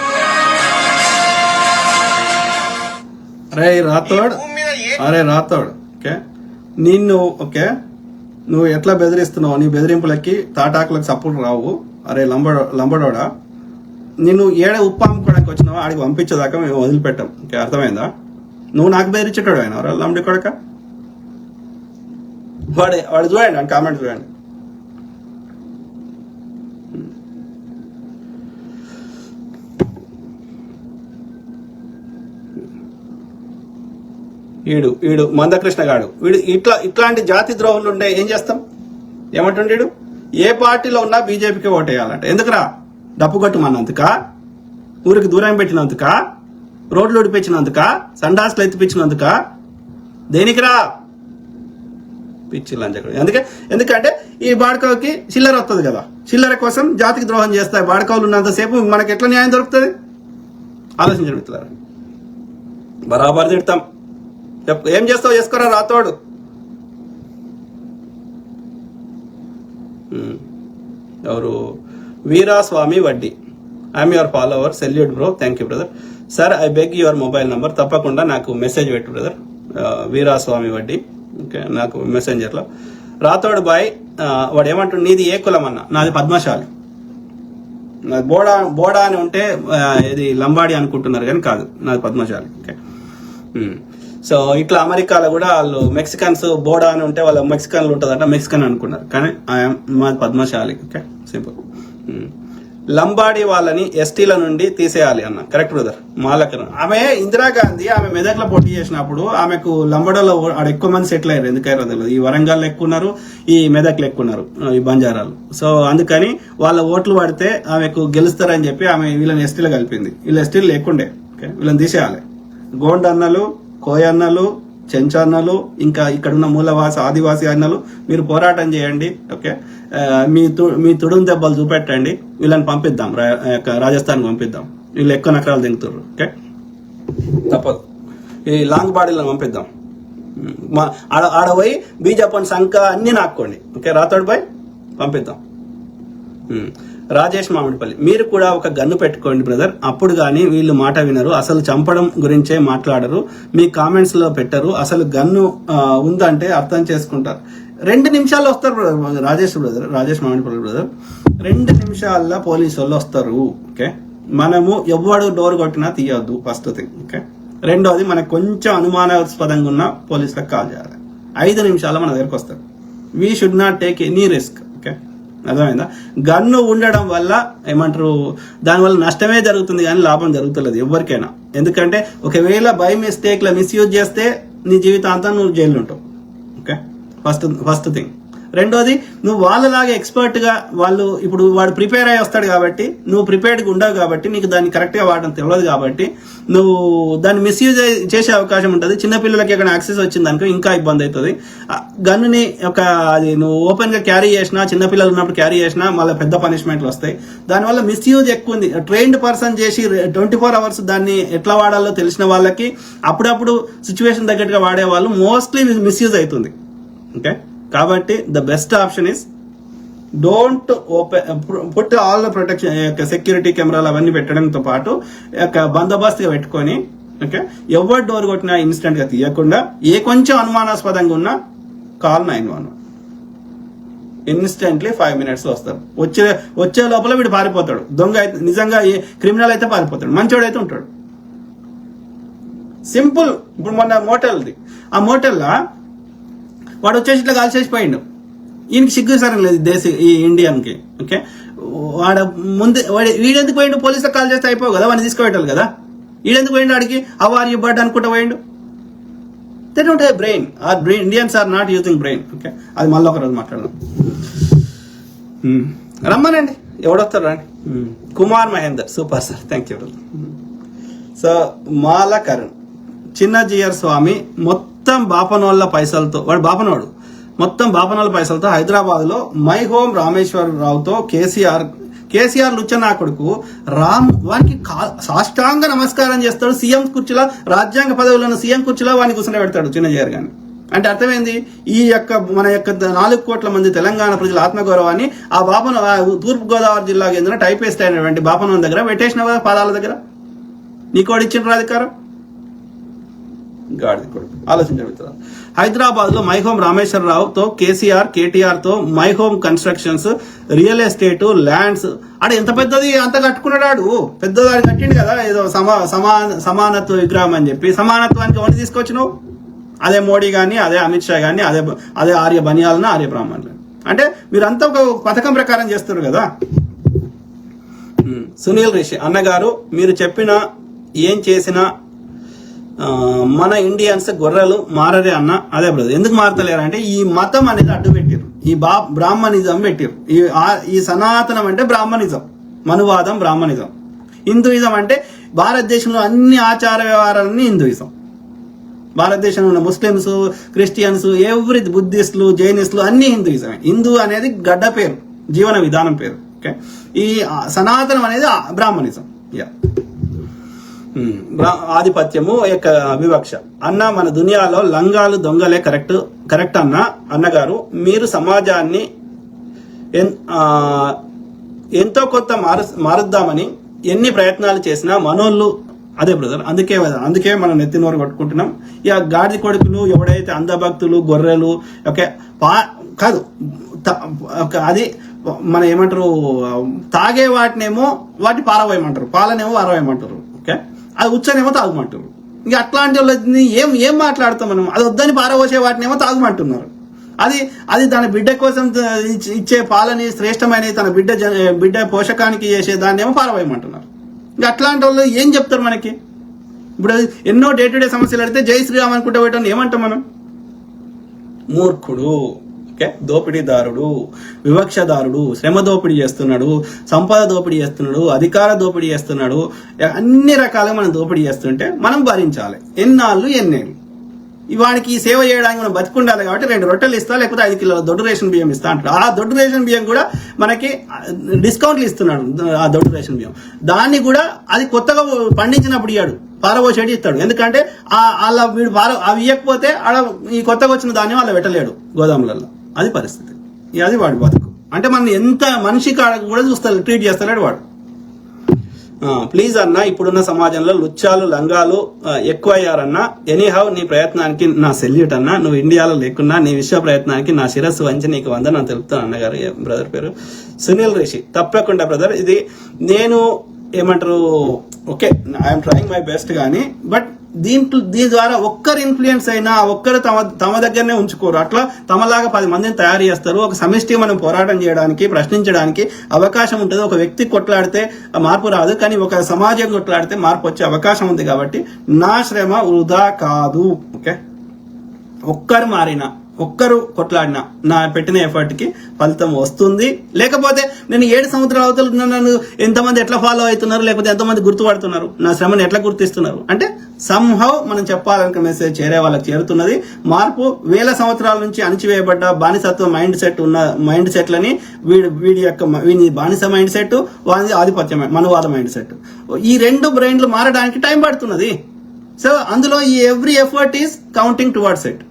అరే రాథోడ్, ఓకే, నువ్వు ఎట్లా బెదిరిస్తున్నావు? నీ బెదిరింపులకి తాటాకులకు సపోర్ట్ రావు. అరే లంబడోడా, నిన్ను ఉప్పు అమ్ముకోవడానికి వచ్చినావు, ఆడికి పంపించేదాకా మేము వదిలిపెట్టాం. ఓకే, అర్థమైందా? నువ్వు నాకు బెదిరించేటాడు ఆయన లంబడి కొడక. వాడు చూడండి, అని కామెంట్ చూడండి. వీడు మందకృష్ణ గాడు వీడు ఇట్లాంటి జాతి ద్రోహులు ఉంటే ఏం చేస్తాం? ఏమంటుండీడు? ఏ పార్టీలో ఉన్నా బీజేపీకి ఓటేయాలంట. ఎందుకురా? డప్పు కొట్టమన్నందుక, ఊరికి దూరం పెట్టినందుక, రోడ్లు ఉడిపించినందుక, సండాసులు ఎత్తిపించినందుక, దేనికిరా? పిచ్చి లంచకుడు. ఎందుకంటే ఈ బాడకావుకి చిల్లర వస్తుంది కదా, చిల్లర కోసం జాతికి ద్రోహం చేస్తాయి. బాడకావులు ఉన్నంతసేపు మనకి ఎట్లా న్యాయం దొరుకుతుంది? ఆలోచించండి మిత్రులారా. బరాబర్ తిడతాం. ఏం చేస్తావు చేసుకోరా రాతోడు. ఎవరు? వీరాస్వామి వడ్డీ. I'm your follower. Salute bro. Thank you brother. Sir I beg your mobile number. తప్పకుండా నాకు మెసేజ్ పెట్టు బ్రదర్. వీరాస్వామి వడ్డీ. ఓకే, నాకు మెసెంజర్లో. రాతోడు బాయ్ వాడు ఏమంటాడు? నీది ఏ కులం అన్న? నాది పద్మశాలి. నాది బోడా అని ఉంటే ఇది లంబాడి అనుకుంటున్నారు కానీ కాదు, నాది పద్మశాలి. ఓకే. సో ఇట్లా అమెరికాలో కూడా వాళ్ళు మెక్సికన్స్ బోడా అని ఉంటే వాళ్ళ మెక్సికన్లు ఉంటుందంట, మెక్సికన్ అనుకున్నారు కానీ మాది పద్మశాలి. Okay, simple. లంబాడి వాళ్ళని ఎస్టీల నుండి తీసేయాలి అన్న. Correct brother. మాలకరం ఆమె ఇందిరాగాంధీ ఆమె మెదక్లో పోటీ చేసినప్పుడు ఆమెకు లంబాడలో ఆడ ఎక్కువ మంది సెటిల్ అయ్యారు. ఎందుకైనా తెలియదు. ఈ వరంగల్ ఎక్కున్నారు, ఈ మెదక్లు ఎక్కున్నారు, ఈ బంజారాలు. సో అందుకని వాళ్ళ ఓట్లు పడితే ఆమెకు గెలుస్తారని చెప్పి ఆమె వీళ్ళని ఎస్టీలో కలిపింది. వీళ్ళు ఎస్టీలు లేకుండే. ఓకే, వీళ్ళని తీసేయాలి. గోండ్ అన్నలు, కోయన్నలు, చెంచన్నలు, ఇంకా ఇక్కడున్న మూలవాసి ఆదివాసీ అన్నలు మీరు పోరాటం చేయండి. ఓకే, మీ తుడుం దెబ్బలు చూపెట్టండి. వీళ్ళని పంపిద్దాం, రాజస్థాన్ పంపిద్దాం. వీళ్ళు ఎక్కువ నకరాలు దింగుతారు. ఓకే, తప్పదు. ఈ లాంగ్ బాడీలను పంపిద్దాం. ఆడ పోయి బీజాపన్ సంఖ అన్ని నాక్కోండి. ఓకే, రాతోడు బాయ్ పంపిద్దాం. రాజేష్ మామిడిపల్లి, మీరు కూడా ఒక గన్ను పెట్టుకోండి బ్రదర్. అప్పుడు గానీ వీళ్ళు మాట వినరు. అసలు చంపడం గురించే మాట్లాడరు, మీ కామెంట్స్ లో పెట్టరు. అసలు గన్ను ఉందంటే అర్థం చేసుకుంటారు. 2 నిమిషాల్లో వస్తారు బ్రదర్. రాజేష్ మామిడిపల్లి బ్రదర్, 2 నిమిషాల్లో పోలీసు వాళ్ళు వస్తారు. ఓకే, మనము ఎవడు డోర్ కొట్టినా తీయొద్దు. First thing. ఓకే, రెండోది మనకు కొంచెం అనుమానాస్పదంగా ఉన్న పోలీసులకు కాల్ చేయాలి. 5 నిమిషాల్లో మన దగ్గరకు వస్తారు. We should not take any risk. Okay, అర్థమైందా? గన్ను ఉండడం వల్ల ఏమంటారు, దానివల్ల నష్టమే జరుగుతుంది కానీ లాభం జరుగుతులేదు ఎవరికైనా. ఎందుకంటే ఒకవేళ బై మిస్టేక్ లా మిస్యూజ్ చేస్తే నీ జీవితాంతం నువ్వు జైలు ఉంటావు. Okay, first thing. రెండోది, నువ్వు వాళ్ళలాగా ఎక్స్పర్ట్ గా ఇప్పుడు వాడు ప్రిపేర్ అయ్యి వస్తాడు కాబట్టి నువ్వు ప్రిపేర్డ్గా ఉండవు కాబట్టి నీకు దాన్ని కరెక్ట్ గా వాడడం తెలియదు కాబట్టి నువ్వు దాన్ని మిస్యూజ్ చేసే అవకాశం ఉంటుంది. చిన్నపిల్లలకి ఎక్కడ యాక్సెస్ వచ్చింది అనుకో ఇంకా ఇబ్బంది అవుతుంది. గన్నుని అది నువ్వు ఓపెన్ గా క్యారీ చేసినా, చిన్నపిల్లలు ఉన్నప్పుడు క్యారీ చేసినా మళ్ళీ పెద్ద పనిష్మెంట్లు వస్తాయి. దానివల్ల మిస్యూజ్ ఎక్కువ ఉంది. ట్రైన్డ్ పర్సన్ చేసి 24 hours దాన్ని ఎట్లా వాడాలో తెలిసిన వాళ్ళకి అప్పుడప్పుడు సిచ్యువేషన్ తగ్గట్టుగా వాడే వాళ్ళు మోస్ట్లీ మిస్యూజ్ అవుతుంది. ఓకే, కాబట్టి the best option is don't put all the protection, security కెమెరాలు అవన్నీ పెట్టడంతో పాటు బందోబస్తుగా పెట్టుకొని, ఓకే, ఎవరు డోర్ కొట్టినా ఇన్స్టెంట్ గా తీయకుండా కొంచెం అనుమానాస్పదంగా ఉన్నా కాల్ 911. ఇన్స్టెంట్లీ 5 minutes వస్తారు. వచ్చే లోపల వీడు పారిపోతాడు. దొంగ అయితే నిజంగా క్రిమినల్ అయితే పారిపోతాడు, మంచోడు అయితే ఉంటాడు. సింపుల్. ఇప్పుడు మొన్న మోటల్ది, ఆ మోటల్లా వాడు వచ్చేసి ఇట్లా కాల్చేసి పోయిండు. ఈయనకి సిగ్గు సరం లేదు ఈ ఇండియన్కి. ఓకే, వీడెందుకు పోయిండు? పోలీసులకు కాల్ చేస్తే అయిపోవు కదా, వాడిని తీసుకుపోయాలి కదా. వీడెందుకు పోయిండు? ఆడికి ఆర్ యూ బర్డ్ అనుకుంటా పోయిండు. They don't have brain. Indians are not using brain. Okay, అది మళ్ళీ ఒకరోజు మాట్లాడదాం. రమ్మనండి, ఎవడొస్తారు రండి. Kumar Mahender, super sir, thank you. So మాలకరణ్, చిన్న జియర్ స్వామి, మొత్తం బాపనోళ్ళ పైసలతో, వాడు బాపనోడు, మొత్తం బాపనోళ్ళ పైసలతో హైదరాబాద్ లో మై హోమ్ రామేశ్వరరావుతో కేసీఆర్ లుచ్చనా కొడుకు వానికి సాష్టాంగ నమస్కారం చేస్తాడు. సీఎం కుర్చీలో, రాజ్యాంగ పదవులను సీఎం కుర్చీలో వాడిని కూర్చొని పెడతాడు చిన్న జియర్ గాని. అంటే అర్థమైంది, మన యొక్క 4 కోట్ల మంది తెలంగాణ ప్రజల ఆత్మగౌరవాన్ని ఆ తూర్పు గోదావరి జిల్లాకు చెందిన టైపిస్ట్ అయినటువంటి బాపనోన్ దగ్గర పెట్టేసిన పాదాల దగ్గర. నీకోడు ఇచ్చిన అధికారం గాడిది కొడుకు. ఆలోచించబడుతుంది. హైదరాబాద్ లో మై హోమ్ రామేశ్వరరావుతో కేటీఆర్ తో my home constructions, real estate, lands. ఆడ ఎంత పెద్దది అంత కట్టుకున్నాడు. పెద్దదాన్ని కట్టిండు కదా, ఏదో సమానత్వ విగ్రహం అని చెప్పి. సమానత్వానికి ఎవరిని తీసుకొచ్చినావు? అదే మోడీ గాని, అదే అమిత్ షా గాని, అదే ఆర్య బనియాలను, ఆర్య బ్రాహ్మణులు. అంటే మీరంతా ఒక పథకం ప్రకారం చేస్తారు కదా. సునీల్ రిషి అన్నగారు, మీరు చెప్పిన ఏం చేసినా మన ఇండియన్స్ గొర్రెలు మారరే అన్న. అదే బ్రదర్, ఎందుకు మారతలేరు అంటే ఈ మతం అనేది అడ్డు పెట్టిరు, ఈ బ్రాహ్మణిజం పెట్టిరు. ఈ సనాతనం అంటే బ్రాహ్మణిజం, మనువాదం బ్రాహ్మణిజం. హిందూయిజం అంటే భారతదేశంలో అన్ని ఆచార వ్యవహారాలన్నీ హిందూయిజం. భారతదేశంలో ఉన్న ముస్లిమ్స్, క్రిస్టియన్స్, ఎవ్రీ బుద్ధిస్టులు, జైనిస్టులు అన్ని హిందూయిజమే. హిందూ అనేది గడ్డ పేరు, జీవన విధానం పేరు. ఓకే, ఈ సనాతనం అనేది బ్రాహ్మణిజం. ఆధిపత్యము యొక్క వివక్ష. అన్న, మన దునియాలో లంగాలు దొంగలే కరెక్ట్ అన్నగారు. మీరు సమాజాన్ని ఎంతో కొత్త మారుద్దామని ఎన్ని ప్రయత్నాలు చేసినా మనోళ్ళు అదే బ్రదర్, అందుకే మనం నెత్తినోరు కొట్టుకుంటున్నాం. ఇక గాడి కొడుకులు, ఎవడైతే అంధభక్తులు, గొర్రెలు, ఓకే కాదు, అది మన ఏమంటారు, తాగే వాటినేమో వాటి పారవేయమంటారు, పాలనేమో పారవేయమంటారు. ఓకే, అది ఉచ్చనేమో తాగుమంటారు. ఇక అట్లాంటి వాళ్ళని ఏం మాట్లాడతాం మనం? అది వద్దని పారవోసే వాటినేమో తాగుమంటున్నారు. అది తన బిడ్డ కోసం ఇచ్చే పాలని శ్రేష్టమైన తన బిడ్డ పోషకానికి చేసే దాన్ని ఏమో పారవేయమంటున్నారు. ఇంకా అట్లాంటి వాళ్ళు ఏం చెప్తారు మనకి? ఇప్పుడు ఎన్నో డే టు డే సమస్యలు అడిగితే జై శ్రీరామ్ అనుకుంటా పెట్టాను ఏమంటాం మనం? మూర్ఖుడు, ఓకే, దోపిడీదారుడు, వివక్షదారుడు, శ్రమ దోపిడీ చేస్తున్నాడు, సంపద దోపిడీ చేస్తున్నాడు, అధికార దోపిడీ చేస్తున్నాడు, అన్ని రకాలుగా మనం దోపిడీ చేస్తుంటే మనం భరించాలి. ఎన్నేళ్ళు వానికి సేవ చేయడానికి మనం బతుకుండాలి. కాబట్టి 2 రొట్టెలు ఇస్తా, లేకపోతే 5 కిలోల దొడ్డు రేషన్ బియ్యం ఇస్తా అంటారు. ఆ దొడ్డు రేషన్ బియ్యం కూడా మనకి డిస్కౌంట్లు ఇస్తున్నాడు. ఆ దొడ్డు రేషన్ బియ్యం దాన్ని కూడా అది కొత్తగా పండించినప్పుడు ఇయ్యాడు, పారబోసేటి ఇస్తాడు. ఎందుకంటే అలా వీడు అవి ఇవ్వకపోతే ఈ కొత్తగా వచ్చిన ధాన్యం అలా పెట్టలేడు గోదాములలో. అది పరిస్థితి. అది వాడి బతుకు. అంటే మన ఎంత మనిషి కూడా చూస్తారు, ట్రీట్ చేస్తాడు వాడు. ప్లీజ్ అన్న, ఇప్పుడున్న సమాజంలో లుచ్చాలు, లంగాలు ఎక్కువయ్యారన్నా. ఎనీహౌ, నీ ప్రయత్నానికి నా సెల్యూట్ అన్నా. నువ్వు ఇండియాలో లేకున్నా నీ విశ్వ ప్రయత్నానికి నా శిరస్సు వంచి నీకు వందనాలు తెలుపుతాను అన్నగారు. బ్రదర్ పేరు సునీల్ రిషి. తప్పకుండా బ్రదర్, ఇది నేను ఏమంటారు, okay, I'm trying my best, కానీ బట్ దీని ద్వారా ఒక్కరు ఇన్ఫ్లుయెన్స్ అయినా ఒక్కరు తమ దగ్గరనే ఉంచుకోరు. అట్లా తమలాగా 10 మందిని తయారు చేస్తారు. ఒక సమిష్టి మనం పోరాటం చేయడానికి, ప్రశ్నించడానికి అవకాశం ఉంటుంది. ఒక వ్యక్తి కొట్లాడితే మార్పు రాదు, కానీ ఒక సమాజం కొట్లాడితే మార్పు వచ్చే అవకాశం ఉంది. కాబట్టి నా శ్రమ వృధా కాదు. ఓకే, ఒక్కరు మారినా, ఒక్కరు కొట్లాడినా నా పెట్టిన ఎఫర్ట్ కి ఫలితం వస్తుంది. లేకపోతే నేను 7 సంవత్సరాల అవతల నన్ను ఎంతమంది ఎట్లా ఫాలో అవుతున్నారు, లేకపోతే ఎంతమంది గుర్తుపడుతున్నారు, నా శ్రమను ఎట్లా గుర్తిస్తున్నారు అంటే సంహౌ మనం చెప్పాలనుకున్న మెసేజ్ చేరే వాళ్ళకి చేరుతున్నది. మార్పు వేల సంవత్సరాల నుంచి అణిచివేయబడ్డ బానిసత్వ మైండ్ సెట్ ఉన్న మైండ్ సెట్లని వీడి బానిస మైండ్ సెట్, వాడి ఆధిపత్య మనువాద మైండ్ సెట్, ఈ 2 బ్రెయిన్లు మారడానికి టైం పడుతున్నది. సో అందులో ఈ every effort is counting towards it.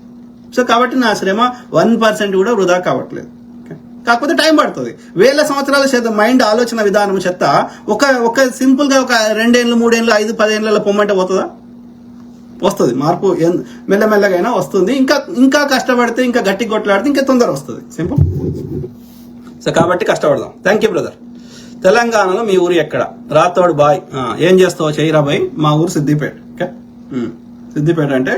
So కాబట్టి నా శ్రమ 1% కూడా వృధా కావట్లేదు. కాకపోతే టైం పడుతుంది. వేల సంవత్సరాల మైండ్ ఆలోచన విధానం చెత్త ఒక సింపుల్ గా ఒక 2 ఏళ్ళు, 3 ఏళ్ళు, 5, 10 ఏళ్ళ పొమ్మంటే పోతుందా? వస్తుంది. మార్పు మెల్లమెల్లగా అయినా వస్తుంది. ఇంకా కష్టపడితే, ఇంకా గట్టి కొట్లాడితే ఇంకా తొందర వస్తుంది. సింపుల్. సో కాబట్టి కష్టపడదాం. Thank you brother. తెలంగాణలో మీ ఊరు ఎక్కడ? రాతోడు బాయ్. ఏం చేస్తావు చేయరా బాయ్? మా ఊరు సిద్దిపేట. ఓకే, సిద్దిపేట అంటే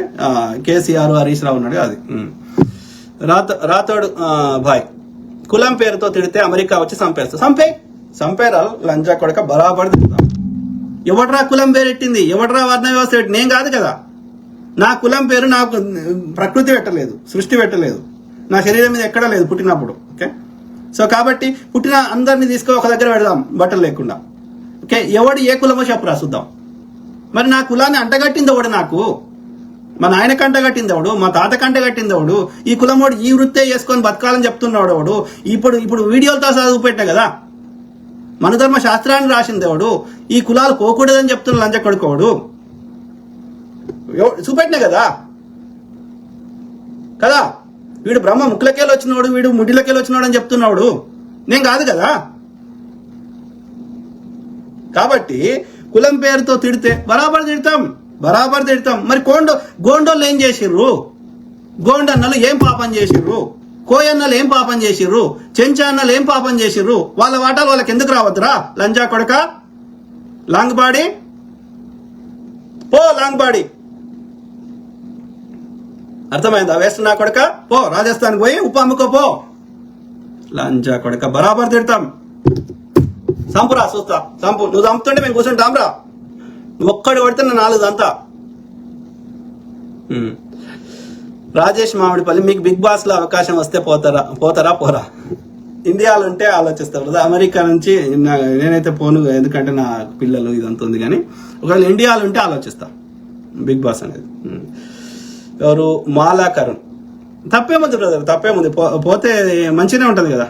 కేసీఆర్, హరీష్ రావు ఉన్నాడు అది. రాతోడు భాయ్, కులం పేరుతో తిడితే అమెరికా వచ్చి సంపేరా లంజా కొడక బరాబర్ తిడతాం. ఎవడ్రా కులం పేరు పెట్టింది? ఎవడ్రా వర్ణ వ్యవస్థ పెట్టి? నేను కాదు కదా. నా కులం పేరు నాకు ప్రకృతి పెట్టలేదు, సృష్టి పెట్టలేదు, నా శరీరం మీద ఎక్కడా లేదు పుట్టినప్పుడు. ఓకే, సో కాబట్టి పుట్టిన అందరినీ తీసుకొని ఒక దగ్గర పెడదాం బట్టలు లేకుండా. ఓకే, ఎవడు ఏ కులమో చెప్పురా చూద్దాం. మరి నా కులాన్ని అంటగట్టింది ఎవడు? నాకు మా నాయన కంట కట్టింది ఎవడు? మా తాత కంట కట్టింది ఎవడు? ఈ కులమోడు ఈ వృత్తే చేసుకొని బతకాలని చెప్తున్నాడు ఎవడు? ఇప్పుడు వీడియోలతో చదువు పెట్టా కదా. మనధర్మ శాస్త్రాన్ని రాసింది ఎవడు? ఈ కులాలు పోకూడదని చెప్తున్న లంచ కొడుకోడు చూపెట్టినా కదా. వీడు బ్రహ్మ ముక్కులకేళ్ళు వచ్చినవాడు, వీడు ముడిలకేళ్ళు వచ్చినాడు అని చెప్తున్నాడు. నేను కాదు కదా. కాబట్టి కులం పేరుతో తిడితే బరాబర్ తిడతాం. మరి గోండోళ్ళు ఏం చేసిర్రు? గోండన్నలు ఏం పాపం చేసిర్రు? కోయన్నలు ఏం పాపం చేసిర్రు? చెంచాన్నలు ఏం పాపం చేసిర్రు? వాళ్ళ వాటాలు వాళ్ళకి ఎందుకు రావద్దురా? లంజా కొడక, లాంగ్ బాడీ, పో లాంగ్ బాడీ. అర్థమైందా? వేస్ట్ నా కొడక, పో రాజస్థాన్ పోయి ఉప్పు అమ్ముకోపో. లంజా కొడక బరాబర్ తిడతాం. సంపురా చూస్తా, సంపు. నువ్వు చంపుతుంటే మేము కూర్చుంటాం రా. నువ్వు ఒక్కడు పడితే నా 4 అంతా. రాజేష్ మామిడిపల్లి, మీకు బిగ్ బాస్ లో అవకాశం వస్తే పోరా? ఇండియాలో ఉంటే ఆలోచిస్తారు కదా, అమెరికా నుంచి నేనైతే పోను, ఎందుకంటే నా పిల్లలు ఇదంతా ఉంది. కానీ ఒకవేళ ఇండియాలో ఉంటే ఆలోచిస్తా బిగ్ బాస్ అనేది. ఎవరు మాలాకరణ్, తప్పేముంది బ్రదర్, తప్పేముంది, పోతే మంచిగానే ఉంటది కదా.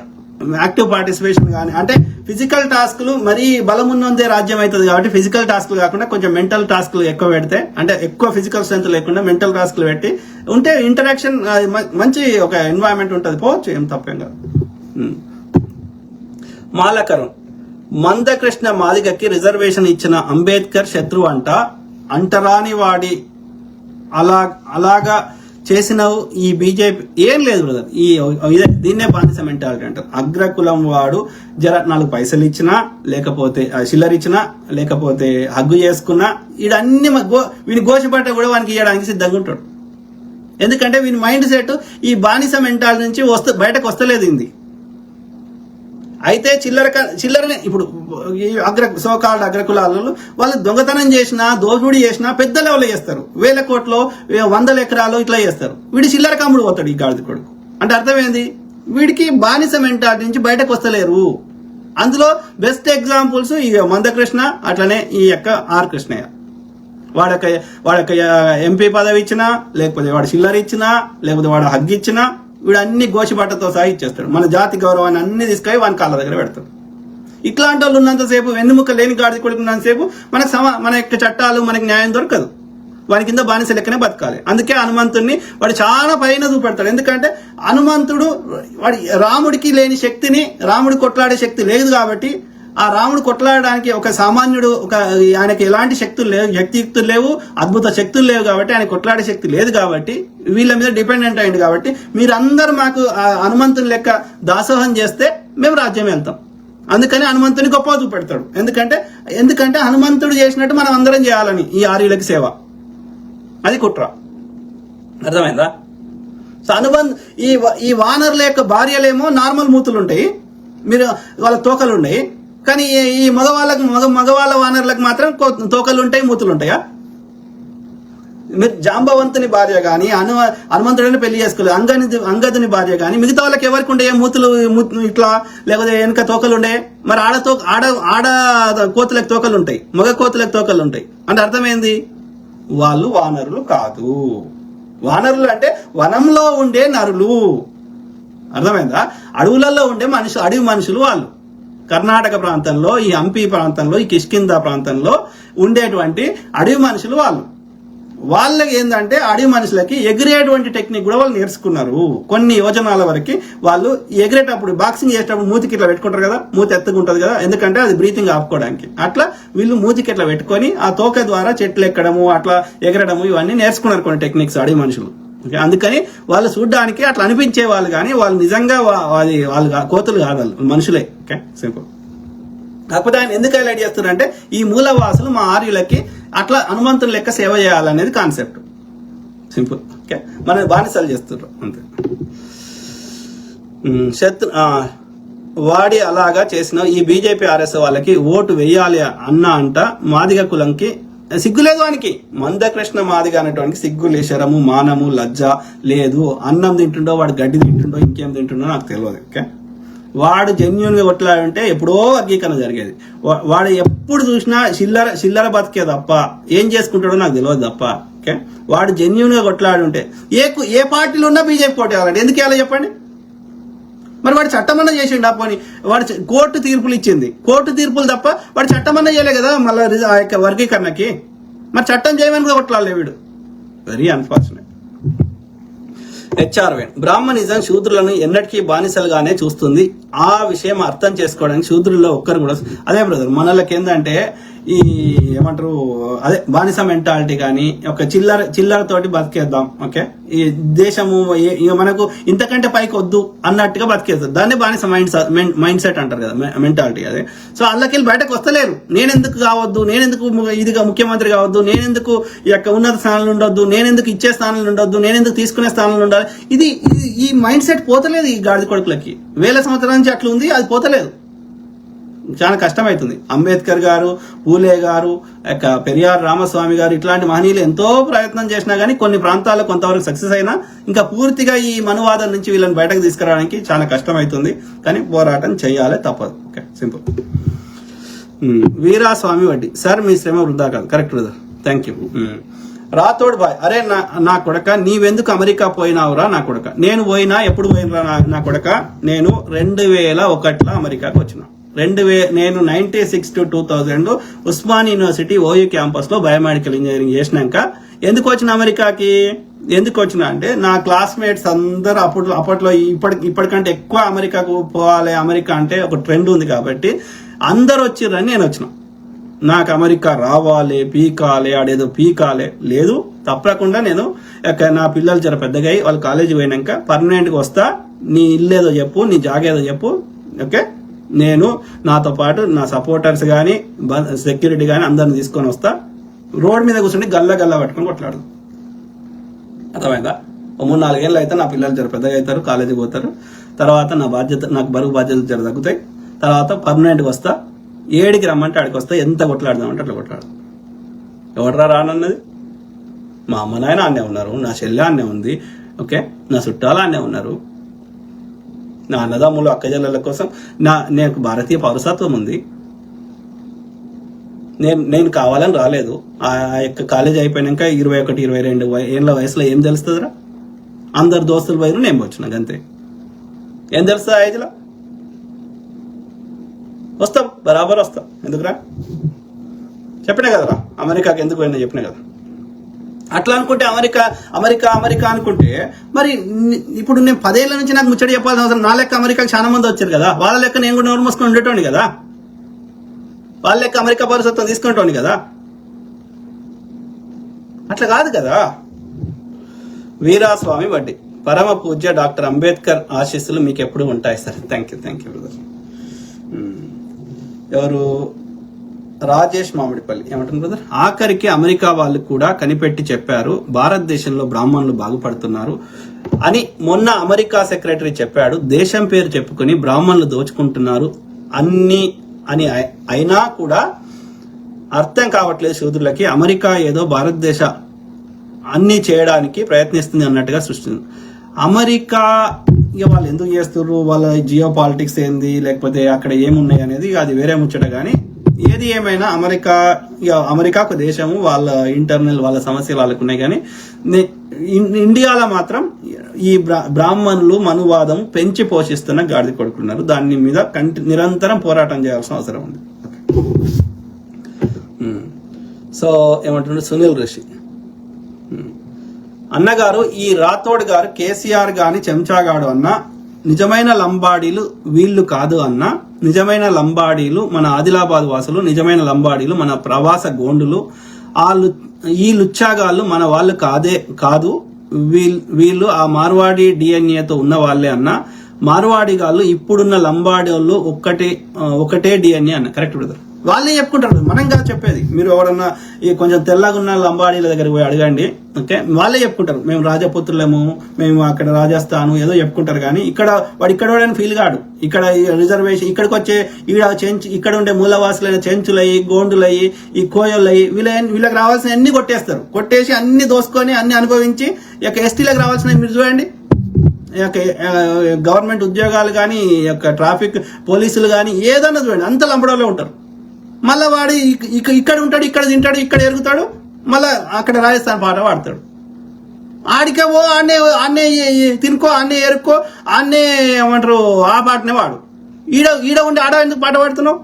యాక్టివ్ పార్టిసిపేషన్ కానీ, అంటే ఫిజికల్ టాస్క్లు మరీ బలం ఉన్నందే రాజ్యం అవుతుంది కాబట్టి ఫిజికల్ టాస్క్లు కాకుండా కొంచెం మెంటల్ టాస్క్లు ఎక్కువ పెడితే, అంటే ఎక్కువ ఫిజికల్ స్ట్రెంత్ లేకుండా మెంటల్ టాస్క్లు పెట్టి ఉంటే ఇంటరాక్షన్ మంచి ఒక ఎన్వైరన్మెంట్ ఉంటుంది, పోవచ్చు, ఏం తప్పేం కాదు. మాలకరం, మందకృష్ణ మాదిగకి రిజర్వేషన్ ఇచ్చిన అంబేద్కర్ శత్రువు అంటరాని వాడి అలాగా చేసినావు ఈ బీజేపీ. ఏం లేదు బ్రదర్, దీన్నే బానిస మెంటాలిటీ అంటారు. అగ్రకులం వాడు జర 4 పైసలు ఇచ్చినా, లేకపోతే చిల్లర ఇచ్చినా, లేకపోతే హగ్గు చేసుకున్నా, వీడన్ని వీని గోచిపట్ట కూడా వానికి ఇవ్వడానికి సిద్ధంగా ఉంటాడు. ఎందుకంటే వీని మైండ్ సెట్ ఈ బానిస మెంటాలిటీ నుంచి బయటకు వస్తలేదు. ఇది అయితే చిల్లరనే ఇప్పుడు సోకాల్డ్ అగ్రకులాలలో వాళ్ళు దొంగతనం చేసినా, దోపిడీ చేసినా పెద్ద లెవెల్లో చేస్తారు. 1000 కోట్లు 100 ఎకరాలు ఇట్లా చేస్తారు. వీడి చిల్లర కమ్ముడు పోతాడు ఈ గాడిద కొడుకు. అంటే అర్థమైంది, వీడికి బానిస మెంటాలిటీ నుంచి బయటకు వస్తలేరు. అందులో బెస్ట్ ఎగ్జాంపుల్స్ ఈ మందకృష్ణ, అట్లనే ఈ యొక్క ఆర్ కృష్ణయ్య. వాడొక ఎంపీ పదవి ఇచ్చినా, లేకపోతే వాడు చిల్లర ఇచ్చినా, లేకపోతే వాడు హగ్గు ఇచ్చినా, వీడు అన్ని గోచిబట్టతో సహా ఇచ్చేస్తాడు. మన జాతి గౌరవాన్ని అన్ని తీసుకొని వాని కాళ్ళ దగ్గర పెడతాడు. ఇట్లాంటి వాళ్ళు ఉన్నంతసేపు, వెన్నుముక్క లేని గాడిద కొడుకున్నంతసేపు మన యొక్క చట్టాలు, మనకి న్యాయం దొరకదు. వాని కింద బానిస లెక్కనే బతకాలి. అందుకే హనుమంతుడిని వాడు చాలా పైన చూపెడతాడు. ఎందుకంటే హనుమంతుడు వాడి రాముడికి లేని శక్తిని, రాముడు కొట్లాడే శక్తి లేదు కాబట్టి, ఆ రాముడు కొట్లాడడానికి ఒక సామాన్యుడు, ఆయనకి ఎలాంటి శక్తులు లేవు, శక్తియుక్తులు లేవు, అద్భుత శక్తులు లేవు కాబట్టి, ఆయన కొట్లాడే శక్తి లేదు కాబట్టి, వీళ్ళ మీద డిపెండెంట్ అయింది కాబట్టి, మీరందరూ మాకు హనుమంతుని లెక్క దాసోహం చేస్తే మేము రాజ్యం వెళ్తాం. అందుకని హనుమంతుని గొప్ప చూపెడతాడు. ఎందుకంటే హనుమంతుడు చేసినట్టు మనం అందరం చేయాలని ఈ ఆర్యులకి సేవ. అది కుట్ర. అర్థమైందా? సో ఈ వానరుల యొక్క భార్యలేమో నార్మల్ మూతులు ఉంటాయి, మీరు వాళ్ళ తోకలు ఉన్నాయి. కానీ ఈ మగవాళ్ళ వానరులకు మాత్రం తోకలు ఉంటాయి, మూతులు ఉంటాయా? మీరు జాంబవంతుని భార్య కానీ, హనుమంతుడిని పెళ్లి చేసుకోలేదు, అంగదుని భార్య కానీ, మిగతా వాళ్ళకి ఎవరికి ఉండే మూతులు ఇట్లా, లేకపోతే వెనక తోకలు ఉండే. మరి ఆడ కోతులకు తోకలు ఉంటాయి, మగ కోతులకు తోకలు ఉంటాయి. అంటే అర్థమైంది, వాళ్ళు వానరులు కాదు. వానరులు అంటే వనంలో ఉండే నరులు. అర్థమైందా? అడవులలో ఉండే అడవి మనుషులు వాళ్ళు. కర్ణాటక ప్రాంతంలో, ఈ హంపి ప్రాంతంలో, ఈ కిష్కింద ప్రాంతంలో ఉండేటువంటి అడవి మనుషులు వాళ్ళు. వాళ్ళకి ఏంటంటే అడవి మనుషులకి ఎగిరేటువంటి టెక్నిక్ కూడా వాళ్ళు నేర్చుకున్నారు. కొన్ని యోజనాల వరకు వాళ్ళు ఎగిరేటప్పుడు, బాక్సింగ్ చేసేటప్పుడు మూతికి ఇట్లా పెట్టుకుంటారు కదా, మూతి ఎత్తుకుంటది కదా, ఎందుకంటే అది బ్రీతింగ్ ఆపుకోవడానికి. అట్లా వీళ్ళు మూతికి ఇట్లా పెట్టుకొని ఆ తోక ద్వారా చెట్లు ఎక్కడము, అట్లా ఎగరడము, ఇవన్నీ నేర్చుకున్నారు కొన్ని టెక్నిక్స్ అడవి మనుషులు. అందుకని వాళ్ళు చూడడానికి అట్లా అనిపించే వాళ్ళు, కానీ వాళ్ళు నిజంగా వాళ్ళు కోతులు కాదు, వాళ్ళు మనుషులే. Okay, simple. కాకపోతే ఆయన ఎందుకు హైలైట్ చేస్తున్నారంటే ఈ మూలవాసులు మా ఆర్యులకి అట్లా హనుమంతుని లెక్క సేవ చేయాలనేది కాన్సెప్ట్. సింపుల్. ఓకే, మన బానిసలు చేస్తున్నారు అంతే. వాడి అలాగా చేసిన ఈ బీజేపీ ఆర్ఎస్ వాళ్ళకి ఓటు వేయాలి అంట మాదిగ కులంకి సిగ్గులేదు. వానికి మందకృష్ణ మాదిగ అనేటువంటి సిగ్గు, శరము, మానము, లజ్జ లేదు. అన్నం తింటుండో, వాడు గడ్డి తింటుండో, ఇంకేం తింటుండో నాకు తెలియదు. ఓకే, వాడు జెన్యున్ గా కొట్లాడంటే ఎప్పుడో వర్గీకరణ జరిగేది. వాడు ఎప్పుడు చూసినా చిల్లర బతికే తప్ప ఏం చేసుకుంటాడో నాకు తెలియదు తప్ప. ఓకే, వాడు జెన్యున్ గా కొట్లాడుంటే ఏ పార్టీలో ఉన్నా బీజేపీ పోటీ అవ్వాలంటే ఎందుకు వేయాలో చెప్పండి. మరి వాడు చట్టమన్నా చేసిండు. పోనీ వాడు కోర్టు తీర్పులు ఇచ్చింది, కోర్టు తీర్పులు తప్ప వాడు చట్టమన్నా చేయలే కదా మళ్ళీ ఆ యొక్క వర్గీకరణకి. మరి చట్టం చేయమని కొట్లాడలే వీడు. Very unfortunate. హెచ్ఆర్వేన్, బ్రాహ్మణిజం శూద్రులను ఎన్నటికీ బానిసలుగానే చూస్తుంది. ఆ విషయం అర్థం చేసుకోవడానికి శూద్రుల్లో ఒక్కరు కూడా అదే బ్రదర్. మనలకి ఏంటంటే ఈ ఏమంటారు, అదే బానిస మెంటాలిటీ కానీ, ఒక చిల్లర తోటి బతికేద్దాం. ఓకే, ఈ దేశము మనకు ఇంతకంటే పైకి వద్దు అన్నట్టుగా బతికేద్దాం. దాన్ని బానిస మైండ్ సెట్ అంటారు కదా, మెంటాలిటీ. అదే. సో అల్లకెళ్ళి బయటకు వస్తలేరు. నేనెందుకు కావద్దు, నేనెందుకు ఇదిగా ముఖ్యమంత్రి కావద్దు, నేనెందుకు ఈ యొక్క ఉన్నత స్థానంలో ఉండొద్దు, నేనెందుకు ఇచ్చే స్థానంలో ఉండొద్దు, నేనెందుకు తీసుకునే స్థానంలో ఉండాలి. ఈ మైండ్ సెట్ పోతలేదు ఈ గాడిద కొడుకులకి. 1000 సంవత్సరాల నుంచి అట్లా ఉంది, అది పోతలేదు. చాలా కష్టమవుతుంది. అంబేద్కర్ గారు, పూలే గారు, పెరియార్ రామస్వామి గారు ఇట్లాంటి మహనీయులు ఎంతో ప్రయత్నం చేసినా కానీ కొన్ని ప్రాంతాల్లో కొంతవరకు సక్సెస్ అయినా ఇంకా పూర్తిగా ఈ మనువాదం నుంచి వీళ్ళని బయటకు తీసుకురావడానికి చాలా కష్టమవుతుంది. కానీ పోరాటం చేయాలి, తప్పదు. Okay, simple. వీరాస్వామి వడ్డీ, సార్ మీ శ్రమ వృధా కాదు. Correct brother, thank you. Rathod bhai, అరే నా కొడక నీవెందుకు అమెరికా పోయినావురా నా కొడక? నేను పోయినా, ఎప్పుడు పోయినరా నా కొడక? నేను 2001లో అమెరికాకు వచ్చిన. నేను 96 to 2000 Osman university OU campus లో బయోమెడికల్ ఇంజనీరింగ్ చేసినాక ఎందుకు వచ్చిన అమెరికాకి? ఎందుకు వచ్చిన అంటే నా క్లాస్మేట్స్ అందరూ అప్పట్లో ఇప్పటికంటే ఎక్కువ అమెరికాకు పోవాలి, అమెరికా అంటే ఒక ట్రెండ్ ఉంది కాబట్టి అందరు వచ్చిర్రని నేను వచ్చిన. నాకు అమెరికా రావాలి, పీకాలి, ఆడేదో పీకాలి లేదు. తప్పకుండా నేను నా పిల్లలు జర పెద్దగా అయ్యి వాళ్ళు కాలేజీ పోయినాక పర్మనెంట్గా వస్తా. నీ ఇల్లేదో చెప్పు, నీ జాగేదో చెప్పు. ఓకే, నేను నాతో పాటు నా సపోర్టర్స్ కానీ సెక్యూరిటీ కానీ అందరిని తీసుకొని వస్తా. రోడ్ మీద కూర్చుంటే గల్ల పట్టుకొని కొట్లాడు. అర్థమైందా? 3-4 ఏళ్ళు అయితే నా పిల్లలు జర పెద్దగా అవుతారు, కాలేజీకి పోతారు. తర్వాత నాకు బరువు బాధ్యతలు జర తగ్గుతాయి. తర్వాత పర్మనెంట్గా వస్తా. ఏడికి రమ్మంటే ఆడికి వస్తా. ఎంత కొట్లాడదామంటే అట్లా కొట్లాడు. ఎవడరా రానన్నది? మా అమ్మ నాయన అన్నే ఉన్నారు, నా చెల్లె అన్నే ఉంది. ఓకే, నా చుట్టాలు అన్నే ఉన్నారు, నా అన్నదమ్ములు అక్కజల్లెల కోసం నాకు భారతీయ పౌరసత్వం ఉంది. నేను కావాలని రాలేదు. ఆ యొక్క కాలేజ్ అయిపోయినాక 21-22 ఏళ్ళ వయసులో ఏం తెలుస్తుందిరా? అందరు దోస్తులు పోయిన నేను వచ్చినా అంతే. ఏం తెలుస్తుంది ఆ ఏజ్లో? వస్తాం, బరాబర్ వస్తాం. ఎందుకురా? చెప్పినా కదరా అమెరికాకి ఎందుకు పోయినా చెప్పినా కదా. అట్లా అనుకుంటే అమెరికా అనుకుంటే మరి ఇప్పుడు నేను 10 ఏళ్ల నుంచి నాకు ముచ్చట చెప్పాల్సిన అవసరం. నా లెక్క అమెరికాకి చాలా మంది వచ్చారు కదా, వాళ్ళ లెక్క నేను కూడా నోరు మూసుకొని ఉండేటోని కదా, వాళ్ళ లెక్క అమెరికా పౌరసత్వం తీసుకునేటోని కదా. అట్లా కాదు కదా. వీరాస్వామి వడ్డీ, పరమ పూజ్య డాక్టర్ అంబేద్కర్ ఆశీస్సులు మీకు ఎప్పుడు ఉంటాయి సార్. Thank you brother. ఎవరు? రాజేష్ మామిడిపల్లి ఏమంటారు బ్రదర్? ఆఖరికి అమెరికా వాళ్ళు కూడా కనిపెట్టి చెప్పారు భారతదేశంలో బ్రాహ్మణులు బాగుపడుతున్నారు అని. మొన్న అమెరికా సెక్రటరీ చెప్పాడు. దేశం పేరు చెప్పుకుని బ్రాహ్మణులు దోచుకుంటున్నారు అని అయినా కూడా అర్థం కావట్లేదు శూద్రులకి. అమెరికా ఏదో భారతదేశ అన్ని చేయడానికి ప్రయత్నిస్తుంది అన్నట్టుగా సృష్టించింది. అమెరికా ఇక వాళ్ళు ఎందుకు చేస్తున్నారు, వాళ్ళ జియో పాలిటిక్స్ ఏంది, లేకపోతే అక్కడ ఏమున్నాయి అనేది అది వేరే ముచ్చట. కానీ ఏది ఏమైనా అమెరికా ఒక దేశము, వాళ్ళ ఇంటర్నల్ వాళ్ళ సమస్యలు వాళ్ళకు ఉన్నాయి. కానీ ఇండియాలో మాత్రం ఈ బ్రాహ్మణులు మనువాదం పెంచి పోషిస్తున్న గాడిద కొడుకున్నారు. దాని మీద నిరంతరం పోరాటం చేయాల్సిన అవసరం ఉంది. సో ఏమంటున్నారు సునీల్ ఋషి అన్నగారు, ఈ రాథోడ్ గారు కేసీఆర్ గాని చెంచాగాడు అన్న, నిజమైన లంబాడీలు వీళ్ళు కాదు అన్న. నిజమైన లంబాడీలు మన ఆదిలాబాద్ వాసులు, నిజమైన లంబాడీలు మన ప్రవాస గోండులు. ఈ లుచ్చాగాళ్ళు మన వాళ్ళు కాదు. వీళ్ళు ఆ మార్వాడి డిఎన్ఏతో ఉన్న వాళ్ళే అన్న. మార్వాడి గాళ్ళు ఇప్పుడున్న లంబాడి వాళ్ళు ఒకటే డిఎన్ఏ అన్న. కరెక్ట్ బ్రదర్, వాళ్ళే చెప్పుకుంటారు, మనం కాదు చెప్పేది. మీరు ఎవరన్నా ఈ కొంచెం తెల్లగా ఉన్న లంబాడీల దగ్గరికి పోయి అడగండి. ఓకే, వాళ్ళే చెప్పుకుంటారు మేము రాజపుత్రులము, మేము అక్కడ రాజస్థాను ఏదో చెప్పుకుంటారు. కానీ వాడు ఇక్కడ ఫీల్ కాడు. ఇక్కడ రిజర్వేషన్ ఇక్కడికి వచ్చే ఇక్కడ ఉండే మూలవాసులైన చెంచులయ్యి, గోండులయ్యి, ఈ కోయలయ్యి వీళ్ళకి రావాల్సిన అన్ని కొట్టేస్తారు. కొట్టేసి అన్ని దోసుకొని అన్ని అనుభవించి ఇక ఎస్టీలకు రావాల్సిన మీరు చూడండి. గవర్నమెంట్ ఉద్యోగాలు కానీ, ట్రాఫిక్ పోలీసులు కానీ ఏదన్నా చూడండి, అంత లంబడోలో ఉంటారు. మళ్ళా వాడు ఇక్కడ ఉంటాడు, ఇక్కడ తింటాడు, ఇక్కడ ఎరుగుతాడు, మళ్ళా అక్కడ రాజస్థాన్ పాట పాడతాడు. ఆడికే ఓ ఆన్నే తినుకో, ఆన్నే ఎరుక్కో, ఆన్నే ఏమంటారు ఆ పాటనే వాడు. ఈడ ఉండి ఆడ ఎందుకు పాట పాడుతున్నావు?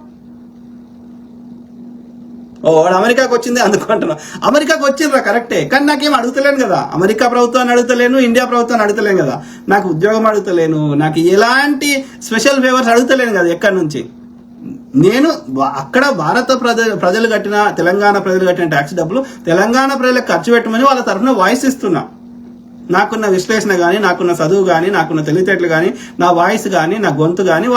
వాడు అమెరికాకు వచ్చింది అందుకు అంటున్నా. అమెరికాకు వచ్చిండ్రా కరెక్టే, కానీ నాకేం అడుగుతలేను కదా. అమెరికా ప్రభుత్వాన్ని అడుగుతలేను, ఇండియా ప్రభుత్వాన్ని అడుగుతలేను కదా. నాకు ఉద్యోగం అడుగుతలేను, నాకు ఎలాంటి స్పెషల్ ఫేవర్స్ అడుగుతలేను కదా ఎక్కడి నుంచి. నేను అక్కడ భారత ప్రజలు కట్టిన, తెలంగాణ ప్రజలు కట్టిన ట్యాక్స్ డబ్బులు తెలంగాణ ప్రజలకు ఖర్చు పెట్టమని వాళ్ళ తరఫున వాయిస్ ఇస్తున్నా. నాకున్న విశ్లేషణ కానీ, నాకున్న చదువు కానీ, నాకున్న తెలివితేటలు కానీ, నా వాయిస్ కానీ, నా గొంతు కానీ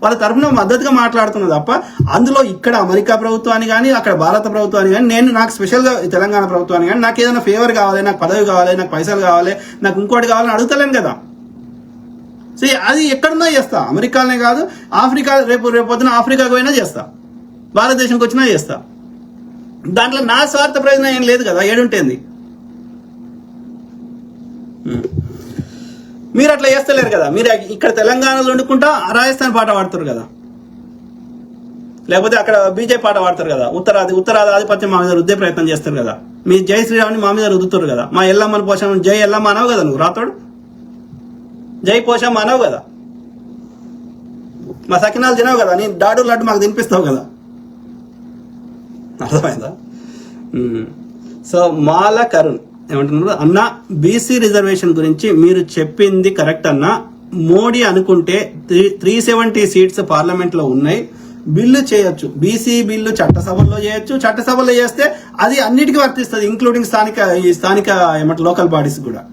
వాళ్ళ తరఫున మద్దతుగా మాట్లాడుతున్నా తప్ప అందులో ఇక్కడ అమెరికా ప్రభుత్వాన్ని కానీ, అక్కడ భారత ప్రభుత్వాన్ని కానీ, నాకు స్పెషల్గా తెలంగాణ ప్రభుత్వాన్ని కానీ, నాకు ఏదైనా ఫేవర్ కావాలి, నాకు పదవి కావాలి, నాకు పైసలు కావాలి, నాకు ఇంకోటి కావాలని అడుగుతలేను కదా. సో అది ఎక్కడున్నా చేస్తా, అమెరికాలోనే కాదు, ఆఫ్రికా రేపు పొద్దున ఆఫ్రికాకు పోయినా చేస్తా, భారతదేశంకి వచ్చినా చేస్తా. దాంట్లో నా స్వార్థ ప్రయోజనం ఏం లేదు కదా, ఏడుంటేంది. మీరు అట్లా చేస్తలేరు కదా, మీరు ఇక్కడ తెలంగాణలో వండుకుంటా రాజస్థాన్ పాట పాడుతారు కదా, లేకపోతే అక్కడ బీజేపీ పాట పాడతారు కదా, ఉత్తరాది ఆధిపత్యం మా మీద రుద్దే ప్రయత్నం చేస్తారు కదా, మీ జై శ్రీరామ్ని మా మీద రుద్దుతారు కదా, మా ఎల్లమ్మని పోషమ్మ జై ఎల్లమ్మ అనవు కదా నువ్వు, రాతోడు జై పోషమ్మ అనవు కదా, మా సకినాలు తినవు కదా, నీ డాడు లడ్డు మాకు తినిపిస్తావు కదా, అర్థమైందా? సో మాల కరుణ్ ఏమంటున్నారు అన్న, బీసీ రిజర్వేషన్ గురించి మీరు చెప్పింది కరెక్ట్ అన్న. మోడీ అనుకుంటే 370 సీట్స్ పార్లమెంట్ లో ఉన్నాయి, బిల్లు చేయొచ్చు, బీసీ బిల్లు చట్టసభలో చేయొచ్చు, చట్టసభలో చేస్తే అది అన్నిటికీ వర్తిస్తుంది, ఇంక్లూడింగ్ స్థానిక ఏమంటారు లోకల్ బాడీస్ కూడా.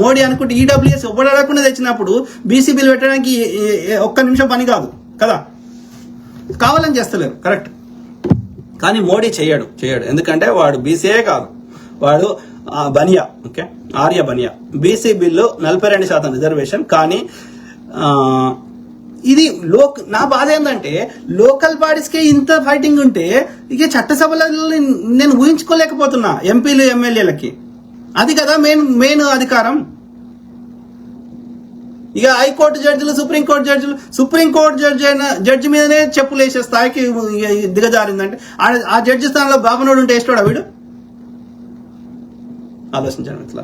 మోడీ అనుకుంటే ఈడబ్ల్యూఎస్ ఒప్పడకుండా తెచ్చినప్పుడు బీసీ బిల్ పెట్టడానికి ఒక్క నిమిషం పని కాదు కదా, కావాలని చేస్తలేరు, కరెక్ట్. కానీ మోడీ చేయడు, ఎందుకంటే వాడు బీసీఏ కాదు, వాడు Bania, okay, Arya Bania. BC bill 42% reservation. కానీ ఇది నా బాధ ఏంటంటే లోకల్ బాడీస్కే ఇంత ఫైటింగ్ ఉంటే ఇక చట్టసభలో నేను ఊహించుకోలేకపోతున్నా ఎంపీలు ఎమ్మెల్యేలకి. అది కదా మెయిన్ అధికారం. ఇక హైకోర్టు జడ్జిలు, సుప్రీంకోర్టు జడ్జి మీదనే చెప్పులు వేసే స్థాయికి దిగజారిందంటే ఆ జడ్జి స్థానంలో బాబనోడు ఉంటే వేస్తాడా వీడు? ఆలోచించాను ఇట్లా.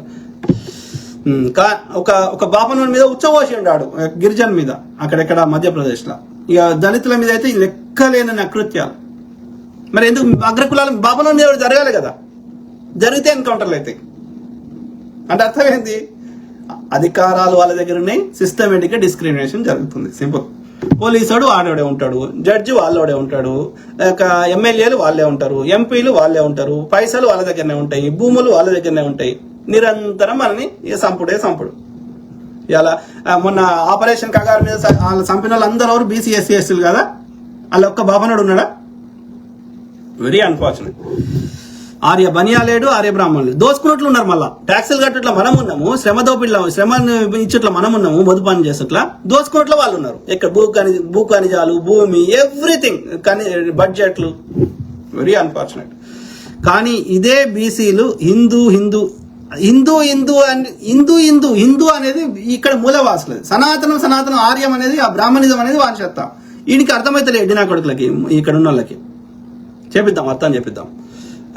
ఒక బాపనోడి మీద ఉచ్చబోసిండాడు గిరిజన్ మీద అక్కడెక్కడ మధ్యప్రదేశ్ లో. ఇక దళితుల మీద అయితే లెక్కలేని అకృత్యాలు. మరి ఎందుకు అగ్రకులాల బాపనోడి మీద జరగాలి కదా, జరిగితే ఎన్కౌంటర్లు అయితే. అంటే అర్థం ఏంటి? అధికారాలు వాళ్ళ దగ్గర ఉన్నాయి, సిస్టమేటిక్ గా డిస్క్రిమినేషన్ జరుగుతుంది, సింపుల్. పోలీసుడు వాడోడే ఉంటాడు, జడ్జి వాళ్ళోడే ఉంటాడు, ఎమ్మెల్యేలు వాళ్ళే ఉంటారు, ఎంపీలు వాళ్ళే ఉంటారు, పైసలు వాళ్ళ దగ్గరనే ఉంటాయి, భూములు వాళ్ళ దగ్గరనే ఉంటాయి. నిరంతరం మనని సంపుడే. ఇలా మొన్న ఆపరేషన్ కగారు మీద వాళ్ళ చంపిన వాళ్ళు అందరూ ఎవరు బీసీ ఎస్సీ ఎస్టీలు కదా, వాళ్ళ ఒక్క బాబనాడు ఉన్నాడా? Very unfortunate. ఆర్య బనియా లేడు, ఆర్య బ్రాహ్మణులు దోసుకున్నట్లు ఉన్నారు. మళ్ళా ట్యాక్సులు కట్టట్లా మనం ఉన్నాము, శ్రమ ఇచ్చట్లా మనం ఉన్నాము, మధు పని చేసట్లా దోసుకున్నట్లు వాళ్ళు ఉన్నారు. ఇక్కడ భూ ఖనిజాలు, భూమి, ఎవ్రీథింగ్, బడ్జెట్లు. Very unfortunate. కానీ ఇదే బీసీలు హిందూ అనేది ఇక్కడ మూలవాసులది. సనాతనం ఆర్యం అనేది, ఆ బ్రాహ్మణిజం అనేది వారి చెత్త. వీడికి అర్థమైతే ఎడ్డినా కొడుకులకి, ఇక్కడ ఉన్న వాళ్ళకి చెప్పిద్దాం, అర్థం చెప్పిద్దాం.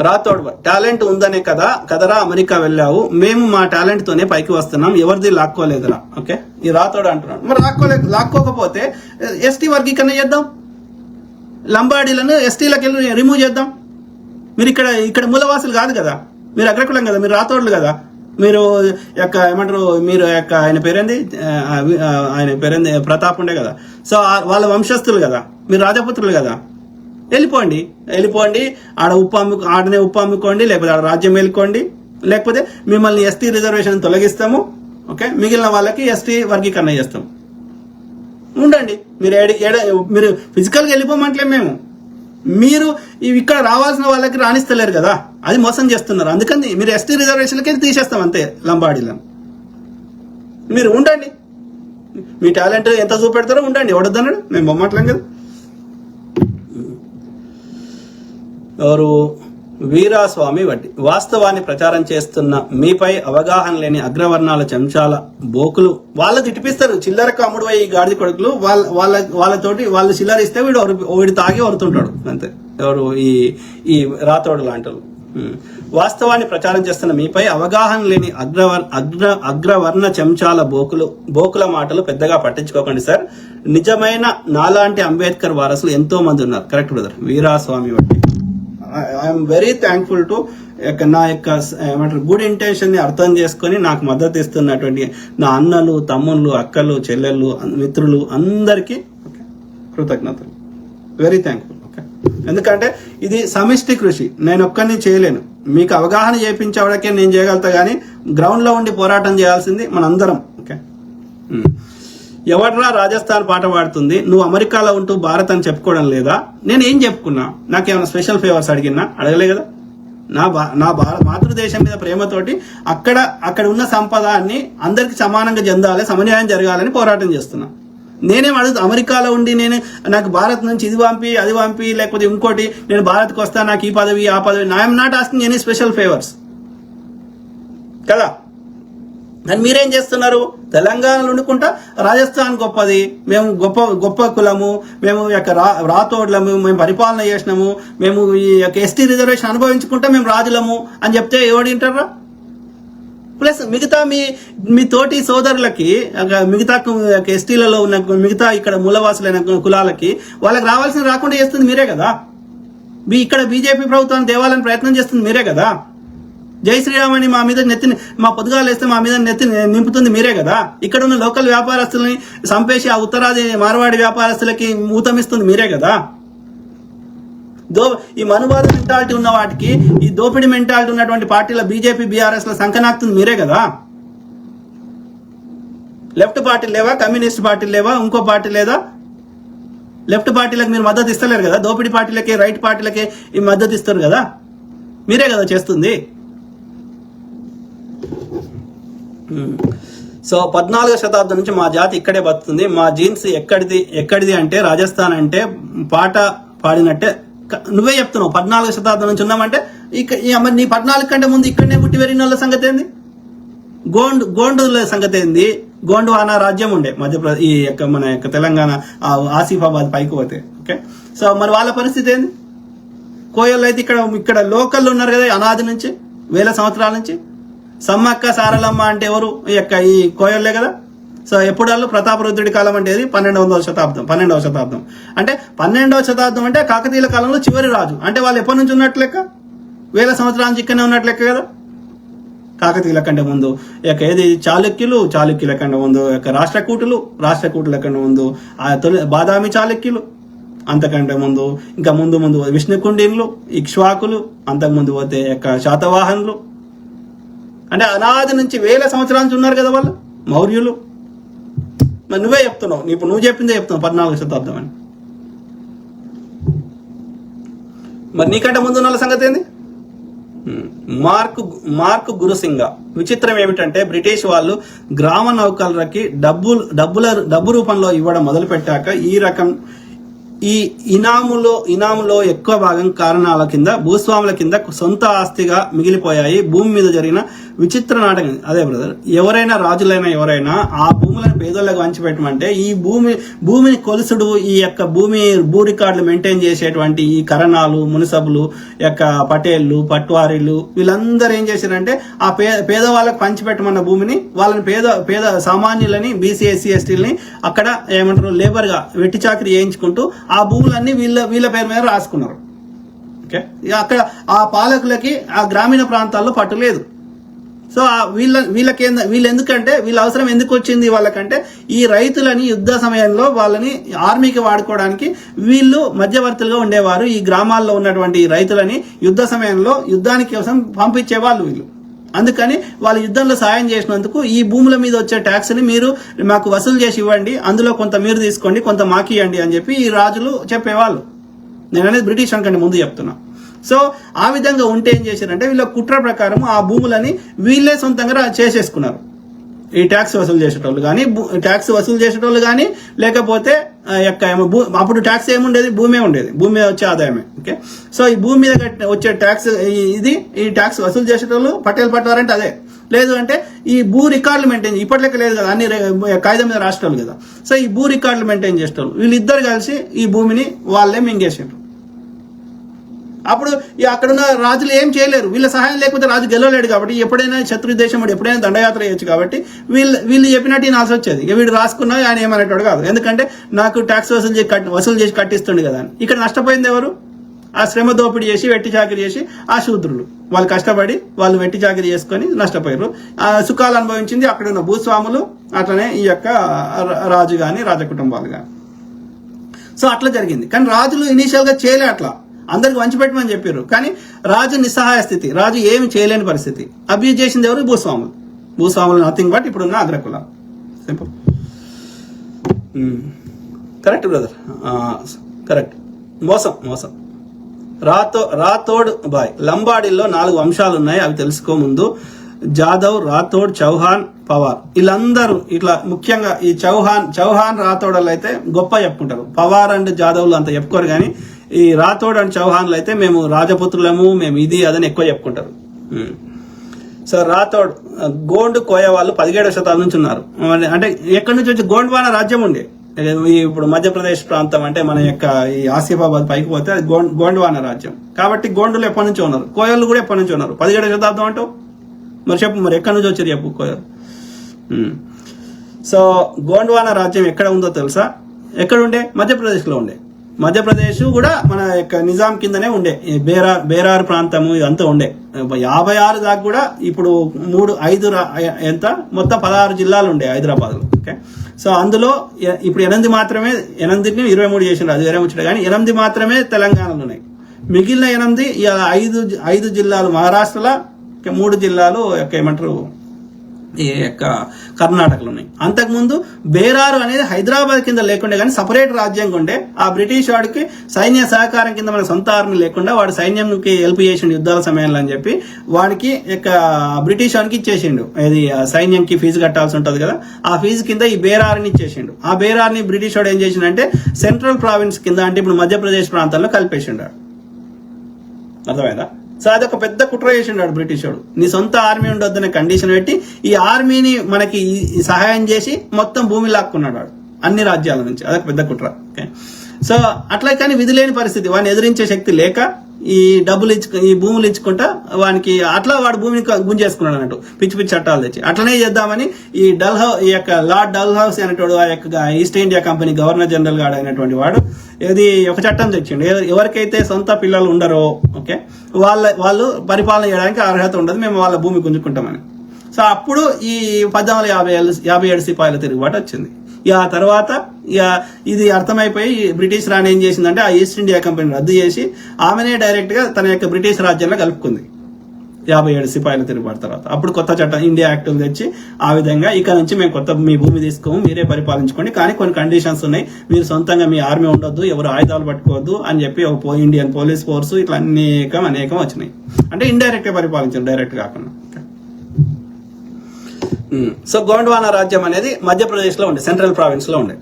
రాతోడు టాలెంట్ ఉందనే కదరా అమెరికా వెళ్ళావు, మేము మా టాలెంట్ తోనే పైకి వస్తున్నాం, ఎవరిది లాక్కోలేదురా. ఓకే, ఈ రాతోడు అంటున్నాడు. మరి లాక్కోకపోతే ఎస్టీ వర్గీకరణ చేద్దాం, లంబాడీలను ఎస్టీలకు వెళ్ళి రిమూవ్ చేద్దాం. మీరు ఇక్కడ మూలవాసులు కాదు కదా, మీరు అగ్రకులం కదా, మీరు రాతోడులు కదా, మీరు ఏమంటారు, మీరు ఆయన పేరేంది ప్రతాప్ ఉండే కదా, సో వాళ్ళ వంశస్థులు కదా, మీరు రాజపుత్రులు కదా. వెళ్ళిపోండి, ఆడనే ఉప్పు అమ్ముకోండి, లేకపోతే ఆడ రాజ్యం వెళ్ళుకోండి, లేకపోతే మిమ్మల్ని ఎస్టీ రిజర్వేషన్ తొలగిస్తాము. ఓకే, మిగిలిన వాళ్ళకి ఎస్టీ వర్గీకరణ చేస్తాం. ఉండండి, మీరు ఫిజికల్గా వెళ్ళిపోమంటలే మేము. మీరు ఇక్కడ రావాల్సిన వాళ్ళకి రాణిస్తలేరు కదా, అది మోసం చేస్తున్నారు. అందుకని మీరు ఎస్టీ రిజర్వేషన్లకి తీసేస్తాం అంతే, లంబాడీలను. మీరు ఉండండి, మీ టాలెంట్ ఎంత చూపెడతారో ఉండండి, ఎవడొద్దన్నాడు, మేము బొమ్మట్లేం కదా. ఎవరు? వీరాస్వామి వడ్డీ. వాస్తవాన్ని ప్రచారం చేస్తున్న మీపై అవగాహన లేని అగ్రవర్ణాల చెంచాల బోకులు వాళ్ళు తిట్టిపిస్తారు. చిల్లరకు అమ్ముడు ఈ గాడిద కొడుకులు వాళ్ళతోటి వాళ్ళు చిల్లర ఇస్తే వీడు తాగి వరుతుంటాడు అంతే. ఎవరు? ఈ రాతోడు లాంటి. వాస్తవాన్ని ప్రచారం చేస్తున్న మీపై అవగాహన లేని అగ్రవర్ణ చెంచాల బోకుల మాటలు పెద్దగా పట్టించుకోకండి సార్. నిజమైన నాలాంటి అంబేద్కర్ వారసులు ఎంతో మంది ఉన్నారు. Correct brother. వీరాస్వామి వడ్డీ. ఐఎమ్ వెరీ థ్యాంక్ఫుల్ టు నా యొక్క ఏమంటారు గుడ్ ఇంటెన్షన్ ని అర్థం చేసుకుని నాకు మద్దతు ఇస్తున్నటువంటి నా అన్నలు, తమ్ముళ్ళు, అక్కలు, చెల్లెళ్ళు, మిత్రులు అందరికీ కృతజ్ఞతలు. Very thankful. ఓకే, ఎందుకంటే ఇది సమిష్టి కృషి, నేను ఒక్కరిని చేయలేను. మీకు అవగాహన చేయించవడాకే నేను చేయగలుగుతా, కానీ గ్రౌండ్ లో ఉండి పోరాటం చేయాల్సింది మనందరం. ఓకే, ఎవడ్రా రాజస్థాన్ పాట పాడుతుంది, నువ్వు అమెరికాలో ఉంటూ భారత్ అని చెప్పుకోవడం లేదా? నేను ఏం చెప్పుకున్నా? నాకేమైనా స్పెషల్ ఫేవర్స్ అడిగినా? అడగలే కదా. మాతృదేశం మీద ప్రేమతోటి అక్కడ ఉన్న సంపదాన్ని అందరికి సమానంగా చెందాలి, సమన్యాయం జరగాలని పోరాటం చేస్తున్నా. నేనేం అడుగుతా, అమెరికాలో ఉండి నాకు భారత్ నుంచి ఇది పంపి అది పంపి లేకపోతే ఇంకోటి నేను భారత్కి వస్తా, నాకు ఈ పదవి ఆ పదవి, I'm not asking any special favours కదా. అని మీరేం చేస్తున్నారు, తెలంగాణలో ఉండుకుంటా రాజస్థాన్ గొప్పది, మేము గొప్ప కులము, మేము యొక్క రాతోడ్లము, మేము పరిపాలన చేసినాము, మేము ఈ యొక్క ఎస్టీ రిజర్వేషన్ అనుభవించుకుంటా మేము రాజులము అని చెప్తే ఎవడింటారా? ప్లస్ మిగతా మీ తోటి సోదరులకి, మిగతా ఎస్టీలలో ఉన్న మిగతా ఇక్కడ మూలవాసులైన కులాలకి వాళ్ళకి రావాల్సిన రాకుండా చేస్తుంది మీరే కదా. ఇక్కడ బీజేపీ ప్రభుత్వాన్ని తేవాలని ప్రయత్నం చేస్తుంది మీరే కదా. జై శ్రీరామ్ అని మా పొద్దుగాలు వేస్తే మా మీద నెత్తి నింపుతుంది మీరే కదా. ఇక్కడ ఉన్న లోకల్ వ్యాపారస్తులని చంపేసి ఆ ఉత్తరాది మార్వాడి వ్యాపారస్తులకి ఊతమిస్తుంది మీరే కదా. ఈ మనువాద మెంటాలిటీ ఉన్న వాటికి, ఈ దోపిడీ మెంటాలిటీ ఉన్నటువంటి పార్టీల బీజేపీ బీఆర్ఎస్ లో సంకనాక్తుంది మీరే కదా. లెఫ్ట్ పార్టీలు లేవా, కమ్యూనిస్ట్ పార్టీలు లేవా, ఇంకో పార్టీ లేదా? లెఫ్ట్ పార్టీలకు మీరు మద్దతు ఇస్తలేరు కదా, దోపిడీ పార్టీలకి రైట్ పార్టీలకి ఈ మద్దతు ఇస్తారు కదా, మీరే కదా చేస్తుంది. సో 14వ శతాబ్దం నుంచి మా జాతి ఇక్కడే బతుకుతుంది. మా జీన్స్ ఎక్కడిది అంటే రాజస్థాన్ అంటే పాట పాడినట్టే. నువ్వే చెప్తున్నావు 14వ శతాబ్దం నుంచి ఉన్నామంటే మరి నీ 14 కంటే ముందు ఇక్కడనే పుట్టి పెరిగిన వాళ్ళ సంగతి ఏంది? గోండుల సంగతి ఏంది? గోండువానా రాజ్యం ఉండే మధ్యప్రదేశ్, ఈ యొక్క మన యొక్క తెలంగాణ ఆసిఫాబాద్ పైకి పోతే. ఓకే, సో మరి వాళ్ళ పరిస్థితి ఏంది? కోయళ్ళు అయితే ఇక్కడ లోకల్ ఉన్నారు కదా అనాది నుంచి, వేల సంవత్సరాల నుంచి. సమ్మక్క సారలమ్మ అంటే ఎవరు? ఈ కోయళ్ళే కదా. సో ఎప్పుడు వాళ్ళు ప్రతాపరుద్రుడి కాలం అంటే 12వ శతాబ్దం. అంటే 12వ శతాబ్దం అంటే కాకతీయుల కాలంలో చివరి రాజు. అంటే వాళ్ళు ఎప్పటి నుంచి ఉన్నట్లు లెక్క? వేల సంవత్సరాల నుంచి ఇక్కడనే ఉన్నట్లు లెక్క కదా. కాకతీయుల కంటే ముందు చాళుక్యుల కంటే ముందు రాష్ట్రకూటుల కంటే ముందు బాదామి చాళుక్యులు, అంతకంటే ముందు ఇంకా ముందు విష్ణుకుండిన్లు, ఇక్ష్వాకులు, అంతకుముందు పోతే శాతవాహనులు. అంటే అనాది నుంచి వేల సంవత్సరాల నుంచి ఉన్నారు కదా వాళ్ళు, మౌర్యులు. మరి నువ్వే చెప్తున్నావు, ఇప్పుడు నువ్వు చెప్పిందే చెప్తున్నావు 14వ శతాబ్దం అని. మరి నీకంటే ముందు ఉన్న సంగతి ఏంది? మార్క్ గురుసింగ. విచిత్రం ఏమిటంటే బ్రిటిష్ వాళ్ళు గ్రామ నౌకలకి డబ్బు రూపంలో ఇవ్వడం మొదలు పెట్టాక ఈ ఇనాములో ఎక్కువ భాగం కారణాల కింద భూస్వాముల కింద సొంత ఆస్తిగా మిగిలిపోయాయి. భూమి మీద జరిగిన విచిత్ర నాటకం అదే బ్రదర్. ఎవరైనా రాజులైనా ఎవరైనా ఆ భూములను పేదోళ్ళకి పంచిపెట్టమంటే ఈ భూమిని కొలుసుడు, ఈ యొక్క భూ రికార్డులు మెయింటైన్ చేసేటువంటి ఈ కరణాలు, మున్సబులు, యొక్క పటేళ్లు, పట్వారీలు వీళ్ళందరూ ఏం చేశారంటే ఆ పేదవాళ్ళకి పంచిపెట్టమన్న భూమిని వాళ్ళని పేద సామాన్యులని, బీసీ ఎస్సీ ఎస్టీలని అక్కడ ఏమంటారు లేబర్ గా వెట్టి చాకరీ చేయించుకుంటూ ఆ భూములన్నీ వీళ్ళ పేరు మీద రాసుకున్నారు. ఓకే, అక్కడ ఆ పాలకులకి ఆ గ్రామీణ ప్రాంతాల్లో పట్టు లేదు. సో వీళ్ళు ఎందుకంటే వీళ్ళ అవసరం ఎందుకు వచ్చింది వాళ్ళకంటే ఈ రైతులని యుద్ధ సమయంలో వాళ్ళని ఆర్మీకి వాడుకోవడానికి వీళ్ళు మధ్యవర్తులుగా ఉండేవారు. ఈ గ్రామాల్లో ఉన్నటువంటి రైతులని యుద్ధ సమయంలో యుద్ధానికి కోసం పంపించేవాళ్ళు వీళ్ళు. అందుకని వాళ్ళు యుద్ధంలో సాయం చేసినందుకు ఈ భూముల మీద వచ్చే ట్యాక్స్ ని మీరు మాకు వసూలు చేసి ఇవ్వండి, అందులో కొంత మీరు తీసుకోండి, కొంత మాకు ఇవ్వండి అని చెప్పి ఈ రాజులు చెప్పేవాళ్ళు. నేను అనేది బ్రిటిష్ అనుకంటే ముందు చెప్తున్నా. సో ఆ విధంగా ఉంటే ఏం చేశారంటే వీళ్ళ కుట్ర ప్రకారం ఆ భూములని వీళ్ళే సొంతంగా చేసేసుకున్నారు. ఈ ట్యాక్స్ వసూలు చేసేటోళ్ళు కానీ లేకపోతే అప్పుడు ట్యాక్స్ ఏముండేది? భూమే ఉండేది, భూమి మీద వచ్చే ఆదాయమే. ఓకే, సో ఈ భూమి మీద వచ్చే ట్యాక్స్ ఈ ట్యాక్స్ వసూలు చేసేటోళ్ళు పట్టేలు పట్టారంటే అదే. లేదు అంటే ఈ భూ రికార్డులు మెయింటైన్ ఇప్పటికే లేదు కదా, అన్ని కాగితం మీద రాసేటోళ్ళు కదా. సో ఈ భూ రికార్డులు మెయింటైన్ చేసేటోళ్ళు వీళ్ళిద్దరు కలిసి ఈ భూమిని వాళ్ళే మింగేసారు. అప్పుడు అక్కడున్న రాజులు ఏం చేయలేరు, వీళ్ళ సహాయం లేకపోతే రాజు గెలవలేడు. కాబట్టి ఎప్పుడైనా శత్రు దేశం ఎప్పుడైనా దండయాత్ర చేయొచ్చు. కాబట్టి వీళ్ళు చెప్పినట్టు ఈనాల్సి వచ్చేది. వీడు రాసుకున్నా ఆయన ఏమనేటోడు కాదు, ఎందుకంటే నాకు ట్యాక్స్ వసూలు చేసి కట్టిస్తుండే కదా అని. ఇక్కడ నష్టపోయింది ఎవరు? ఆ శ్రమ దోపిడీ చేసి వెట్టి చాకరీ చేసి ఆ శూద్రులు. వాళ్ళు కష్టపడి వాళ్ళు వెట్టి చాకరీ చేసుకొని నష్టపోయారు. ఆ సుఖాలు అనుభవించింది అక్కడ ఉన్న భూస్వాములు, అట్లనే ఈ యొక్క రాజు గాని రాజ కుటుంబాలు గాని. సో అట్లా జరిగింది. కానీ రాజులు ఇనీషియల్ గా చేయలే, అట్లా అందరికి వంచిపెట్టమని చెప్పారు. కానీ రాజు నిస్సహాయ స్థితి, రాజు ఏమి చేయలేని పరిస్థితి. అబ్యూజ్ చేసింది ఎవరు? భూస్వాములు నథింగ్ బట్ ఇప్పుడున్న అగ్రకులాలు. సింపుల్. Correct brother, correct. మోసం రాథోడ్ బాయ్ లంబాడీల్లో 4 అంశాలు ఉన్నాయి, అవి తెలుసుకో ముందు. జాదవ్, రాథోడ్, చౌహాన్, పవార్, వీళ్ళందరూ ఇట్లా ముఖ్యంగా ఈ చౌహాన్ రాథోడ్లు అయితే గొప్ప చెప్పుకుంటారు. పవార్ అండ్ జాదవ్లు అంత చెప్పుకోరు, కానీ ఈ రాథోడ్ అండ్ చౌహాన్లు అయితే మేము రాజపుత్రులము, మేము ఇది అదని ఎక్కువ చెప్పుకుంటారు. సో రాథోడ్ గోండ్ కోయ వాళ్ళు 17వ శతాబ్దం నుంచి ఉన్నారు. అంటే ఎక్కడి నుంచి వచ్చి గోండ్వాన రాజ్యం ఉండే. ఇప్పుడు మధ్యప్రదేశ్ ప్రాంతం అంటే మన యొక్క ఈ ఆసిఫాబాద్ పైకి పోతే అది గోండ్వాన రాజ్యం. కాబట్టి గోండులు ఎప్పటి నుంచో ఉన్నారు, కోయలు కూడా ఎప్పటి నుంచో ఉన్నారు. 17వ శతాబ్దం అంటావు, మరి చెప్పు, మరి ఎక్కడి నుంచి వచ్చారు చెప్పు కోయలు. సో గోండ్వాన రాజ్యం ఎక్కడ ఉందో తెలుసా? ఎక్కడ ఉండే? మధ్యప్రదేశ్లో ఉండే. మధ్యప్రదేశ్ కూడా మన యొక్క నిజాం కిందనే ఉండే. బేరార్ ప్రాంతము ఇదంతా ఉండే. 56 దాకా కూడా ఇప్పుడు 5 మొత్తం 16 జిల్లాలు ఉండే హైదరాబాద్ లో. ఓకే, సో అందులో ఇప్పుడు 8 మాత్రమే, 8ని 23 చేసిండ్రు, అది వేరే ముచ్చట. కానీ 8 మాత్రమే తెలంగాణలో ఉన్నాయి. మిగిలిన 8 5 జిల్లాలు మహారాష్ట్రలో, 3 జిల్లాలు ఏమంటారు ఈ యొక్క కర్ణాటకలో ఉన్నాయి. అంతకుముందు బేరారు అనేది హైదరాబాద్ కింద లేకుండే, కానీ సపరేట్ రాజ్యంగా ఉండే. ఆ బ్రిటిష్ వాడికి సైన్య సహకారం కింద మన సొంత ఆర్మీ లేకుండా వాడు సైన్యంకి హెల్ప్ చేసిండు యుద్ధాల సమయంలో అని చెప్పి వాడికి బ్రిటిష్ వాడికి ఇచ్చేసిండు. ఇది సైన్యంకి ఫీజు కట్టాల్సి ఉంటది కదా, ఆ ఫీజు కింద ఈ బేరారుని ఇచ్చేసిండు. ఆ బేరారుని బ్రిటిష్ వాడు ఏం చేసిండంటే సెంట్రల్ ప్రావిన్స్ కింద, అంటే ఇప్పుడు మధ్యప్రదేశ్ ప్రాంతంలో కలిపేసిండు. అర్థమైందా? సో అదొక పెద్ద కుట్ర చేసిండాడు బ్రిటిష్ వాడు. నీ సొంత ఆర్మీ ఉండొద్దనే కండిషన్ పెట్టి ఈ ఆర్మీని మనకి సహాయం చేసి మొత్తం భూమి లాక్కున్నాడు అన్ని రాజ్యాల నుంచి. అదొక పెద్ద కుట్ర. ఓకే, సో అట్లా కానీ విధి లేని పరిస్థితి, వాడిని ఎదిరించే శక్తి లేక ఈ ఈ భూములు ఇచ్చుకుంటా వానికి అట్లా వాడు భూమిని గుంజేసుకున్నాడు అన్నట్టు, పిచ్చి పిచ్చి చట్టాలు తెచ్చి. అట్లనే చేద్దామని ఈ లార్డ్ డల్ హౌస్ అనేటోడు, ఆ యొక్క east India company governor general గాడు అయినటువంటి వాడు ఇది ఒక చట్టం తెచ్చిండు. ఎవరికైతే సొంత పిల్లలు ఉండరో, ఓకే, వాళ్ళు పరిపాలన చేయడానికి అర్హత ఉండదు, మేము వాళ్ళ భూమి గుంజుకుంటామని. సో అప్పుడు ఈ 1857 సిపాయిల తిరుగుబాటు వచ్చింది. ఆ తర్వాత ఇది అర్థమైపోయి బ్రిటిష్ రాణి ఏం చేసిందంటే ఆ ఈస్ట్ ఇండియా కంపెనీ రద్దు చేసి ఆమెనే డైరెక్ట్ గా తన యొక్క బ్రిటిష్ రాజ్యంలో కలుపుకుంది 57 సిపాయిల తిరుగుబాటు తర్వాత. అప్పుడు కొత్త చట్టం ఇండియా యాక్ట్ తెచ్చి ఆ విధంగా ఇక నుంచి మేము మీ భూమి తీసుకోము, మీరే పరిపాలించుకోండి, కానీ కొన్ని కండిషన్స్ ఉన్నాయి, మీరు సొంతంగా మీ ఆర్మీ ఉండొద్దు, ఎవరు ఆయుధాలు పట్టుకోవద్దు అని చెప్పి ఇండియన్ పోలీస్ ఫోర్స్ ఇట్లా అనేకం వచ్చినాయి. అంటే ఇండైరెక్ట్ గా పరిపాలించారు, డైరెక్ట్ కాకుండా. సో గోండ్వానా రాజ్యం అనేది మధ్యప్రదేశ్ లో ఉండే, సెంట్రల్ ప్రావిన్స్ లో ఉండే.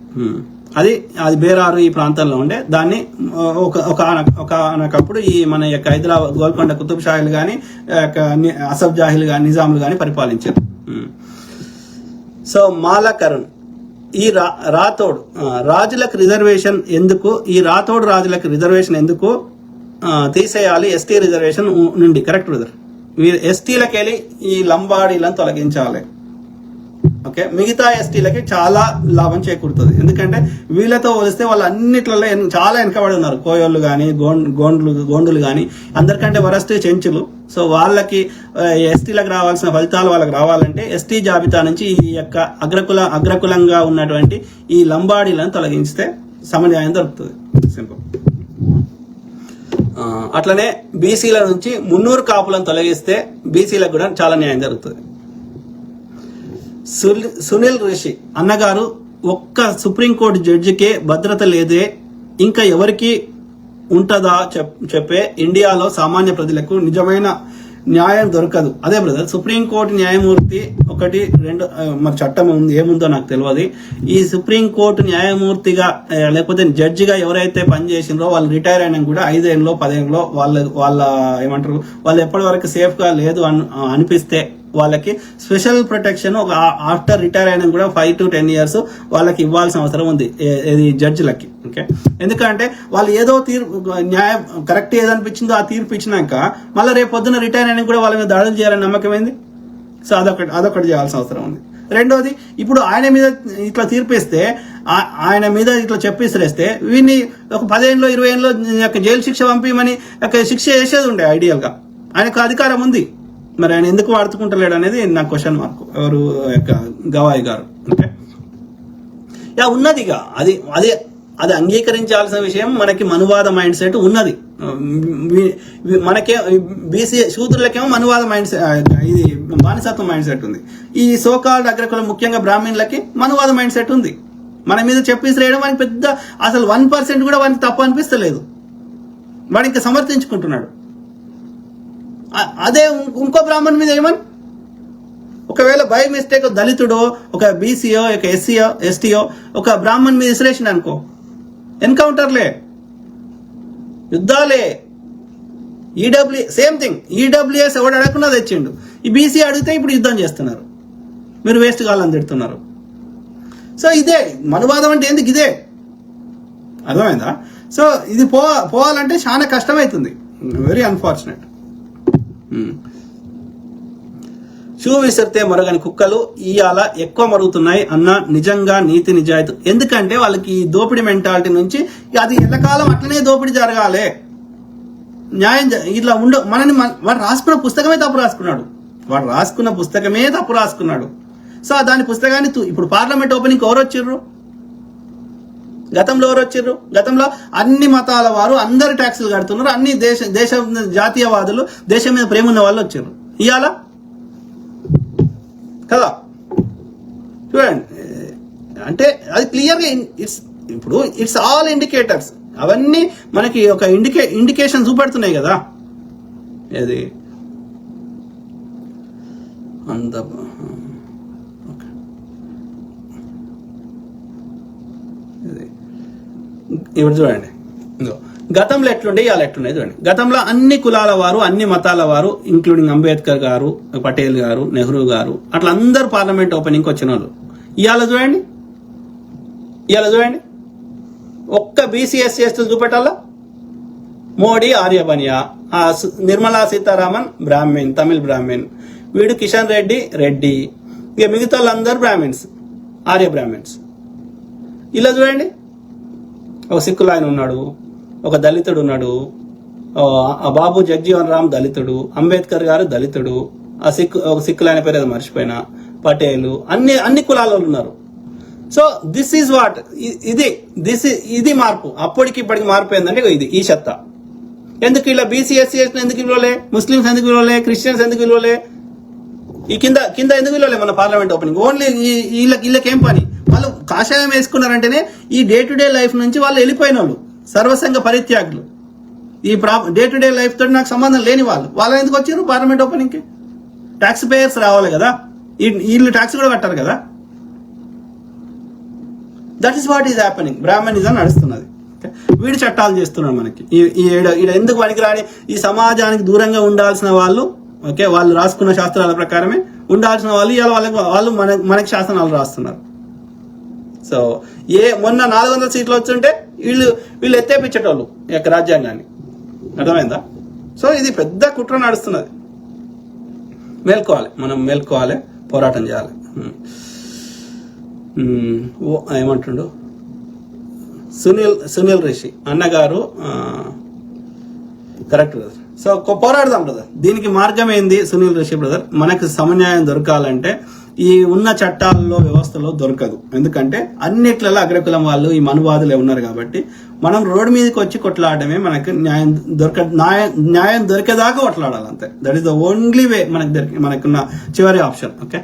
అది బేరారు ఈ ప్రాంతంలో ఉండే. దాన్ని ఒకనకప్పుడు ఈ మన యొక్క హైదరాబాద్ గోల్కొండ కుతుబ్ షాహీలు గాని అసఫ్ జాహీలు గాని నిజాములు గాని పరిపాలించారు. సో మాలకరుణ్ ఈ రాథోడ్ రాజులకు రిజర్వేషన్ ఎందుకు, ఈ రాథోడ్ రాజులకు రిజర్వేషన్ ఎందుకు తీసేయాలి ఎస్టీ రిజర్వేషన్ నుండి? కరెక్ట్ బ్రదర్, ఎస్టీలకు వెళ్ళి ఈ లంబాడీలను తొలగించాలి. ఓకే, మిగతా ఎస్టీలకి చాలా లాభం చేకూరుతుంది. ఎందుకంటే వీళ్ళతో పోలిస్తే వాళ్ళు అన్నిట్లలో చాలా వెనకబడి ఉన్నారు. కోయోళ్ళు కానీ గోండులు కానీ అందరికంటే వరస్ట్ చెంచులు. సో వాళ్ళకి ఎస్టీలకు రావాల్సిన ఫలితాలు వాళ్ళకి రావాలంటే ఎస్టీ జాబితా నుంచి ఈ యొక్క అగ్రకులంగా ఉన్నటువంటి ఈ లంబాడీలను తొలగిస్తే సమన్యాయం దొరుకుతుంది. సింపుల్. అట్లనే బీసీల నుంచి 300 కాపులను తొలగిస్తే బీసీలకు కూడా చాలా న్యాయం జరుగుతుంది. సునీల్ రిషి అన్నగారు, ఒక్క సుప్రీంకోర్టు జడ్జికే భద్రత లేదే, ఇంకా ఎవరికి ఉంటదా చెప్పే ఇండియాలో సామాన్య ప్రజలకు నిజమైన న్యాయం దొరకదు. అదే బ్రదర్, సుప్రీంకోర్టు న్యాయమూర్తి 1, 2 మరి చట్టం ఏముందో నాకు తెలియదు. ఈ సుప్రీంకోర్టు న్యాయమూర్తిగా లేకపోతే జడ్జిగా ఎవరైతే పనిచేసిందో వాళ్ళు రిటైర్ అయినా కూడా 5 ఏళ్ళలో 10 ఏళ్ళలో వాళ్ళ ఏమంటారు, వాళ్ళు ఎప్పటి వరకు సేఫ్ గా లేదు అనిపిస్తే వాళ్ళకి స్పెషల్ ప్రొటెక్షన్ ఆఫ్టర్ రిటైర్ అయినా కూడా 5 to 10 years వాళ్ళకి ఇవ్వాల్సిన అవసరం ఉంది జడ్జిలకి. ఓకే, ఎందుకంటే వాళ్ళు ఏదో న్యాయం కరెక్ట్ ఏదనిపించిందో ఆ తీర్పు ఇచ్చినాక మళ్ళీ రేపు పొద్దున రిటైర్ అయినా కూడా వాళ్ళ మీద దాడులు చేయాలని నమ్మకమైంది. సో అదొకటి చేయాల్సిన అవసరం ఉంది. రెండోది, ఇప్పుడు ఆయన మీద ఇట్లా తీర్పిస్తే, ఆయన మీద ఇట్లా చెప్పిసిరేస్తే వీడిని ఒక 10 ఏళ్ళలో 20 ఏళ్ళలో జైలు శిక్ష పంపిమని శిక్ష చేసేది ఉండే ఐడియల్ గా. ఆయనకు అధికారం ఉంది, మరి ఆయన ఎందుకు వాడుకుంటలేడు అనేది నా క్వశ్చన్ మార్క్. ఎవరు గవాయి గారు. అంటే ఉన్నదిగా అది అంగీకరించాల్సిన విషయం. మనకి మనువాద మైండ్ సెట్ ఉన్నది. మనకే బీసీ శూద్రులకేమో మనువాద మైండ్ సెట్, ఇది బానిసత్వ మైండ్ సెట్ ఉంది. ఈ సోకాల్డ్ అగ్రకులం ముఖ్యంగా బ్రాహ్మణులకి మనువాద మైండ్ సెట్ ఉంది. మన మీద చెప్పేసి రేయడం మనకి పెద్ద అసలు 1% కూడా వానికి తప్పు అనిపిస్తలేదు. వాడు ఇంకా సమర్థించుకుంటున్నాడు. అదే ఇంకో బ్రాహ్మణ్ మీద ఏమని, ఒకవేళ బై మిస్టేక్ దళితుడో ఒక బీసీఓ ఒక ఎస్సీఓ ఎస్టీఓ ఒక బ్రాహ్మణ్ మీద విసిరేసిన అనుకో, ఎన్కౌంటర్లే, యుద్ధాలే. Same thing. ఈడబ్ల్యూఎస్ ఎవడు అడగకుండా తెచ్చిండు. ఈ బీసీ అడిగితే ఇప్పుడు యుద్ధం చేస్తున్నారు. మీరు వేస్ట్ కావాలని తిడుతున్నారు. సో ఇదే మనువాదం అంటే ఎందుకు, ఇదే అర్థమైందా? సో ఇది పోవాలంటే చాలా కష్టమవుతుంది. Very unfortunate. షూ విసిరితే మరగని కుక్కలు ఇవాళ ఎక్కువ మరుగుతున్నాయి అన్న నిజంగా నీతి నిజాయితీ. ఎందుకంటే వాళ్ళకి ఈ దోపిడీ మెంటాలిటీ నుంచి అది ఎల్లకాలం అట్లనే దోపిడీ జరగాలి, న్యాయం ఇట్లా మనని వాడు రాసుకున్న పుస్తకమే తప్పు రాసుకున్నాడు. సో దాని పుస్తకాన్ని ఇప్పుడు పార్లమెంట్ ఓపెనింగ్ ఎవరు వచ్చిర్రు, గతంలో అన్ని మతాల వారు అందరు ట్యాక్సులు కడుతున్నారు, అన్ని దేశ జాతీయవాదులు దేశం మీద ప్రేమ ఉన్న వాళ్ళు వచ్చారు ఇవాళ కదా. చూడండి, అంటే అది క్లియర్గా ఇట్స్ ఆల్ ఇండికేటర్స్. అవన్నీ మనకి ఒక ఇండికేషన్ చూపెడుతున్నాయి కదా. ఇది అంత ఇప్పుడు చూడండి, గతంలో ఎట్లుండే ఇవాళ ఎట్లుండే చూడండి. గతంలో అన్ని కులాల వారు అన్ని మతాల వారు ఇంక్లూడింగ్ అంబేద్కర్ గారు, పటేల్ గారు, నెహ్రూ గారు అట్లా అందరు పార్లమెంట్ ఓపెనింగ్కి వచ్చిన వాళ్ళు. ఇవాళ చూడండి ఒక్క బీసీ ఎస్సీ ఎస్టీలు చూపెట్టాలా. మోడీ ఆర్యబనియా, నిర్మలా సీతారామన్ బ్రాహ్మణ్, తమిళ్ బ్రాహ్మణ్, వీడు కిషన్ రెడ్డి, ఇక మిగతా వాళ్ళందరూ బ్రాహ్మణ్స్, ఆర్య బ్రాహ్మణ్స్. ఇలా చూడండి, ఒక సిక్కులు ఆయన ఉన్నాడు, ఒక దళితుడు ఉన్నాడు, ఆ బాబు జగ్జీవన్ రామ్ దళితుడు, అంబేద్కర్ గారు దళితుడు, ఒక సిక్కులు ఆయన పేరు మర్చిపోయినా, పటేలు, అన్ని కులాల వాళ్ళు ఉన్నారు. సో దిస్ ఈజ్ వాట్, ఇది మార్పు. అప్పటికి ఇప్పటికి మార్పు ఏంటంటే ఈ చెత్త. ఎందుకు ఇలా బీసీ ఎస్సీ ఎస్టీ ఎందుకు విలువలే, ముస్లిమ్స్ ఎందుకు విలువలే, క్రిస్టియన్స్ ఎందుకు విలువలే, ఈ కింద ఎందుకు విలువలే మన పార్లమెంట్ ఓపెనింగ్? ఓన్లీ వీళ్ళకేం పని, వాళ్ళు కాషాయం వేసుకున్నారంటేనే ఈ డే టు డే లైఫ్ నుంచి వాళ్ళు వెళ్ళిపోయిన వాళ్ళు, సర్వసంగ పరిత్యాగులు. ఈ డే టు డే లైఫ్ తోటి నాకు సంబంధం లేని వాళ్ళు ఎందుకు వచ్చారు పార్లమెంట్ ఓపెనింగ్కి? ట్యాక్స్ పేయర్స్ రావాలి కదా, వీళ్ళు ట్యాక్స్ కూడా కట్టారు కదా. That is what is happening. Brahminism నడుస్తున్నది. వీడు చట్టాలు చేస్తున్నాడు మనకి. ఎందుకు పనికిరాని ఈ సమాజానికి దూరంగా ఉండాల్సిన వాళ్ళు, ఓకే, వాళ్ళు రాసుకున్న శాస్త్రాల ప్రకారమే ఉండాల్సిన వాళ్ళు ఇవాళ వాళ్ళు మనకి శాసనాలు రాస్తున్నారు. సో మొన్న 400 సీట్లు వచ్చుంటే వీళ్ళు ఎత్తేపించేటోళ్ళు ఈ యొక్క రాజ్యాంగాన్ని. అర్థమైందా? సో ఇది పెద్ద కుట్ర నడుస్తున్నది. మేల్కోవాలి, పోరాటం చేయాలి. ఏమంటుండు సునీల్ రిషి అన్నగారు, కరెక్ట్ బ్రదర్. సో పోరాడదాం బ్రదర్. దీనికి మార్గం ఏంది సునీల్ రిషి బ్రదర్? మనకు సమన్యాయం దొరకాలంటే ఈ ఉన్న చట్టాల్లో వ్యవస్థలో దొరకదు. ఎందుకంటే అన్నిట్లలో అగ్రకులం వాళ్ళు ఈ మనువాదులే ఉన్నారు కాబట్టి మనం రోడ్డు మీదకి వచ్చి కొట్లాడమే మనకు న్యాయం దొరికేదాకా కొట్లాడాలి అంతే. That is the only way మనకున్న చివరి ఆప్షన్. ఓకే,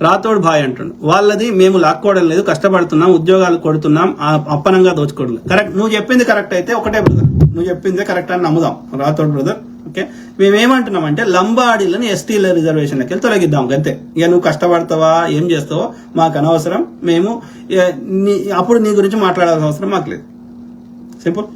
రాతోడు భాయ్ అంటుండు, వాళ్ళది మేము లాక్కోవడం లేదు, కష్టపడుతున్నాం, ఉద్యోగాలు కొడుతున్నాం, అప్పనంగా దోచుకోవడం లేదు. కరెక్ట్, నువ్వు చెప్పింది కరెక్ట్ అయితే ఒకటే బ్రదర్, నువ్వు చెప్పిందే కరెక్ట్ అని నమ్ముదాం రాతోడు బ్రదర్. ఓకే, మేమేమంటున్నామంటే లంబాడీలను ఎస్టీల రిజర్వేషన్లకి వెళ్ళి తొలగిద్దాం అంతే. ఇక నువ్వు కష్టపడతావా ఏం చేస్తావో మాకు అనవసరం, మేము అప్పుడు నీ గురించి మాట్లాడాల్సిన అవసరం మాకు లేదు. సింపుల్.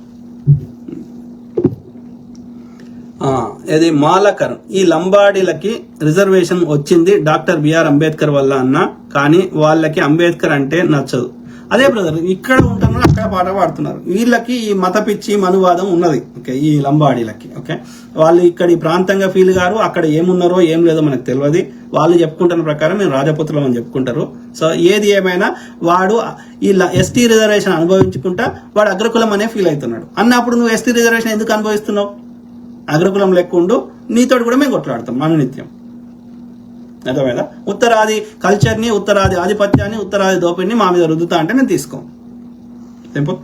ఇది మాలకర్, ఈ లంబాడీలకి రిజర్వేషన్ వచ్చింది డాక్టర్ బిఆర్ అంబేద్కర్ వల్ల అన్న, కానీ వాళ్ళకి అంబేద్కర్ అంటే నచ్చదు. అదే బ్రదర్, ఇక్కడ ఉంటున్నారు అక్కడ పాట పాడుతున్నారు. వీళ్ళకి ఈ మత పిచ్చి మనువాదం ఉన్నది. ఓకే, ఈ లంబాడీలకి. ఓకే, వాళ్ళు ఇక్కడ ఈ ప్రాంతంగా ఫీల్ గారు, అక్కడ ఏమున్నారో ఏం లేదో మనకు తెలియదు. వాళ్ళు చెప్పుకుంటున్న ప్రకారం మేము రాజపుత్రులం అని చెప్పుకుంటారు. సో ఏది ఏమైనా వాడు ఈ ఎస్టీ రిజర్వేషన్ అనుభవించుకుంటా వాడు అగ్రకులం అనే ఫీల్ అవుతున్నాడు. అన్నప్పుడు నువ్వు ఎస్టీ రిజర్వేషన్ ఎందుకు అనుభవిస్తున్నావు? అగ్రకులం లెక్కుండు, నీతోటి కూడా మేము కొట్లాడతాం అనునిత్యం. అర్థమైందా? ఉత్తరాది కల్చర్ని, ఉత్తరాది ఆధిపత్యాన్ని, ఉత్తరాది దోపిడిని మా మీద రుద్దుతా అంటే నేను తీసుకోం. సింపుల్.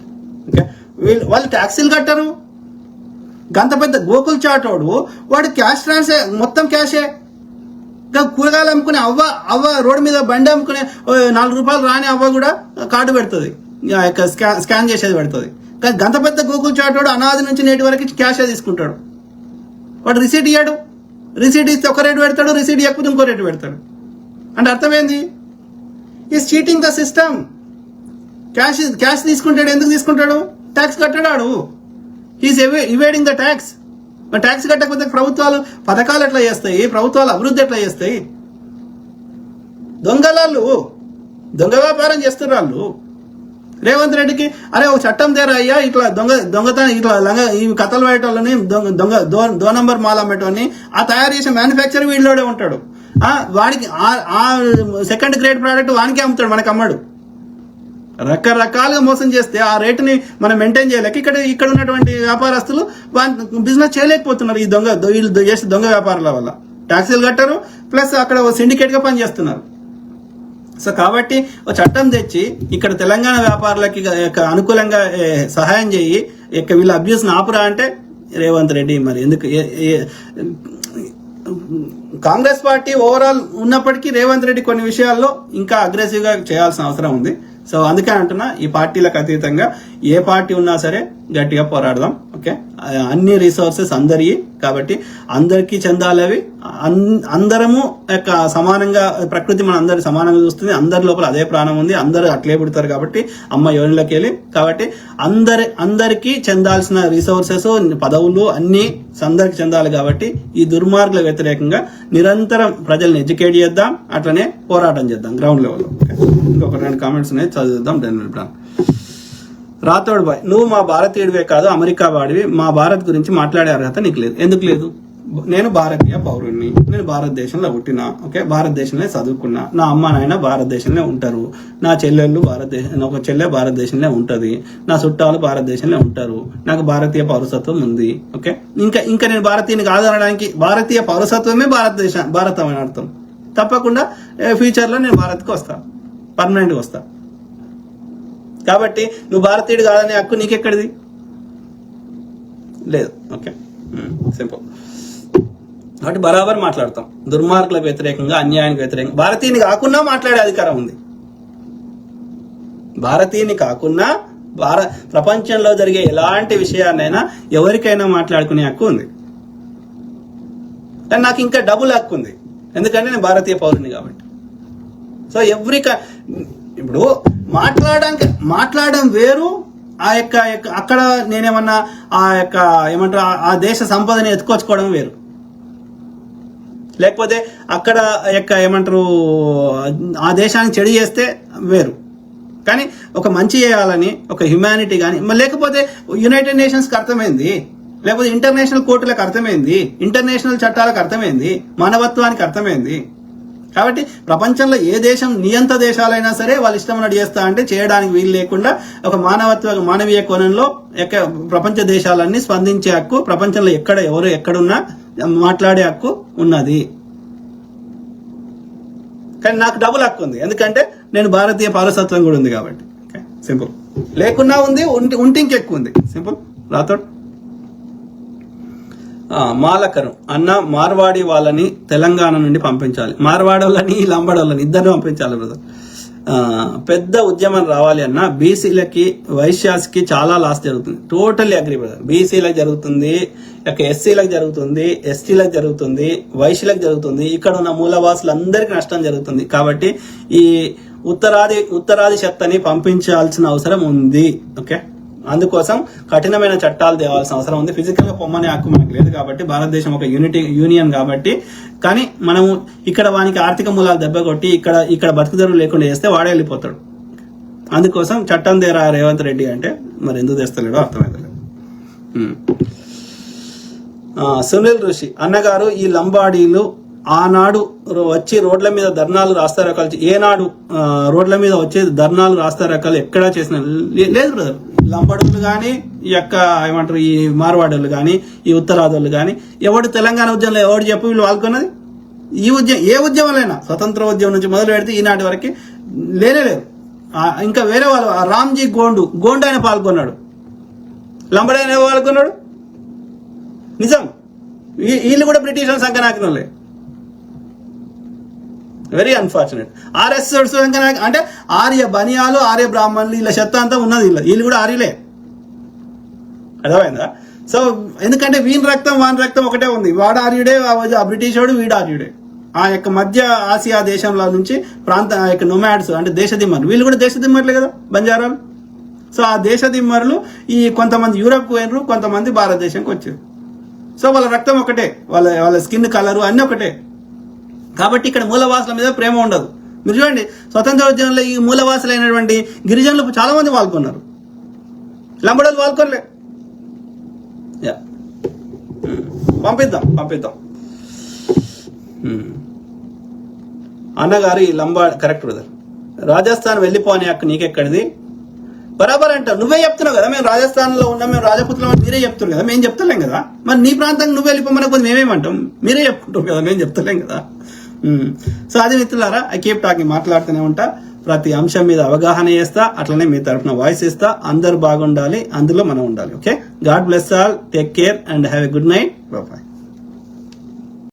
ఓకే, వాళ్ళు ట్యాక్సీలు కట్టరు. గంత పెద్ద గోకుల్ చాటోడు వాడు క్యాష్ ట్రాన్స్ఫర్ మొత్తం క్యాషే. కూరగాయలు అమ్ముకునే అవ్వ రోడ్డు మీద బండి అమ్ముకునే 4 రూపాయలు రాని అవ్వ కూడా కార్డు పెడుతుంది, స్కాన్ చేసేది పెడుతుంది. కానీ గంత పెద్ద గూగుల్ చాటోడు అనాది నుంచి నేటి వరకు క్యాషే తీసుకుంటాడు. వాడు రిసీట్ ఇయ్యాడు, రిసీట్ ఇస్తే ఒక రేటు పెడతాడు, రిసీట్ ఇవ్వకపోతే ఇంకో రేటు పెడతాడు. అంటే అర్థమైంది, is cheating the system. Cash తీసుకుంటాడు, ఎందుకు తీసుకుంటాడు? ట్యాక్స్ కట్టడాడు. Is evading the tax. మరి ట్యాక్స్ కట్టకపోతే ప్రభుత్వాలు పథకాలు ఎట్లా చేస్తాయి, ప్రభుత్వాలు అభివృద్ధి ఎట్లా చేస్తాయి? దొంగలాళ్ళు దొంగ వ్యాపారం చేస్తున్నారు వాళ్ళు. రేవంత్ రెడ్డికి అరే ఒక చట్టం తేరా అయ్యా, ఇట్లా దొంగతనం ఇట్లా ఈ కథలు పెట్టాలని దో నంబర్ మాల పెట్టని ఆ తయారు చేసే మ్యానుఫ్యాక్చర్ వీళ్ళోడే ఉంటాడు. వాడికి ఆ సెకండ్ గ్రేడ్ ప్రోడక్ట్ వానికే అమ్ముతాడు, మనకి అమ్మాడు. రకరకాలుగా మోసం చేస్తే ఆ రేటుని మనం మెయింటైన్ చేయలేక ఇక్కడ ఉన్నటువంటి వ్యాపారస్తులు బిజినెస్ చేయలేకపోతున్నారు. వీళ్ళు చేసే దొంగ వ్యాపారాల వల్ల ట్యాక్సీలు కట్టరు, ప్లస్ అక్కడ సిండికేట్ గా పనిచేస్తున్నారు. సో కాబట్టి ఒక చట్టం తెచ్చి ఇక్కడ తెలంగాణ వ్యాపారులకి అనుకూలంగా సహాయం చేయి, వీళ్ళ అబ్యూస్ ఆపురా అంటే రేవంత్ రెడ్డి మరి ఎందుకు? కాంగ్రెస్ పార్టీ ఓవరాల్ ఉన్నప్పటికీ రేవంత్ రెడ్డి కొన్ని విషయాల్లో ఇంకా అగ్రెసివ్ గా చేయాల్సిన అవసరం ఉంది. సో అందుకే అంటున్నా, ఈ పార్టీలకు అతీతంగా ఏ పార్టీ ఉన్నా సరే గట్టిగా పోరాడదాం. ఓకే, అన్ని రిసోర్సెస్ అందరి, కాబట్టి అందరికీ చెందాలి అవి. అందరము సమానంగా, ప్రకృతి మన అందరి సమానంగా చూస్తుంది. అందరి లోపల అదే ప్రాణం ఉంది, అందరూ అట్లే పుడతారు కాబట్టి అమ్మ యోనిలోకి వెళ్ళి. కాబట్టి అందరికీ చెందాల్సిన రిసోర్సెస్, పదవులు అన్ని అందరికి చెందాలి. కాబట్టి ఈ దుర్మార్గుల వ్యతిరేకంగా నిరంతరం ప్రజల్ని ఎడ్యుకేట్ చేద్దాం, అట్లనే పోరాటం చేద్దాం గ్రౌండ్ లెవెల్లో. ఇంకొక 2 కామెంట్స్ ఉన్నాయి, చదువుదాం. రాథోడ్ బాయ్, నువ్వు మా భారతీయుడివే కాదు అమెరికా వాడివి, మా భారత్ గురించి మాట్లాడే అర్హత నీకు లేదు. ఎందుకు లేదు? నేను భారతీయ పౌరుణ్ణి, నేను భారతదేశంలో పుట్టినా, ఓకే, భారతదేశంలో చదువుకున్నా, నా అమ్మ నాయన భారతదేశంలో ఉంటారు, నా చెల్లెళ్ళు ఒక చెల్లె భారతదేశంలో ఉంటది, నా చుట్టాలు భారతదేశంలో ఉంటారు, నాకు భారతీయ పౌరసత్వం ఉంది. ఓకే, ఇంకా నేను భారతీయుని కాదనడానికి భారతీయ పౌరసత్వమే భారతం అని అర్థం. తప్పకుండా ఫ్యూచర్ లో నేను భారత్కి వస్తా, పర్మనెంట్ గా వస్తా. కాబట్టి నువ్వు భారతీయుడు కాదనే హక్కు నీకెక్కడిది? లేదు. Okay, simple. కాబట్టి బరాబర్ మాట్లాడతాం. దుర్మార్గులకు వ్యతిరేకంగా, అన్యాయానికి వ్యతిరేకంగా. భారతీయుని కాకుండా మాట్లాడే అధికారం ఉంది. భారతీయుని కాకుండా ప్రపంచంలో జరిగే ఎలాంటి విషయాన్నైనా ఎవరికైనా మాట్లాడుకునే హక్కు ఉంది. కానీ నాకు ఇంకా డబుల్ హక్కు ఉంది, ఎందుకంటే నేను భారతీయ పౌరుని కాబట్టి. సో ఇప్పుడు మాట్లాడడం వేరు, అక్కడ నేనేమన్నా ఏమంటారు ఆ దేశ సంపదని ఎత్తుకొచ్చుకోవడం వేరు. లేకపోతే అక్కడ ఏమంటారు ఆ దేశానికి చెడు చేస్తే వేరు. కానీ ఒక మంచి చేయాలని, ఒక హ్యుమానిటీ కానీ, లేకపోతే యునైటెడ్ నేషన్స్కి అర్థమైంది, లేకపోతే ఇంటర్నేషనల్ కోర్టులకు అర్థమైంది, ఇంటర్నేషనల్ చట్టాలకు అర్థమైంది, మానవత్వానికి అర్థమైంది. కాబట్టి ప్రపంచంలో ఏ దేశం, నియంత దేశాలైనా సరే వాళ్ళు ఇష్టం చేస్తా అంటే చేయడానికి వీలు లేకుండా ఒక మానవీయ కోణంలో ప్రపంచ దేశాలన్నీ స్పందించే హక్కు, ప్రపంచంలో ఎవరు ఎక్కడున్నా మాట్లాడే హక్కు ఉన్నది. కానీ నాకు డబుల్ హక్కు ఉంది, ఎందుకంటే నేను భారతీయ పౌరసత్వం కూడా ఉంది కాబట్టి. సింపుల్. లేకున్నా ఉంది, ఉంటే ఇంకెక్కువ ఉంది. సింపుల్. రాథోడ్ మాలకరం అన్న, మార్వాడి వాళ్ళని తెలంగాణ నుండి పంపించాలి, మార్వాడి వాళ్ళని లంబాడి వాళ్ళని ఇద్దరిని పంపించాలి బ్రదర్. పెద్ద ఉద్యమం రావాలి అన్న, బీసీలకి వైశ్యాస్కి చాలా లాస్ జరుగుతుంది. Totally agree brother. బీసీలకు జరుగుతుంది, ఎస్సీలకు జరుగుతుంది, ఎస్టీలకు జరుగుతుంది, వైశ్యులకు జరుగుతుంది, ఇక్కడ ఉన్న మూలవాసులందరికీ నష్టం జరుగుతుంది. కాబట్టి ఈ ఉత్తరాది శక్తిని పంపించాల్సిన అవసరం ఉంది. ఓకే, అందుకోసం కఠినమైన చట్టాలు తేవాల్సిన అవసరం ఉంది. ఫిజికల్ గా పొమ్మనే హక్కు మనకు లేదు కాబట్టి, భారతదేశం ఒక యూనియన్ కాబట్టి. కానీ మనము ఇక్కడ వానికి ఆర్థిక మూలాలు దెబ్బ కొట్టి ఇక్కడ బతుకుదరువు లేకుండా చేస్తే వాడే వెళ్ళిపోతాడు. అందుకోసం చట్టం తేరా రేవంత్ రెడ్డి అంటే మరి ఎందుకు తెస్తలేడో అర్థమవుతలేదు. సునీల్ ఋషి అన్నగారు, ఈ లంబాడీలు ఆనాడు వచ్చి రోడ్ల మీద ధర్నాలు రాస్తారోకాలు, ఏనాడు రోడ్ల మీద వచ్చే ధర్నాలు రాస్తారోకాలు ఎక్కడా చేసిన లేదు బ్రదర్. లంబాడోళ్ళు కానీ, ఏమంటారు ఈ మార్వాడోళ్ళు కానీ, ఈ ఉత్తరాదోళ్ళు కానీ, ఎవడు తెలంగాణ ఉద్యమంలో ఎవడు చెప్పు వీళ్ళు పాల్గొన్నది? ఈ ఉద్యమం ఏ ఉద్యమంలో స్వతంత్ర ఉద్యమం నుంచి మొదలు పెడితే ఈనాటి వరకు లేరు. ఇంకా వేరే వాళ్ళు, రామ్జీ గోండు ఆయన పాల్గొన్నాడు, లంబాడి ఆయన పాల్గొన్నాడు. నిజం, వీళ్ళు కూడా బ్రిటిష్ వాళ్ళ సంఖ్య వాళ్ళే. Very unfortunate. అంటే ఆర్య బనియాలు, ఆర్య బ్రాహ్మణులు, వీళ్ళ చెత్త అంతా ఉన్నది. వీళ్ళు కూడా ఆర్యులే. అర్థమైందా? సో ఎందుకంటే వీని రక్తం వాని రక్తం ఒకటే ఉంది. వాడు ఆర్యుడే, ఆ బ్రిటిష్ వాడు వీడు ఆర్యుడే. ఆ యొక్క మధ్య ఆసియా దేశంలో నుంచి ఆ యొక్క నొమాడ్స్ అంటే దేశదిమ్మర్లు, వీళ్ళు కూడా దేశదిమ్మర్లే కదా బంజారాలు. సో ఆ దేశదిమ్మర్లు ఈ కొంతమంది యూరప్కి పోయినరు, కొంతమంది భారతదేశంకి వచ్చారు. సో వాళ్ళ రక్తం ఒకటే, వాళ్ళ స్కిన్ కలరు అన్నీ ఒకటే. కాబట్టి ఇక్కడ మూలవాసుల మీద ప్రేమ ఉండదు. మీరు చూడండి, స్వతంత్రోద్యమంలో ఈ మూలవాసులైనటువంటి గిరిజనులు చాలా మంది పాల్గొన్నారు, లంబడోళ్ళు పాల్గొనలే. పంపిద్దాం. అన్నగారు ఈ కరెక్ట్ బ్రదర్. రాజస్థాన్ వెళ్ళిపోని హక్కు నీకెక్కడిది? బరాబర్ అంటావు, నువ్వే చెప్తున్నావు కదా మేము రాజస్థాన్ లో ఉన్నాం, మేము రాజపుత్రం, మీరే చెప్తున్నారు కదా, మేము చెప్తలేం కదా. మరి నీ ప్రాంతానికి నువ్వు వెళ్ళిపోమనకపోతే మేమేమంటాం? మీరే చెప్పుకుంటాం కదా, మేము చెప్తలేం కదా. సో అది మిత్రులారా, ఐ కీప్ టాకింగ్, మాట్లాడుతూనే ఉంటా, ప్రతి అంశం మీద అవగాహన చేస్తా, అట్లనే మీ తరఫున వాయిస్ ఇస్తా. అందరు బాగుండాలి, అందులో మనం ఉండాలి. Okay, God bless all, take care and have a good night, bye.